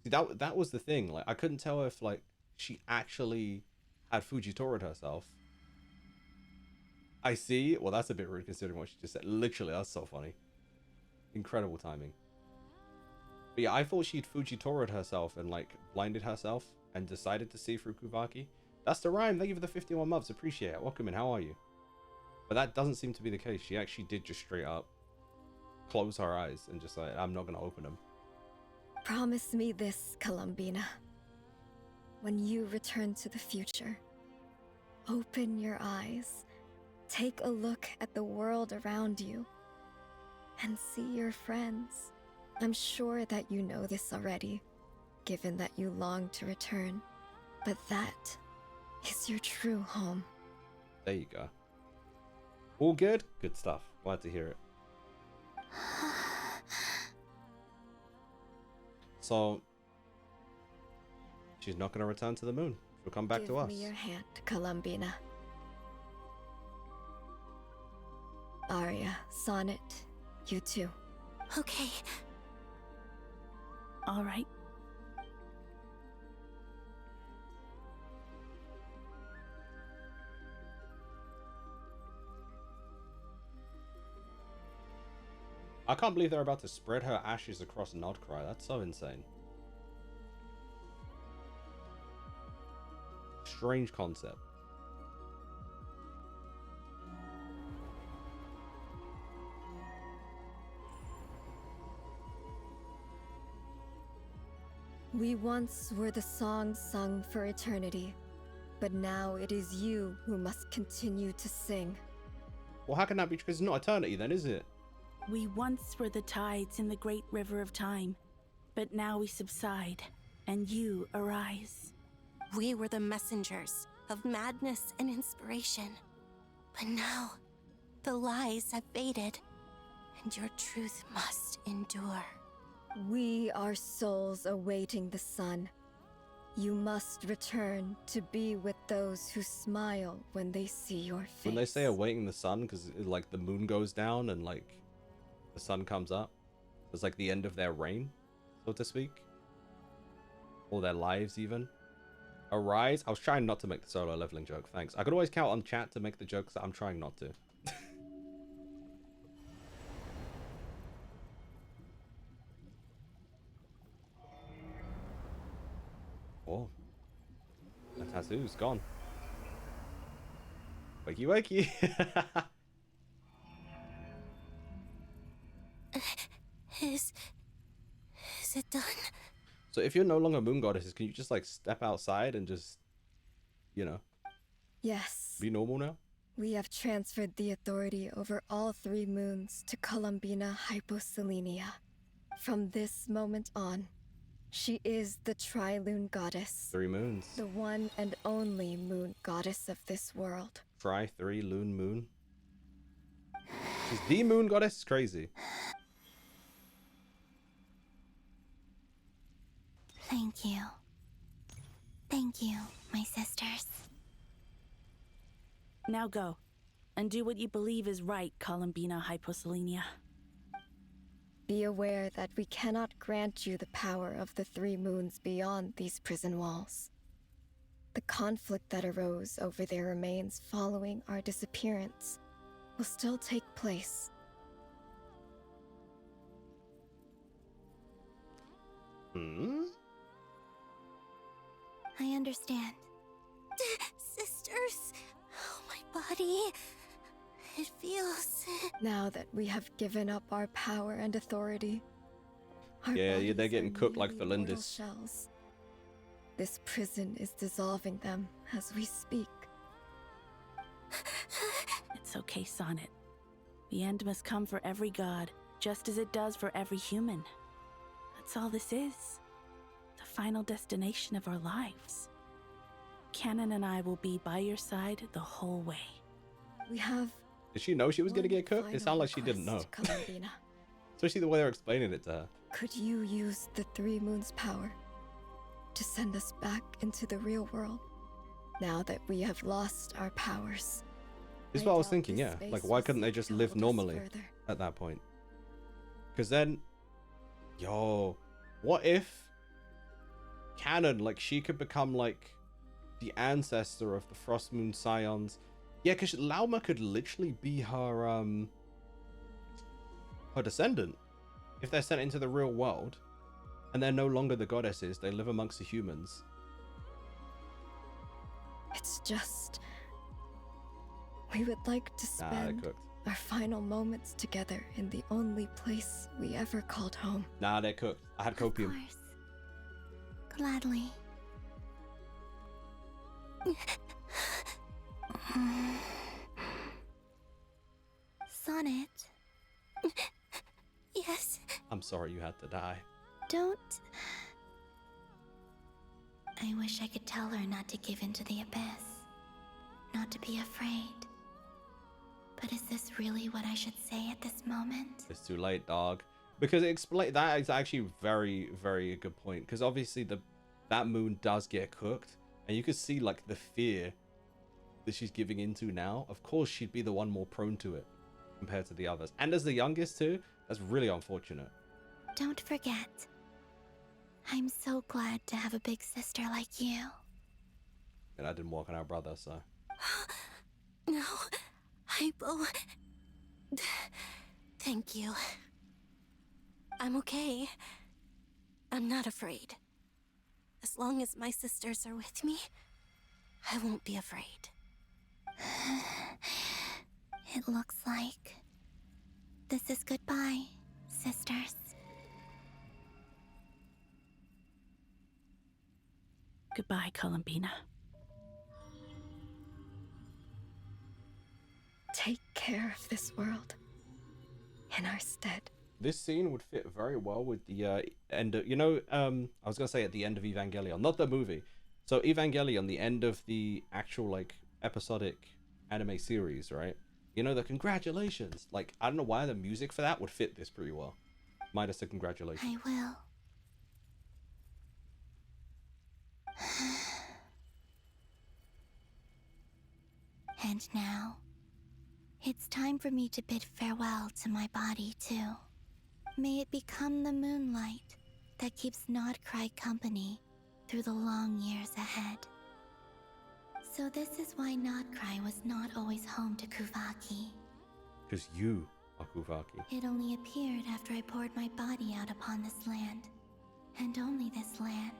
See, that was the thing. Like, I couldn't tell if like she actually had Fujitora'd herself. I see. Well, that's a bit rude considering what she just said. Literally, that's so funny. Incredible timing. But yeah, I thought she'd Fujitora'd herself and like blinded herself and decided to see through Kuvaki. That's the rhyme. Thank you for the 51 months. Appreciate it. Welcome in. How are you? But that doesn't seem to be the case. She actually did just straight up close her eyes and just like, I'm not going to open them. Promise me this, Columbina. When you return to the future, open your eyes, take a look at the world around you, and see your friends. I'm sure that you know this already, given that you long to return, but that is your true home. There you go. All good? Good stuff. Glad to hear it. So, she's not going to return to the moon. She'll come back to us. Give me your hand, Columbina. Arya, Sonnet, you too. Okay. All right. I can't believe they're about to spread her ashes across Nod-Krai. That's so insane. Strange concept. We once were the songs sung for eternity, but now it is you who must continue to sing. Well, how can that be? Because it's not eternity then, is it? We once were the tides in the great river of time, but now we subside, and you arise. We were the messengers of madness and inspiration. But now, the lies have faded, and your truth must endure. We are souls awaiting the sun. You must return to be with those who smile when they see your face. When they say awaiting the sun, because like the moon goes down and like the sun comes up, it's like the end of their reign, so to speak. Or their lives even. Arise. I was trying not to make the solo leveling joke, thanks. I could always count on chat to make the jokes that I'm trying not to. Oh. The tattoo's gone. Wakey wakey. Is it done? So if you're no longer moon goddesses, can you just like step outside and just, you know, Yes. be normal now? We have transferred the authority over all 3 moons to Columbina Hyposelenia. From this moment on, she is the Tri-Lune Goddess. 3 moons. The one and only moon goddess of this world. Try 3 lune moon. She's the moon goddess. It's crazy. Thank you. Thank you, my sisters. Now go, and do what you believe is right, Columbina Hyposelenia. Be aware that we cannot grant you the power of the three moons beyond these prison walls. The conflict that arose over their remains following our disappearance will still take place. I understand. Sisters, oh, my body. It feels... Now that we have given up our power and authority, our Yeah, they're getting cooked like newly mortal Felindis. shells. This prison is dissolving them as we speak. It's okay, Sonnet. The end must come for every god, just as it does for every human. That's all this is. The final destination of our lives. Canon and I will be by your side the whole way. We have... Did she know she was gonna get cooked? It sounded like she didn't know. Columbina. Especially the way they're explaining it to her. Could you use the Three Moons' power to send us back into the real world? Now that we have lost our powers. This is what I was thinking, yeah. Like, why couldn't they just live normally at that point? Because then, yo, what if Canon, like, she could become, like, the ancestor of the Frost Moon Scions? Yeah, because Lauma could literally be her, her descendant. If they're sent into the real world, and they're no longer the goddesses, they live amongst the humans. It's just... we would like to spend our final moments together in the only place we ever called home. Nah, they're cooked. I had copium. Gladly. Sonnet. Yes. I'm sorry you had to die. Don't... I wish I could tell her not to give in to the abyss. Not to be afraid. But is this really what I should say at this moment? It's too late, dog. Because that is actually very, very a good point. Because obviously that moon does get cooked. And you can see, like, the fear that she's giving into now. Of course, she'd be the one more prone to it compared to the others. And as the youngest, too, that's really unfortunate. Don't forget. I'm so glad to have a big sister like you. And I didn't walk on our brother, so... No, Hypo. Thank you. I'm okay. I'm not afraid. As long as my sisters are with me, I won't be afraid. It looks like this is goodbye, sisters. Goodbye, Columbina. Take care of this world in our stead. This scene would fit very well with the end of, you know, I was gonna say at the end of Evangelion, not the movie. So Evangelion, the end of the actual, like, episodic anime series, right? You know, the congratulations. Like, I don't know why the music for that would fit this pretty well. Minus the congratulations. I will. And now, it's time for me to bid farewell to my body, too. May it become the moonlight that keeps Nod-Krai company through the long years ahead. So this is why Nod-Krai was not always home to Kuvaki. Because you are Kuvaki. It only appeared after I poured my body out upon this land, and only this land.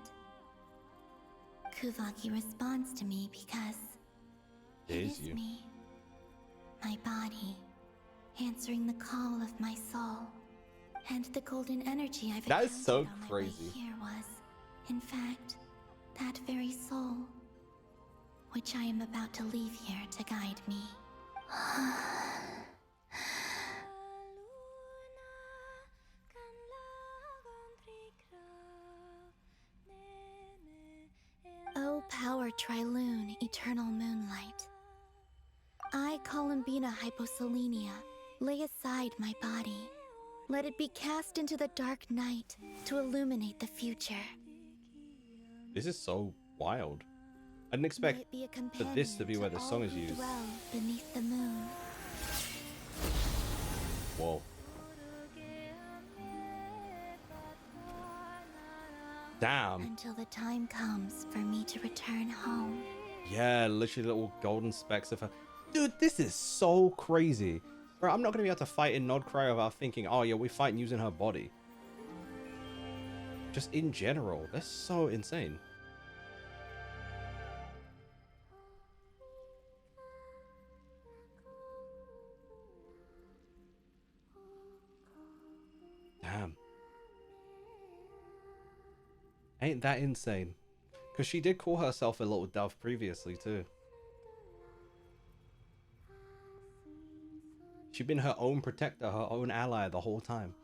Kuvaki responds to me because it is you. me, my body, answering the call of my soul. And the golden energy I've That is so encountered on my way crazy. here was, in fact, that very soul, which I am about to leave here to guide me. O power Trilune, eternal moonlight. I, Columbina Hyposelenia, lay aside my body. Let it be cast into the dark night to illuminate the future. This is so wild. I didn't expect for this to be where the song is used. Dwell beneath the moon. Whoa. Damn. Until the time comes for me to return home. Yeah, literally little golden specks of her. Dude, this is so crazy. Bro, I'm not going to be able to fight in Nod-Krai without thinking, oh yeah, we're fighting using her body. Just in general, that's so insane. Damn. Ain't that insane? Because she did call herself a little dove previously too. She'd been her own protector, her own ally the whole time.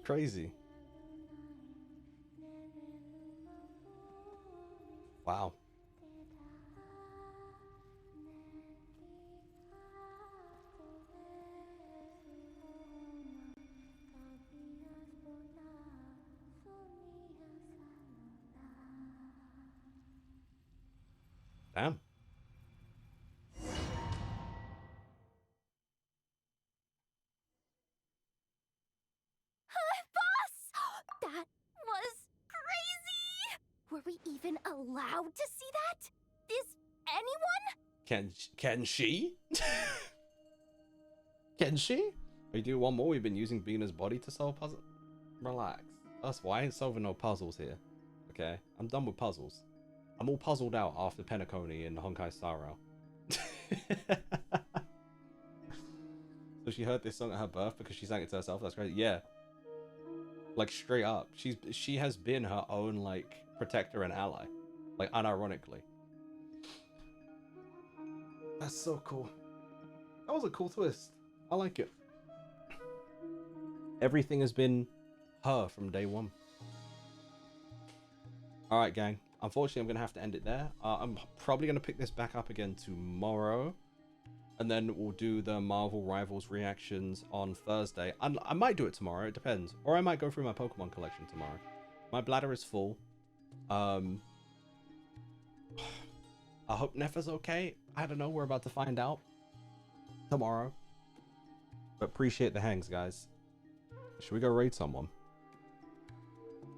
Crazy. Wow. Damn. Boss! That was crazy! Were we even allowed to see that? Is anyone? Can she? Can she? We do one more. We've been using Bina's body to solve puzzles. Relax. That's why I ain't solving no puzzles here. Okay? I'm done with puzzles. I'm all puzzled out after Penacony and Honkai Star Rail. So she heard this song at her birth because she sang it to herself. That's crazy. Yeah. Like straight up. She has been her own like protector and ally. Like unironically. That's so cool. That was a cool twist. I like it. Everything has been her from day one. Alright, gang. Unfortunately, I'm going to have to end it there. I'm probably going to pick this back up again tomorrow. And then we'll do the Marvel Rivals reactions on Thursday. I might do it tomorrow. It depends. Or I might go through my Pokemon collection tomorrow. My bladder is full. I hope Nefa's okay. I don't know. We're about to find out tomorrow. But appreciate the hangs, guys. Should we go raid someone?